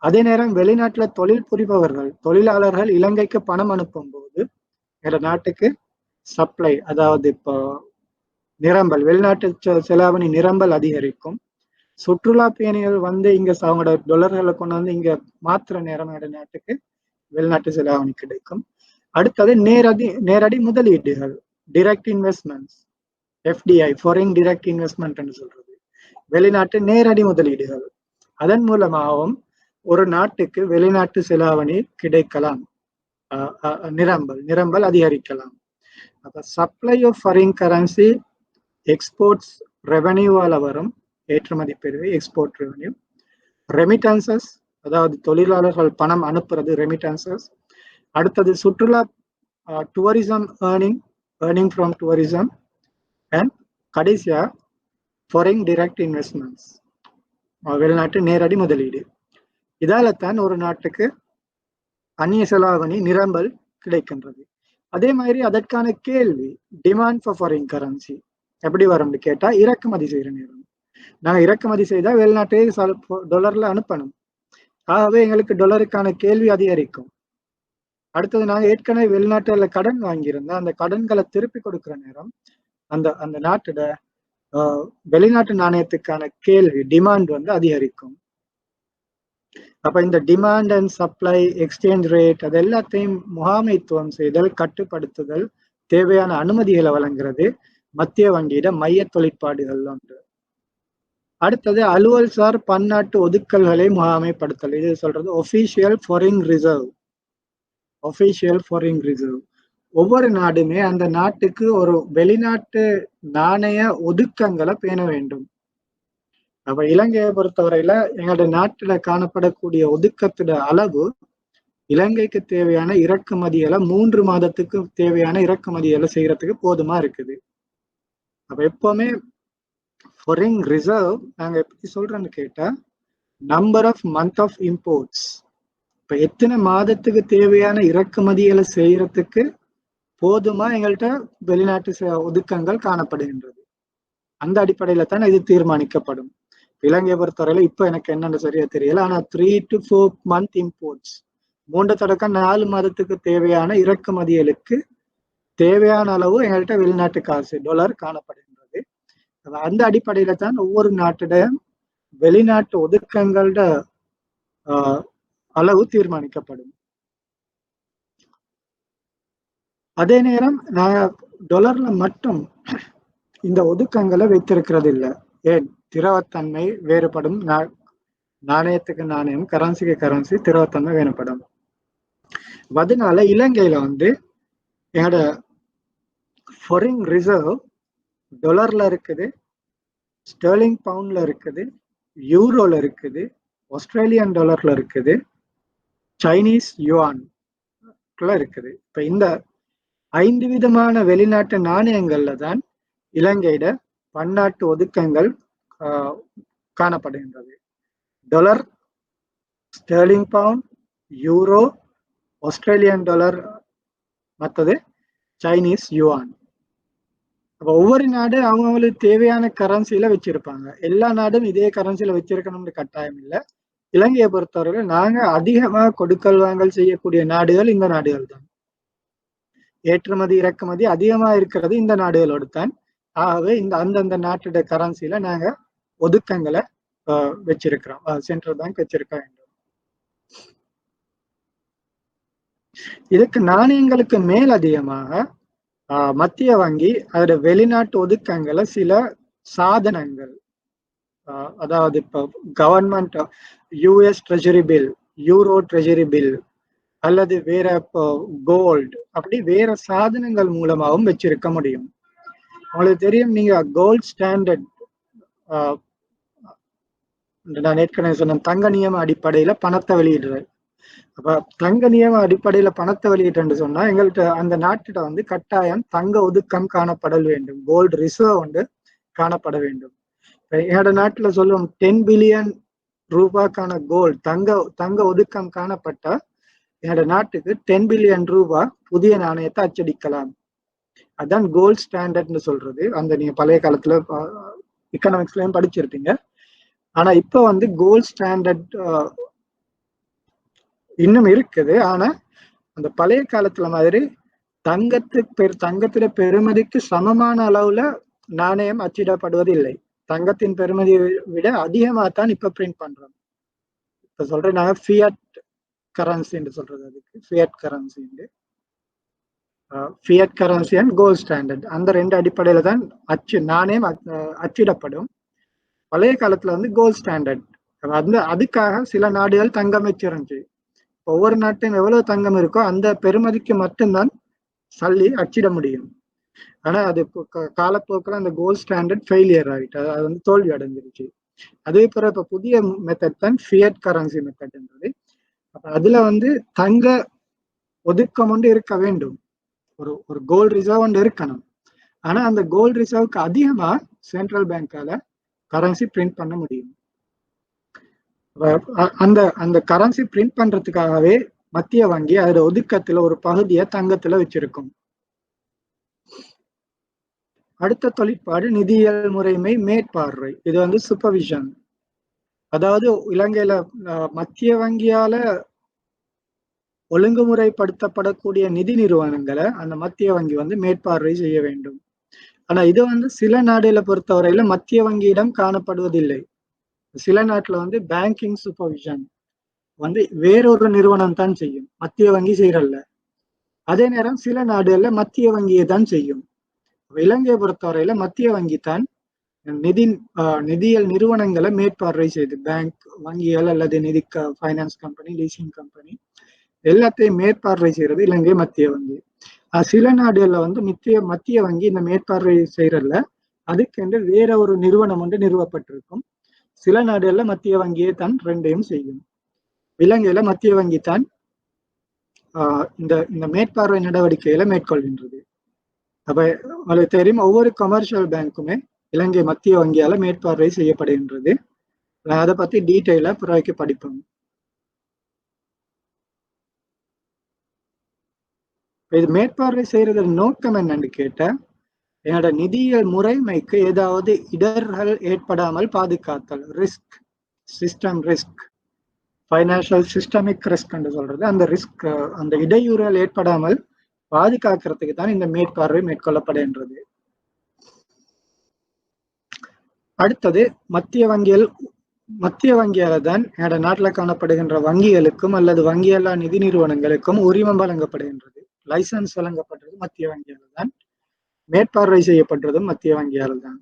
Speaker 1: அதே நேரம் வெளிநாட்டுல தொழில் புரிபவர்கள், தொழிலாளர்கள் இலங்கைக்கு பணம் அனுப்பும் போது என்ற நாட்டுக்கு சப்ளை, அதாவது இப்போ நிரம்பல், வெளிநாட்டு செலாவணி நிரம்பல் அதிகரிக்கும். சுற்றுலா பயணிகள் வந்து இங்க அவங்களோட டொலர்களை கொண்டு வந்து இங்க மாத்திர நேரம் என்ற நாட்டுக்கு வெளிநாட்டு செலாவணி கிடைக்கும். அடுத்தது நேரடி முதலீடுகள், direct investments, FDI, foreign direct investment என்று சொல்றது, வெளிநாட்டு நேரடி முதலீடுகள். அதன் மூலமாகவும் ஒரு நாட்டுக்கு வெளிநாட்டு செலாவணி கிடைக்கலாம், நிரம்பல் அதிகரிக்கலாம். அப்ப supply of foreign currency exports ரெவன்யூவால வரும், ஏற்றுமதி பிரிவு எக்ஸ்போர்ட் ரெவன்யூ. ரெமிட்டன்சஸ், அதாவது தொழிலாளர்கள் பணம் அனுப்புறது, ரெமிட்டன்சஸ். அடுத்தது சுற்றுலா, tourism earning from tourism. And கடைசியா ஃபாரின் டைரக்ட் இன்வெஸ்ட்மெண்ட்ஸ், வெளிநாட்டு நேரடி முதலீடு. இதால தான் ஒரு நாட்டுக்கு அந்நிய செலாவணி நிரம்பல் கிடைக்கின்றது. அதே மாதிரி அதற்கான கேள்வி, டிமாண்ட் ஃபார் ஃபாரின் கரன்சி எப்படி வரும்னு கேட்டா, இறக்குமதி செய்யற நேரம். நாங்க இறக்குமதி செய்தா வெளிநாட்டே டொலர்ல அனுப்பணும், ஆகவே எங்களுக்கு டொலருக்கான கேள்வி அதிகரிக்கும். அடுத்தது நாங்க ஏற்கனவே வெளிநாட்டுல கடன் வாங்கியிருந்தா அந்த கடன்களை திருப்பி கொடுக்கிற நேரம் அந்த நாட்டோட வெளிநாட்டு நாணயத்துக்கான கேள்வி, டிமாண்ட் வந்து அதிகரிக்கும். அப்ப இந்த demand and supply, exchange rate, அது எல்லாத்தையும் முகாமைத்துவம் செய்தல், கட்டுப்படுத்துதல், தேவையான அனுமதிகளை வழங்குறது மத்திய வங்கியிட மைய தொழிற்பாடுகள் ஒன்று. அடுத்தது அலுவல் சார் பன்னாட்டு ஒதுக்கல்களை முகாமைப்படுத்தல், இது சொல்றது official foreign reserve. Official foreign reserve, ஒவ்வொரு நாடுமே அந்த நாட்டுக்கு ஒரு வெளிநாட்டு நாணய ஒதுக்கங்களை பேண வேண்டும். அப்ப இலங்கையை பொறுத்தவரையில எங்களோட நாட்டுல காணப்படக்கூடிய ஒதுக்கத்தோட அளவு இலங்கைக்கு தேவையான இறக்குமதிகளை 3 மாதத்துக்கு தேவையான இறக்குமதிகளை செய்யறதுக்கு போதுமா இருக்குது. அப்ப எப்பவுமே ஃபாரின் ரிசர்வ் நாங்க எப்படி சொல்றோம்னு கேட்டா, number of month of imports, இப்ப எத்தனை மாதத்துக்கு தேவையான இறக்குமதிகளை செய்யறதுக்கு போதுமா எங்கள்கிட்ட வெளிநாட்டு ஒதுக்கங்கள் காணப்படுகின்றது. அந்த அடிப்படையில தான் இது தீர்மானிக்கப்படும். இலங்கையை பொறுத்தவரையில இப்ப எனக்கு என்னன்னு சரியா தெரியல, ஆனா 3 to 4 month இம்போர்ட்ஸ், 3 to 4 மாதத்துக்கு தேவையான இறக்குமதிகளுக்கு தேவையான அளவு எங்கள்கிட்ட வெளிநாட்டு காசு டொலர் காணப்படுகின்றது. அந்த அடிப்படையில தான் ஒவ்வொரு நாட்டோட வெளிநாட்டு ஒதுக்கங்களோட அளவு தீர்மானிக்கப்படும். அதே நேரம் நான் டொலர்ல மட்டும் இந்த ஒதுக்கங்களை வைத்திருக்கிறது இல்லை. ஏன், திரவத்தன்மை வேறுபடும், நாணயத்துக்கு நாணயம், கரன்சிக்கு கரன்சி, திரவத்தன்மை வேறுபடும். அதனால இலங்கையில வந்து என்னோட ஃபாரின் ரிசர்வ் டாலர்ல இருக்குது, ஸ்டெர்லிங் பவுண்ட்ல இருக்குது, யூரோல இருக்குது, ஆஸ்திரேலியன் டாலர்ல இருக்குது, சைனீஸ் யுவான்ல இருக்குது. இப்ப இந்த 5 விதமான வெளிநாட்டு நாணயங்கள்ல தான் இலங்கையிட பன்னாட்டு ஒதுக்கங்கள் காணப்படுகின்றது. Dollar, sterling pound, euro, Australian dollar, மற்றது சைனீஸ் யுவான். அப்ப ஒவ்வொரு நாடு அவங்களுக்கு தேவையான கரன்சியில வச்சிருப்பாங்க. எல்லா நாடும் இதே கரன்சியில வச்சிருக்கணும்னு கட்டாயம் இல்லை. இலங்கையை பொறுத்தவரை நாங்க அதிகமா கொடுக்கல் வாங்கல் செய்யக்கூடிய நாடுகள் இந்த நாடுகள் தான். ஏற்றுமதி இறக்குமதி அதிகமா இருக்கிறது இந்த நாடுகளோடு தான். ஆகவே இந்த அந்தந்த நாட்டோட கரன்சியில நாங்க ஒதுக்கங்களை வச்சிருக்கிறோம், சென்ட்ரல் பேங்க் வச்சிருக்க வேண்டும். இதுக்கு நாணயங்களுக்கு மேல் அதிகமாக மத்திய வங்கி அதோட வெளிநாட்டு ஒதுக்கங்களை சில சாதனங்கள், அதாவது இப்போ government US treasury bill, euro treasury bill, அல்லது வேற இப்போ கோல்டு, அப்படி வேற சாதனங்கள் மூலமாகவும் வச்சிருக்க முடியும். உங்களுக்கு தெரியும், நீங்க கோல்ட் ஸ்டாண்டர்ட் நான் ஏற்கனவே சொன்ன தங்க நியம அடிப்படையில பணத்தை வெளியிடுறேன். அப்ப தங்க நியம அடிப்படையில பணத்தை வெளியிட்டு சொன்னா எங்கள்கிட்ட அந்த நாட்டிட்ட வந்து கட்டாயம் தங்க ஒதுக்கம் காணப்படல் வேண்டும், கோல்டு ரிசர்வ் வந்து காணப்பட வேண்டும். என்னோட நாட்டுல சொல்லுவோம் 10 பில்லியன் ரூபாய்க்கான கோல்டு தங்க ஒதுக்கம் காணப்பட்டா என்னோட நாட்டுக்கு 10 பில்லியன் ரூபாய் புதிய நாணயத்தை அச்சடிக்கலாம். அதான் கோல்ட் ஸ்டாண்டர்ட்னு சொல்றது. அந்த நீங்க பழைய காலத்துல எக்கனாமிக்ஸ்லயும் படிச்சிருப்பீங்க. ஆனா இப்ப வந்து கோல்ட் ஸ்டாண்டர்ட் இன்னும் இருக்குது. ஆனா அந்த பழைய காலத்துல மாதிரி தங்கத்திட பெருமதிக்கு சமமான அளவுல நாணயம் அச்சிடப்படுவதில்லை. தங்கத்தின் பெருமதியை விட அதிகமாக தான் இப்ப பிரிண்ட் பண்றோம். இப்ப சொல்றேன் நாங்க ஃபியட் கரன்சின்னு சொல்றது. அதுக்கு fiat currency fiat currency and gold standard அந்த ரெண்டு அடிப்படையில தான் நாணயம் அச்சிடப்படும். பழைய காலத்துல வந்து கோல்ட் ஸ்டாண்டர்ட் வந்து அதுக்காக சில நாடுகள் தங்கம் வச்சிருந்துச்சு. ஒவ்வொரு நாட்டையும் எவ்வளவு தங்கம் இருக்கோ அந்த பெருமதிக்கு மட்டும்தான் சல்லி அச்சிட முடியும். ஆனா அது காலப்போக்கில் அந்த கோல்ட் ஸ்டாண்டர்ட் ஃபெயிலியர் ஆகிட்டு, அது வந்து தோல்வி அடைஞ்சிருச்சு. அதே போல இப்ப புதிய மெத்தட் தான் ஃபியட் கரன்சி மெத்தட்ன்றது. அப்ப அதுல வந்து தங்க ஒதுக்கம் ஒன்று இருக்க வேண்டும், ஒரு கோல்டு ரிசர்வ் ஒன்று இருக்கணும். ஆனா அந்த கோல்டு ரிசர்வுக்கு அதிகமா சென்ட்ரல் பேங்கால கரன்சி பிரிண்ட் பண்ண முடியும். அந்த கரன்சி பிரிண்ட் பண்றதுக்காகவே மத்திய வங்கி அதோட ஒதுக்கத்துல ஒரு பகுதியை தங்கத்துல வச்சிருக்கும். அடுத்த தொழிற்பாடு நிதியியல் முறைமை மேற்பார்வை. இது வந்து சூப்பர்விஷன். அதாவது இலங்கையில மத்திய வங்கியால ஒழுங்குமுறைப்படுத்தப்படக்கூடிய நிதி நிறுவனங்களை அந்த மத்திய வங்கி வந்து மேற்பார்வை செய்ய வேண்டும். ஆனா இது வந்து சில நாடுகளை பொறுத்தவரையில மத்திய வங்கியிடம் காணப்படுவதில்லை. சில நாட்டுல வந்து பேங்கிங் சூப்பர்விஷன் வந்து வேறொரு நிறுவனம் தான் செய்யும், மத்திய வங்கி செய்யறல்ல. அதே நேரம் சில நாடுகள்ல மத்திய வங்கியை தான் செய்யும். இலங்கையை பொறுத்தவரையில மத்திய வங்கி தான் நிதியியல் நிறுவனங்களை மேற்பார்வை செய்து, பேங்க், வங்கிகள் அல்லது நிதி ஃபைனான்ஸ் கம்பெனி, லீசிங் கம்பெனி எல்லாத்தையும் மேற்பார்வை செய்யறது இலங்கை மத்திய வங்கி. சில நாடுகள்ல வந்து மத்திய வங்கி இந்த மேற்பார்வை செய்யறதுல அதுக்கென்று வேற ஒரு நிறுவனம் வந்து நிறுவப்பட்டிருக்கும். சில நாடுகள்ல மத்திய வங்கியை தான் ரெண்டையும் செய்யும். இலங்கையில மத்திய வங்கி தான் இந்த மேற்பார்வை நடவடிக்கைகளை மேற்கொள்கின்றது. அப்ப உங்களுக்கு தெரியும், ஒவ்வொரு கமர்ஷியல் பேங்க்குமே இலங்கை மத்திய வங்கியால மேற்பார்வை செய்யப்படுகின்றது. அதை பத்தி டீட்டெயிலா பிறகு படிப்போம். இது மேற்பார்வை செய்யறது நோக்கம் என்னன்னு கேட்டா, என்னோட நிதியியல் முறைமைக்கு ஏதாவது இடர்கள் ஏற்படாமல் பாதுகாத்தல், risk, system risk, financial systemic risk என்று சொல்றது. அந்த ரிஸ்க், அந்த இடையூறுகள் ஏற்படாமல் பாதுகாக்கிறதுக்கு தான் இந்த மேற்பார்வை மேற்கொள்ளப்படுகின்றது. அடுத்தது மத்திய வங்கியால தான் என்னோட நாட்டில் காணப்படுகின்ற வங்கிகளுக்கும் அல்லது வங்கியல்லா நிதி நிறுவனங்களுக்கும் உரிமம் வழங்கப்படுகின்றது. லைசன்ஸ் வழங்கப்பட்டது மத்திய வங்கியால தான், மேற்பார்வை செய்யப்பட்டதும் மத்திய வங்கியால தான்.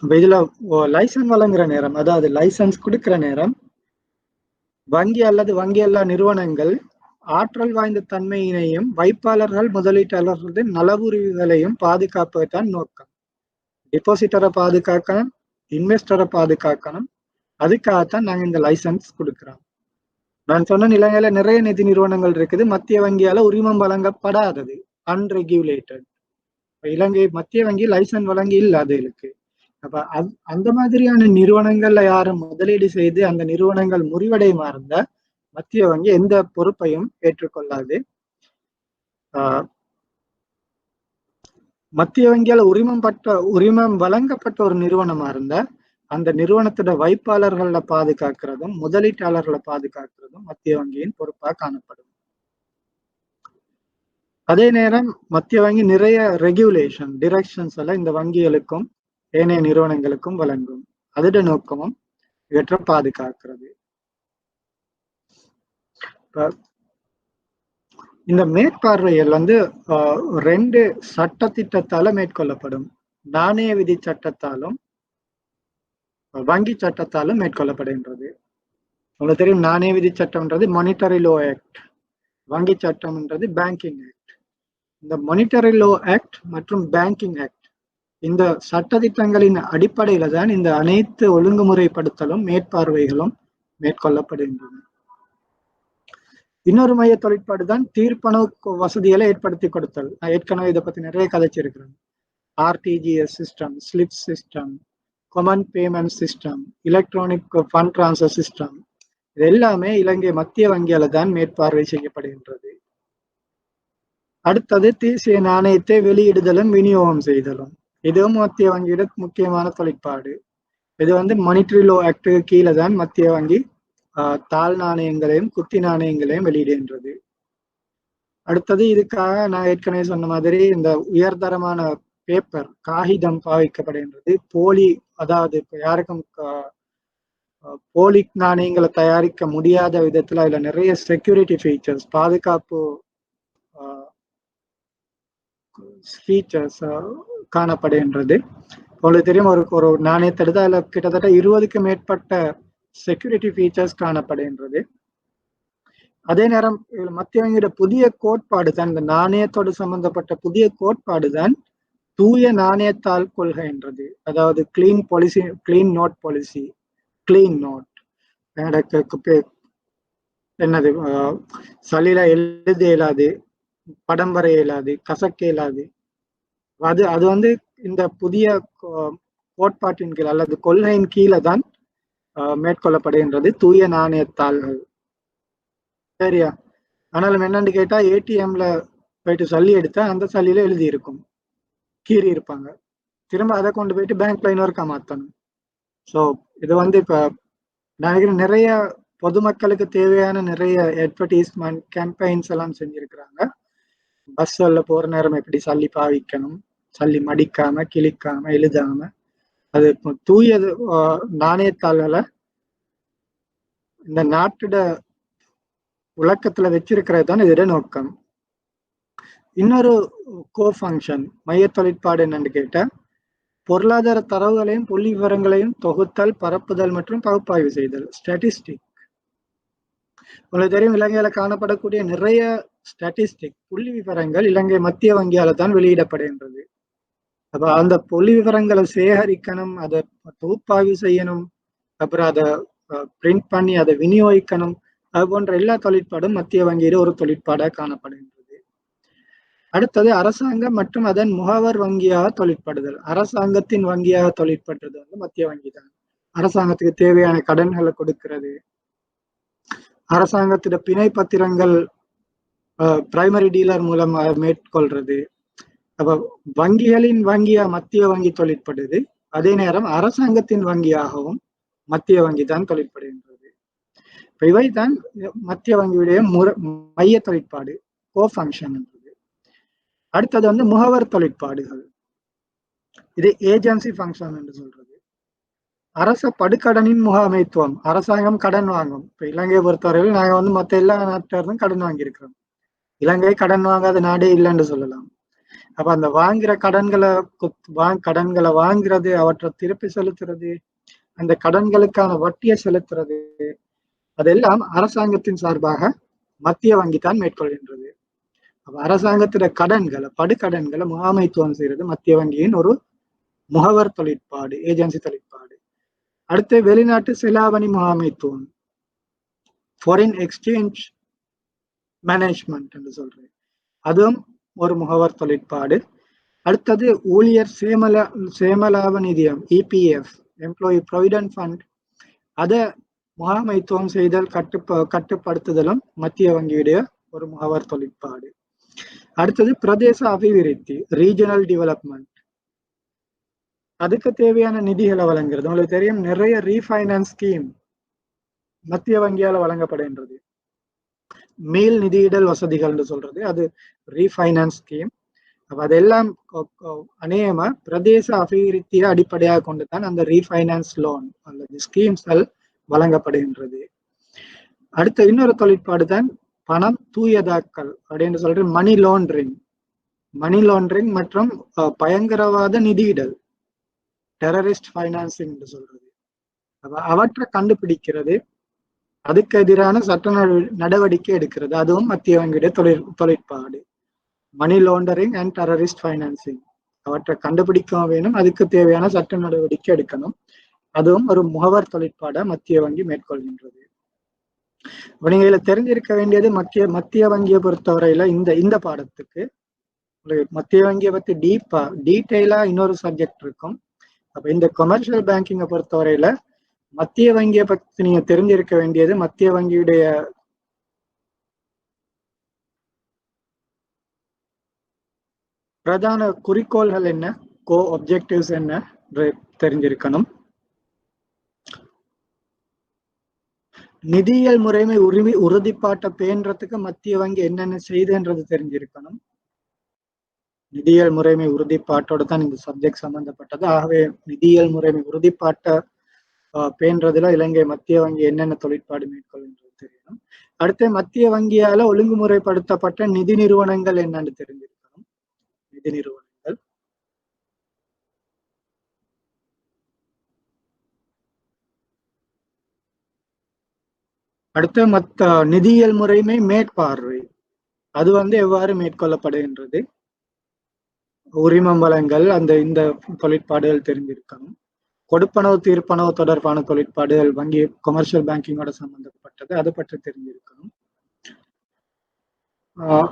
Speaker 1: இதுல லைசன்ஸ் வழங்குற நேரம், அதாவது லைசன்ஸ் கொடுக்கிற நேரம், வங்கி அல்லது வங்கியல்லா நிறுவனங்கள் ஆற்றல் வாய்ந்த தன்மையினையும் வைப்பாளர்கள் முதலீட்டாளர்களின் நலவுரிமைகளையும் பாதுகாப்பதுதான் நோக்கம். டிபாசிட்டரை பாதுகாக்கணும், இன்வெஸ்டரை பாதுகாக்கணும். அதுக்காகத்தான் நாங்க இந்த லைசன்ஸ் கொடுக்கிறோம். நான் சொன்ன இலங்கையில நிறைய நிதி நிறுவனங்கள் இருக்குது, மத்திய வங்கியால உரிமம் வழங்கப்படாதது, அன்ரெகுலேட்டட். இலங்கை மத்திய வங்கி லைசன்ஸ் வழங்கி இல்லாததுக்கு. அப்ப அந்த மாதிரியான நிறுவனங்கள்ல யாரும் முதலீடு செய்து அந்த நிறுவனங்கள் முறிவடையுமா இருந்தா மத்திய வங்கி எந்த பொறுப்பையும் ஏற்றுக்கொள்ளாது. மத்திய வங்கியால உரிமம் வழங்கப்பட்ட ஒரு நிறுவனமா இருந்தா அந்த நிறுவனத்தோட வைப்பாளர்களை பாதுகாக்கிறதும் முதலீட்டாளர்களை பாதுகாக்கிறதும் மத்திய வங்கியின் பொறுப்பாக காணப்படும். அதே நேரம் மத்திய வங்கி நிறைய ரெகுலேஷன், டிரெக்ஷன்ஸ் எல்லாம் இந்த வங்கிகளுக்கும் ஏனைய நிறுவனங்களுக்கும் வழங்கும். அதோட நோக்கமும் இவற்றை பாதுகாக்கிறது. இந்த மேற்பார்வைகள் வந்து 2 சட்டத்திட்டத்தால மேற்கொள்ளப்படும். நாணய விதி சட்டத்தாலும் வங்கி சட்டத்தாலும் மேற்கொள்ளப்படுகின்றது. உங்களுக்கு தெரியும், நாணய விதி சட்டம்ன்றது மானிட்டரி லோ ஆக்ட், வங்கி சட்டம்ன்றது பேங்கிங் ஆக்ட். இந்த மானிட்டரி லோ ஆக்ட் மற்றும் பேங்கிங் ஆக்ட் இந்த சட்டதிட்டங்களின் அடிப்படையில தான் இந்த அனைத்து ஒழுங்குமுறைப்படுத்தலும் மேற்பார்வைகளும் மேற்கொள்ளப்படுகின்றன. இன்னொரு மைய தொழிற்பாடு தான் தீர்ப்பணு வசதிகளை ஏற்படுத்தி கொடுத்தல். நான் ஏற்கனவே இதை பத்தி நிறைய கதைச்சிருக்கிறேன். RTGS system, slip system, common payment system, electronic fund transfer system, இது எல்லாமே இலங்கை மத்திய வங்கியால தான் மேற்பார்வை செய்யப்படுகின்றது. அடுத்தது தேசிய நாணயத்தை வெளியிடுதலும் விநியோகம் செய்தலும். இதுவும் மத்திய வங்கியோட முக்கியமான தொழிற்பாடு. இது மானிட்டரி லோ ஆக்டுக்கு கீழே தான் மத்திய வங்கி தாழ் நாணயங்களையும் குத்தி நாணயங்களையும் வெளியிடுகின்றது. அடுத்தது இதுக்காக நான் ஏற்கனவே சொன்ன மாதிரி இந்த உயர்தரமான பேப்பர் காகிதம் பாவிக்கப்படுகின்றது. போலி, அதாவது யாருக்கும் போலி நாணயங்களை தயாரிக்க முடியாத விதத்துல அதுல நிறைய செக்யூரிட்டி ஃபீச்சர்ஸ், பாதுகாப்பு ஃபீச்சர்ஸ் காணப்படுகின்றது. உங்களுக்கு தெரியும், ஒரு நாணயத்தை எடுத்து அதுல கிட்டத்தட்ட 20க்கும் மேற்பட்ட செக்யூரிட்டி ஃபீச்சர்ஸ் காணப்படுகின்றது. அதே நேரம் மத்திய வங்கியோட புதிய கோட்பாடு தான், இந்த நாணயத்தோடு சம்பந்தப்பட்ட புதிய கோட்பாடு தான் தூய நாணயத்தாள் கொள்கை என்றது. அதாவது clean policy, clean note policy, clean note. என்னது, சளியில எழுத இயலாது, படம் வரைய இயலாது, கசக்க இயலாது. அது இந்த புதிய கோட்பாட்டின் கீழ் அல்லது கொள்கையின் கீழே தான் மேற்கொள்ளப்படுகின்றது தூய நாணயத்தாள்கள். சரியா? ஆனாலும் என்னன்னு கேட்டா, ஏடிஎம்ல போயிட்டு சல்லி எடுத்தா அந்த சல்லியில எழுதி இருக்கும், கீறி இருப்பாங்க. திரும்ப அதை கொண்டு போயிட்டு பேங்க்ல இன்னொருக்கா மாத்தணும். ஸோ இது இப்ப நினைக்கிறேன் நிறைய பொதுமக்களுக்கு தேவையான நிறைய அட்வர்டைஸ்மெண்ட் கேம்பெயின்ஸ் எல்லாம் செஞ்சிருக்கிறாங்க. பஸ்ல போற நேரம் எப்படி சல்லி பாவிக்கணும், சல்லி மடிக்காம கிழிக்காம எழுதாம, அது தூய நாணயத்தாள்களை இந்த நாட்டோட உலக்கத்துல வச்சிருக்கிறது தான் இதோட நோக்கம். இன்னொரு கோஃபங்க்ஷன் மைய தொழிற்பாடு என்னன்னு கேட்டா, பொருளாதார தரவுகளையும் புள்ளி விவரங்களையும் தொகுத்தல், பரப்புதல் மற்றும் பகுப்பாய்வு செய்தல், ஸ்டாட்டிஸ்டிக். உங்களுக்கு தெரியும், இலங்கையில காணப்படக்கூடிய நிறைய ஸ்டாட்டிஸ்டிக் புள்ளி விவரங்கள் இலங்கை மத்திய வங்கியால தான் வெளியிடப்படுகின்றது. அப்ப அந்த புள்ளி விவரங்களை சேகரிக்கணும், அதை தொகுப்பாய்வு செய்யணும், அப்புறம் அதை பிரிண்ட் பண்ணி அதை விநியோகிக்கணும். அது போன்ற எல்லா தொழிற்பாடும் மத்திய வங்கியில ஒரு தொழிற்பாடாக காணப்படுகின்றது. அடுத்தது அரசாங்கம் மற்றும் அதன் முகவர் வங்கியாக தொழிற்படுதல். அரசாங்கத்தின் வங்கியாக தொழிற்படுறது மத்திய வங்கி தான். அரசாங்கத்துக்கு தேவையான கடன்களை கொடுக்கிறது, அரசாங்கத்திட பிணை பத்திரங்கள் பிரைமரி டீலர் மூலம் மேற்கொள்றது. அப்ப வங்கிகளின் வங்கியா மத்திய வங்கி தொழிற்படுது. அதே நேரம் அரசாங்கத்தின் வங்கியாகவும் மத்திய வங்கி தான் தொழிற்படுகின்றது. இவைதான் மத்திய வங்கியுடைய மைய தொழிற்பாடு, கோஃபங்க்ஷன் என்றது. அடுத்தது முகவர் தொழிற்பாடுகள். இது ஏஜென்சி ஃபங்க்ஷன் என்று சொல்றது. அரச படுகடனின் முகாமைத்துவம். அரசாங்கம் கடன் வாங்கும். இப்ப இலங்கையை பொறுத்தவரையில் நாங்க மற்ற எல்லா நாட்டிலிருந்தும் கடன் வாங்கியிருக்கிறோம். இலங்கை கடன் வாங்காத நாடே இல்லைன்னு சொல்லலாம். அப்ப அந்த வாங்குற கடன்களை வாங்குறது, அவற்றை திருப்பி செலுத்துறது, அந்த கடன்களுக்கான வட்டியை செலுத்துறது, அதெல்லாம் அரசாங்கத்தின் சார்பாக மத்திய வங்கி தான் மேற்கொள்கின்றது. அரசாங்கத்திட கடன்களை, படுகடன்களை முகாமைத்துவம் செய்யறது மத்திய வங்கியின் ஒரு முகவர் தொழிற்பாடு, ஏஜென்சி தொழிற்பாடு. அடுத்து வெளிநாட்டு செலாவணி முகாமைத்துவம், ஃபாரின் எக்ஸ்சேஞ்ச் மேனேஜ்மெண்ட் என்று சொல்றேன், அதுவும் ஒரு முகவர் தொழிற்பாடு. அடுத்தது ஊழியர் சேமலாப நிதியம், இபிஎஃப், எம்ப்ளாயி ப்ரொவிடென்ட் ஃபண்ட், அதை முகாமைத்துவம் செய்தல், கட்டுப்படுத்துதலும் மத்திய வங்கியுடைய ஒரு முகவர் தொழிற்பாடு. அடுத்தது பிரதேச அபிவிருத்தி, ரீஜனல் டெவலப்மெண்ட், அதுக்கு தேவையான நிதிகளை வழங்குறது. உங்களுக்கு தெரியும், நிறைய ரீஃபைனான்ஸ் ஸ்கீம் மத்திய வங்கியால வழங்கப்படுகின்றது. மீள் நிதியிடல் வசதிகள் என்று சொல்றது, அது ரீஃபைனான்ஸ் ஸ்கீம். அதெல்லாம் அநேகமா பிரதேச அபிவிருத்தியை அடிப்படையாக கொண்டுதான் அந்த ரீஃபைனான்ஸ் லோன் அல்லது ஸ்கீம்ஸ்கள் வழங்கப்படுகின்றது. அடுத்த இன்னொரு தொழிற்பாடு தான் பணம் தூயதாக்கல் அப்படின்னு சொல்ற மணி லாண்டரிங் மற்றும் பயங்கரவாத நிதியிடல், டெரரிஸ்ட் ஃபைனான்சிங் என்று சொல்றது. அவற்றை கண்டுபிடிக்கிறது, அதுக்கு எதிரான சட்ட நடவடிக்கை எடுக்கிறது, அதுவும் மத்திய வங்கியுடைய தொழிற்பாடு. Money laundering and terrorist financing. அவற்றை கண்டுபிடிக்க வேணும், அதுக்கு தேவையான சட்ட நடவடிக்கை எடுக்கணும். அதுவும் ஒரு முகவர் தொழிற்பாட மத்திய வங்கி மேற்கொள்கின்றது. நீங்க இதுல தெரிஞ்சிருக்க வேண்டியது மத்திய வங்கியை பொறுத்தவரையில இந்த பாடத்துக்கு மத்திய வங்கியை பத்தி டீட்டெயிலா இன்னொரு சப்ஜெக்ட் இருக்கும். அப்ப இந்த கமர்ஷியல் பேங்கிங்கை பொறுத்தவரையில மத்திய வங்கியை பத்தி நீங்க தெரிஞ்சிருக்க வேண்டியது மத்திய வங்கியுடைய பிரதான குறிக்கோள்கள் என்ன, ஆப்ஜெக்டிவ்ஸ் என்ன தெரிஞ்சிருக்கணும். நிதியியல் முறைமை உறுதிப்பாட்டை பேணுறதுக்கு மத்திய வங்கி என்னென்ன செய்துன்றது தெரிஞ்சிருக்கணும். நிதியியல் முறைமை உறுதிப்பாட்டோட தான் இந்த சப்ஜெக்ட் சம்பந்தப்பட்டது. ஆகவே நிதியியல் முறைமை உறுதிப்பாட்டை பேணுறதுல இலங்கை மத்திய வங்கி என்னென்ன தொழிற்பாடு மேற்கொள்கின்றது தெரியணும். அடுத்து மத்திய வங்கியால ஒழுங்குமுறைப்படுத்தப்பட்ட நிதி நிறுவனங்கள் என்னன்னு தெரிஞ்சிருக்கணும். நிதி நிறுவனங்கள். அடுத்து நிதியியல் முறைமை மேற்பார்வை, அது எவ்வாறு மேற்கொள்ளப்படுகின்றது, உரிமம் வழங்கல், இந்த தொழிற்பாடுகள் தெரிஞ்சிருக்கணும். கொடுப்பனவு தீர்ப்பனவு தொடர்பான தொழிற்பாடுகள் வங்கி கமர்ஷியல் பேங்கிங்கோட சம்பந்தப்பட்டது, அதை பற்றி தெரிஞ்சிருக்கணும்.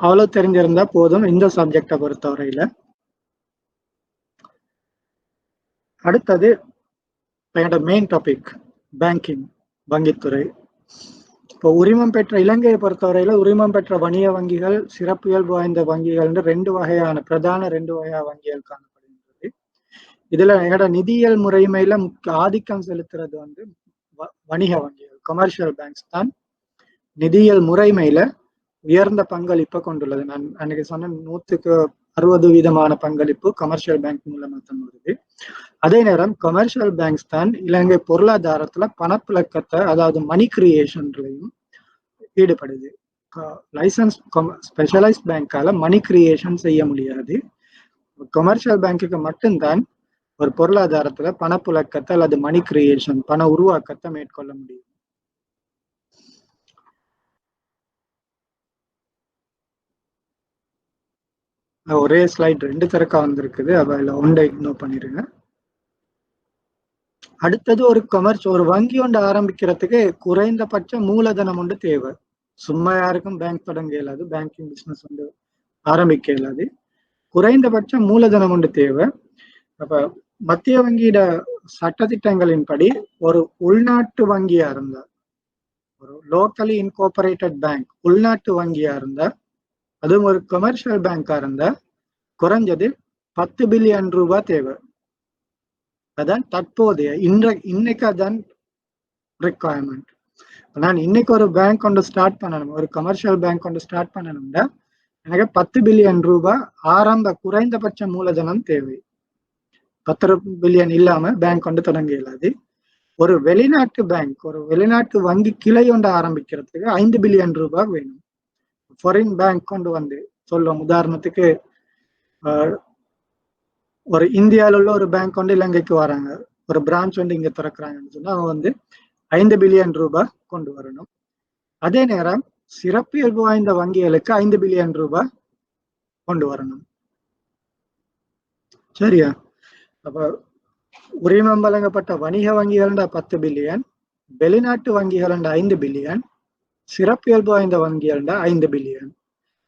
Speaker 1: அவ்வளவு தெரிஞ்சிருந்தா போதும் இந்த சப்ஜெக்டை பொறுத்தவரையில. அடுத்தது என்னோட மெயின் டாபிக் பேங்கிங், வங்கித்துறை. இப்போ உரிமம் பெற்ற இலங்கையை பொறுத்தவரையில உரிமம் பெற்ற வணிக வங்கிகள், சிறப்பு இயல்பு வாய்ந்த வங்கிகள் பிரதான ரெண்டு வகையான வங்கிகள் காணப்படுகின்றது. இதுல என்னோட நிதியியல் முறைமையில ஆதிக்கம் செலுத்துறது வணிக வங்கிகள், கமர்ஷியல் பேங்க்ஸ் தான் நிதியியல் முறைமையில உயர்ந்த பங்களிப்பை கொண்டுள்ளது. நான் அன்னைக்கு சொன்ன 160% பங்களிப்பு கமர்ஷியல் பேங்க் மூலமா தான் வருது. அதே நேரம் கமர்ஷியல் பேங்க்ஸ் தான் இலங்கை பொருளாதாரத்துல பணப்புழக்கத்தை, அதாவது மணி கிரியேஷன்லையும் ஈடுபடுது. லைசன்ஸ் ஸ்பெஷலைஸ்ட் பேங்கால மணி கிரியேஷன் செய்ய முடியாது. கமர்ஷியல் பேங்குக்கு மட்டும்தான் ஒரு பொருளாதாரத்துல பணப்புழக்கத்தை அல்லது மணி கிரியேஷன், பண உருவாக்கத்தை மேற்கொள்ள முடியும். ஒரே ஸ்லைட் 2 தரக்கா வந்திருக்குது, அதில் ஒன்றை இக்னோர் பண்ணிருங்க. அடுத்தது ஒரு வங்கி ஒன்று ஆரம்பிக்கிறதுக்கு குறைந்தபட்ச மூலதனம் ஒன்று தேவை. சும்மா யாருக்கும் பேங்க் தொடங்க இயலாது, பேங்கிங் பிசினஸ் ஆரம்பிக்க இயலாது. குறைந்தபட்ச மூலதனம் ஒன்று தேவை. அப்ப மத்திய வங்கியோட சட்டத்திட்டங்களின்படி ஒரு உள்நாட்டு வங்கியா இருந்தா, ஒரு லோக்கலி இன்கோர்பரேட்டட் பேங்க் உள்நாட்டு வங்கியா இருந்தா, அதுவும் ஒரு கமர்ஷியல் பேங்கா இருந்தா குறைஞ்சது 10 பில்லியன் ரூபாய் தேவை. அதான் தற்போதைய இன்னைக்கு அதான் ரிக்வயர்மெண்ட். நான் இன்னைக்கு ஒரு பேங்க் கொண்டு ஸ்டார்ட் பண்ணணும், ஒரு கமர்ஷியல் பேங்க் கொண்டு ஸ்டார்ட் பண்ணணும்னா எனக்கு 10 பில்லியன் ரூபாய் ஆரம்ப குறைந்தபட்ச மூலதனம் தேவை. 10 பில்லியன் இல்லாம பேங்க் கொண்டு தொடங்க இயலாது. ஒரு வெளிநாட்டு பேங்க், ஒரு வெளிநாட்டு வங்கி கிளை ஒன்று ஆரம்பிக்கிறதுக்கு 5 பில்லியன் ரூபாய் வேணும். ஃபாரின் பேங்க் கொண்டு சொல்லுவோம், உதாரணத்துக்கு ஒரு இந்தியாவில் உள்ள ஒரு பேங்க் இலங்கைக்கு வராங்க, ஒரு பிரான்ச் இங்க திறக்கிறாங்கன்னு சொன்னா அவங்க 5 பில்லியன் ரூபாய் கொண்டு வரணும். அதே நேரம் சிறப்பு இயல்பு வாய்ந்த வங்கிகளுக்கு 5 பில்லியன் ரூபாய் கொண்டு வரணும். சரியா? அப்ப உரிமம் வழங்கப்பட்ட வணிக வங்கிகள் 10 பில்லியன், வெளிநாட்டு வங்கிகள் 5 பில்லியன், சிறப்பு இயல்பு வாய்ந்த வங்கிகள் 5 பில்லியன்.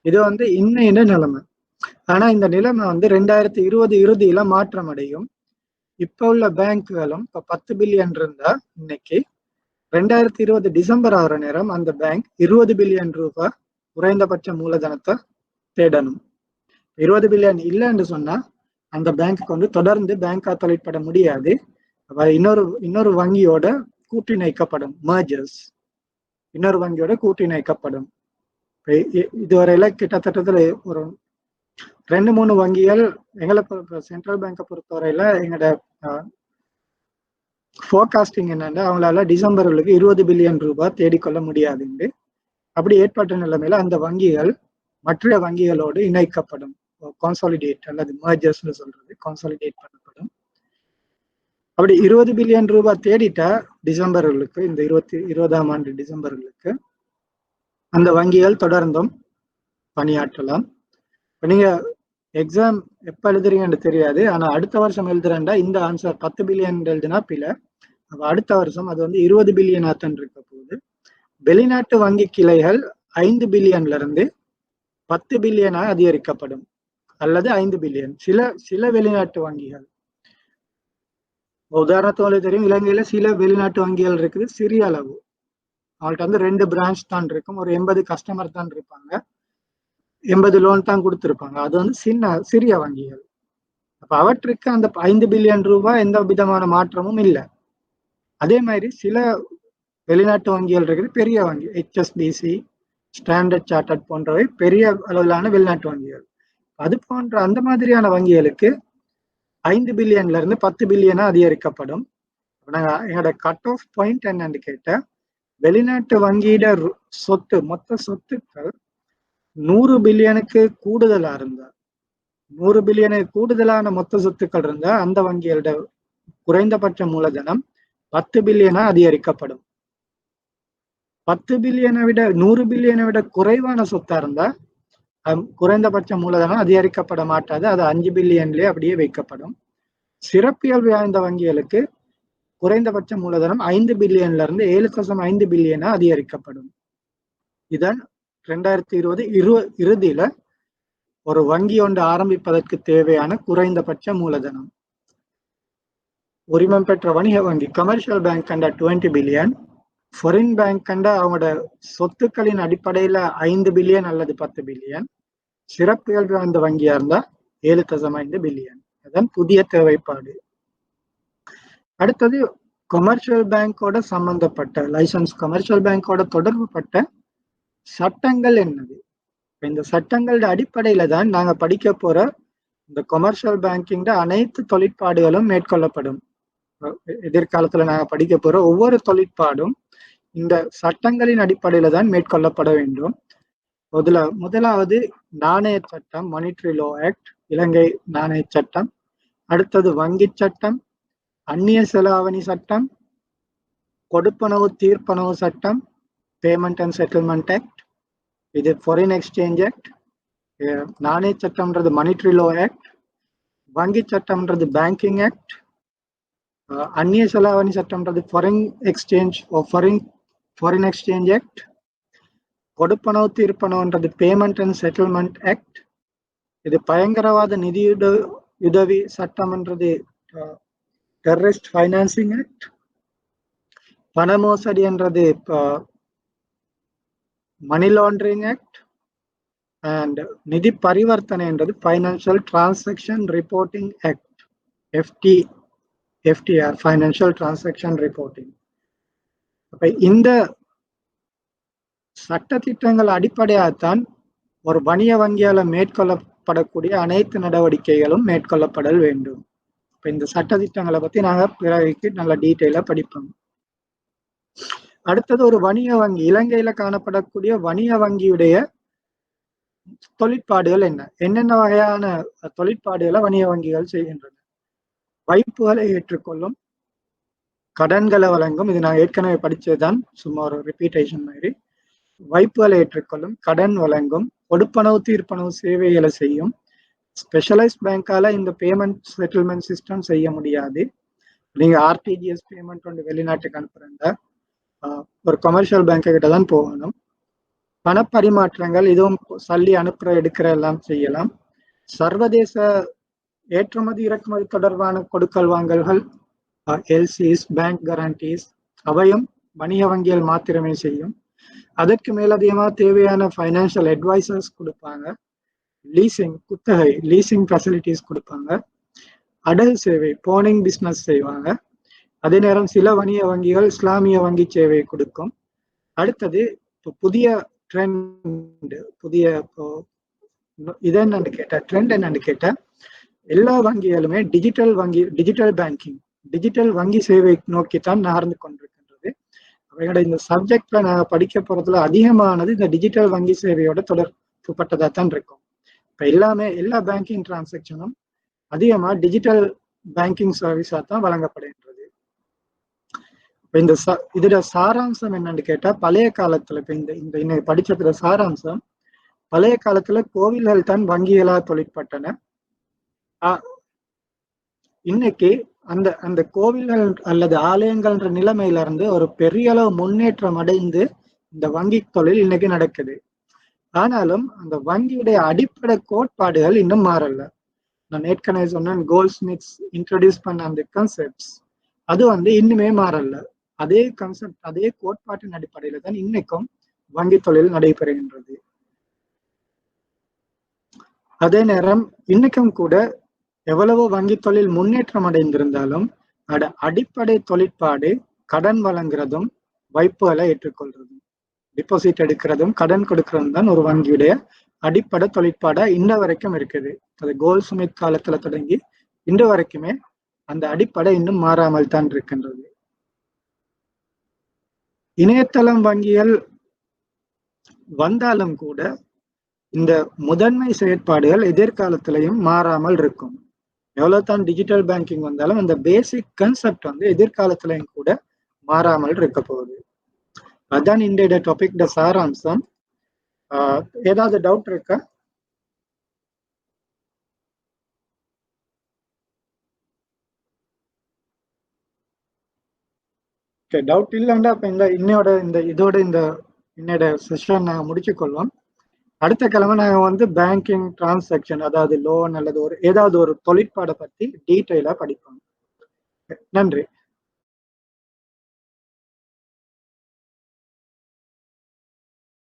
Speaker 1: இது இன்னைய நிலைமை. ஆனா இந்த நிலைமை 2020 இறுதியில மாற்றம் அடையும். இப்ப உள்ள பேங்க்குகளும் இப்ப 10 பில்லியன் இருந்தா இன்னைக்கு 2020 டிசம்பர் ஆகிற நேரம் அந்த பேங்க் 20 பில்லியன் ரூபாய் குறைந்தபட்ச மூலதனத்தை தேடணும். 20 பில்லியன் இல்லைன்னு சொன்னா அந்த பேங்க்கு தொடர்ந்து பேங்கா தொழிற்பட முடியாது. இன்னொரு வங்கியோட கூட்டிணைக்கப்படும், மர்ஜர்ஸ், இன்னொரு வங்கியோட கூட்டிணைக்கப்படும். இதுவரையில கிட்டத்தட்ட ஒரு 2-3 வங்கிகள் எங்களை சென்ட்ரல் பேங்கை பொறுத்தவரையில எங்களோட ஃபோர்காஸ்டிங் என்னன்னா அவங்களால டிசம்பர்களுக்கு 20 பில்லியன் ரூபாய் தேடிக்கொள்ள முடியாதுண்டு. அப்படி ஏற்பட்ட நிலைமையில அந்த வங்கிகள் மற்ற வங்கிகளோடு இணைக்கப்படும், கான்சாலிடேட் அல்லது மர்ஜர்ஸ்னு சொல்றது, கான்சாலிடேட் பண்ணப்படும். அப்படி 20 பில்லியன் ரூபாய் தேடிட்டா டிசம்பர்களுக்கு, இந்த 2020ஆம் ஆண்டு டிசம்பர்களுக்கு அந்த வங்கிகள் தொடர்ந்தும் பணியாற்றலாம். நீங்க எக்ஸாம் எப்ப எழுதுறீங்கன்னு தெரியாது. ஆனா அடுத்த வருஷம் எழுதுறேன்டா இந்த ஆன்சர் 10 பில்லியன் எழுதுனா பிழை. அப்ப அடுத்த வருஷம் அது வந்து 20 பில்லியன் ஆத்தன் இருக்க போகுது. வெளிநாட்டு வங்கி கிளைகள் 5 பில்லியன்ல இருந்து 10 பில்லியனா அதிகரிக்கப்படும் அல்லது 5 பில்லியன். சில வெளிநாட்டு வங்கிகள், உதாரணத்துக்கு தெரியும், இலங்கையில சில வெளிநாட்டு வங்கிகள் இருக்குது சிறிய அளவு. அவங்கள்ட்ட வந்து 2 பிரான்ச் தான் இருக்கும், ஒரு 80 கஸ்டமர் தான் இருப்பாங்க, 80 லோன் தான் கொடுத்துருப்பாங்க. அது வந்து சிறிய வங்கிகள். அப்ப அவற்றுக்கு அந்த 5 பில்லியன் ரூபாய் எந்த விதமான மாற்றமும் இல்லை. அதே மாதிரி சில வெளிநாட்டு வங்கிகள் இருக்குது பெரிய வங்கி, HSBC, ஸ்டாண்டர்ட் சார்ட்டர்ட் போன்றவை பெரிய அளவிலான வெளிநாட்டு வங்கிகள். அது போன்ற அந்த மாதிரியான வங்கிகளுக்கு 5 பில்லியன்ல இருந்து 10 பில்லியனா அதிகரிக்கப்படும். எங்களோட கட் ஆஃப் பாயிண்ட் என்னன்னு கேட்ட, வெளிநாட்டு வங்கியிட சொத்து, மொத்த சொத்துக்கள் 100 பில்லியனுக்கு கூடுதலா இருந்தா, 100 பில்லியனுக்கு கூடுதலான மொத்த சொத்துக்கள் இருந்தா அந்த வங்கிகளோட குறைந்தபட்ச மூலதனம் 10 பில்லியனா அதிகரிக்கப்படும். 10 பில்லியனை விட 100 பில்லியனை விட குறைவான சொத்தா இருந்தா குறைந்தபட்ச மூலதனம் அதிகரிக்கப்பட மாட்டாது, அது 5 பில்லியன்லயே அப்படியே வைக்கப்படும். சிறப்பியல்பு வாய்ந்த வங்கிகளுக்கு குறைந்தபட்ச மூலதனம் 5 பில்லியன்ல இருந்து 7.5 பில்லியனா அதிகரிக்கப்படும். இதன் 2020 இறுதியில ஒரு வங்கி ஒன்று ஆரம்பிப்பதற்கு தேவையான குறைந்தபட்ச மூலதனம். உரிமம் பெற்ற வணிக வங்கி கமர்ஷியல் பேங்க் கண்ட 20 பில்லியன், ஃபாரின் பேங்க் கண்ட அவங்களோட சொத்துக்களின் அடிப்படையில 5 பில்லியன் அல்லது 10 பில்லியன், சிறப்பியல்பு வாய்ந்த வங்கியா இருந்தா 7.5 பில்லியன். அதன் புதிய தேவைப்பாடு. அடுத்தது கமர்ஷியல் பேங்கோட சம்பந்தப்பட்ட லைசன்ஸ், கமர்ஷியல் பேங்கோட தொடர்பு பட்ட சட்டங்கள் என்னது? இந்த சட்டங்களோட அடிப்படையில தான் நாங்க படிக்க போற இந்த கமர்ஷியல் பேங்கிங் அனைத்து தொழிற்பாடுகளும் மேற்கொள்ளப்படும். எதிர்காலத்துல நாங்க படிக்க போற ஒவ்வொரு தொழிற்பாடும் இந்த சட்டங்களின் அடிப்படையில தான் மேற்கொள்ளப்பட வேண்டும். முதலாவது நாணய சட்டம், மானிட்டரி லா ஆக்ட், இலங்கை நாணய சட்டம். அடுத்தது வங்கி சட்டம், அந்நிய செலாவணி சட்டம், கொடுப்பனவு தீர்ப்பனவு சட்டம், பேமெண்ட் அண்ட் செட்டில்மெண்ட் ஆக்ட், இது ஃபாரின் எக்ஸ்சேஞ்ச் ஆக்ட். நாணய சட்டம்ன்றது மானிட்டரி லா ஆக்ட், வங்கி சட்டம்ன்றது பேங்கிங் ஆக்ட், அந்நிய செலாவணி சட்டம்ன்றது ஃபாரின் எக்ஸ்சேஞ்ச் ஆக்ட், கொடுப்பனவு தீர்ப்பனவுன்றது பேமெண்ட் அண்ட் செட்டில்மெண்ட் ஆக்ட், இது பயங்கரவாத நிதியுதவி சட்டம்ன்றது டெரரிஸ்ட் ஃபைனான்சிங் ஆக்ட், பண மோசடி என்றது மணி லாண்டரிங் ஆக்ட், அண்ட் நிதி பரிவர்த்தனை என்றது financial transaction reporting act, FTR, financial transaction reporting. அப்ப இந்த சட்ட திட்டங்கள் அடிப்படையாகத்தான் ஒரு வணிக வங்கியால மேற்கொள்ளப்படக்கூடிய அனைத்து நடவடிக்கைகளும் மேற்கொள்ளப்படல் வேண்டும். இப்ப இந்த சட்ட திட்டங்களை பத்தி நாங்க பிறகு நல்ல டீட்டெயிலா படிப்போம். அடுத்தது ஒரு வணிக வங்கி, இலங்கையில காணப்படக்கூடிய வணிக வங்கியுடைய தொழிற்பாடுகள் என்னென்ன வகையான தொழிற்பாடுகளை வணிக வங்கிகள் செய்கின்றன? வைப்புகளை ஏற்றுக்கொள்ளும், கடன்களை வழங்கும், இது நான் ஏற்கனவே படிச்சதுதான், சும்மா ஒரு ரிப்பீட்டேஷன் மாதிரி. வைப்புகளை ஏற்றுக்கொள்ளும், கடன் வழங்கும், கொடுப்பனவு தீர்ப்பனவு சேவைகளை செய்யும். ஸ்பெஷலைஸ்ட் பேங்கால இந்த பேமெண்ட் செட்டில்மெண்ட் சிஸ்டம் செய்ய முடியாது. நீங்க RTGS பேமெண்ட் ஒன்று வெளிநாட்டுக்கு அனுப்புறேன்டா ஒரு கமர்ஷியல் பேங்க் கிட்ட தான் போகணும். பணப்பரிமாற்றங்கள் இதுவும் சல்லி அனுப்புற எடுக்கிற எல்லாம் செய்யலாம். சர்வதேச ஏற்றுமதி இறக்குமதி தொடர்பான கொடுக்கல் வாங்கல்கள், LCs, பேங்க் கேரண்டீஸ், அவையும் வணிக வங்கிகள் மாத்திரமே செய்யும். அதற்கு மேலதிகமாக தேவையான ஃபைனான்சியல் அட்வைசர்ஸ் கொடுப்பாங்க, லீசிங் குத்தகை லீசிங் ஃபெசிலிட்டிஸ் கொடுப்பாங்க, அடகு சேவை போனிங் பிஸ்னஸ் செய்வாங்க. அதே நேரம் சில வணிக வங்கிகள் இஸ்லாமிய வங்கி சேவை கொடுக்கும். அடுத்தது புதிய ட்ரெண்ட், ட்ரெண்ட் என்னன்னு கேட்ட, எல்லா வங்கிகளுமே டிஜிட்டல் பேங்கிங், டிஜிட்டல் வங்கி சேவை நோக்கித்தான் நகர்ந்து கொண்டிருக்கின்றது. அவையோட இந்த சப்ஜெக்ட்ல நான் படிக்க போறதுல அதிகமானது இந்த டிஜிட்டல் வங்கி சேவையோட தொடர்புப்பட்டதா தான் இருக்கும். இப்ப எல்லா பேங்கிங் டிரான்சாக்சனும் அதிகமா டிஜிட்டல் பேங்கிங் சர்வீஸா தான் வழங்கப்படுகின்றது. இதோட சாராம்சம் என்னன்னு கேட்டா, பழைய காலத்துல இப்ப இந்த படிச்சதுல சாராம்சம், பழைய காலத்துல கோவில்கள் தான் வங்கிகளா தொழிற்பட்டன. இன்னைக்கு அந்த அந்த கோவில்கள் அல்லது ஆலயங்கள்ன்ற நிலைமையில இருந்து ஒரு பெரிய அளவு முன்னேற்றம் அடைந்து இந்த வங்கி தொழில் இன்னைக்கு நடக்குது. ஆனாலும் அந்த வங்கியுடைய அடிப்படை கோட்பாடுகள் இன்னும் மாறல. நான் ஏற்கனவே சொன்னேன், கோல்ட்ஸ்மித்ஸ் இன்ட்ரோடியூஸ் பண்ண அந்த கான்செப்ட்ஸ் அது இன்னுமே மாறல. அதே கான்செப்ட், அதே கோட்பாட்டின் அடிப்படையில தான் இன்னைக்கும் வங்கி தொழில் நடைபெறுகின்றது. அதே நேரம் இன்னைக்கும் கூட எவ்வளவு வங்கி தொழில் முன்னேற்றம் அடைந்திருந்தாலும் அடிப்படை தொழிற்பாடு கடன் வழங்குறதும் வைப்புகளை ஏற்றுக்கொள்றதும் டிபாசிட் எடுக்கிறதும் கடன் கொடுக்கறதும் தான் ஒரு வங்கியுடைய அடிப்படை தொழிற்பாடா இன்ன வரைக்கும் இருக்குது. அது கோல்ட்ஸ்மித் காலத்துல தொடங்கி இன்று வரைக்குமே அந்த அடிப்படை இன்னும் மாறாமல் தான் இருக்கின்றது. இணையதளம் வங்கிகள் வந்தாலும் கூட இந்த முதன்மை செயற்பாடுகள் எதிர்காலத்திலையும் மாறாமல் இருக்கும். எவ்வளவுதான் டிஜிட்டல் பேங்கிங் வந்தாலும் அந்த பேசிக் கான்செப்ட் எதிர்காலத்திலையும் கூட மாறாமல் இருக்க போகுது. அதான் இன்றைய டாபிக் சாராம்சம். ஏதாவது டவுட் இருக்கா? டவுட் இல்லைண்டா அப்ப இதோட இன்னோட செஷன் நாங்கள் முடிச்சுக்கொள்வோம். அடுத்த கிழமை நாங்கள் பேங்கிங் டிரான்சாக்ஷன், அதாவது லோன் அல்லது ஏதாவது ஒரு தொழிற்பாடை பத்தி டீட்டெயிலா படிப்போம். நன்றி.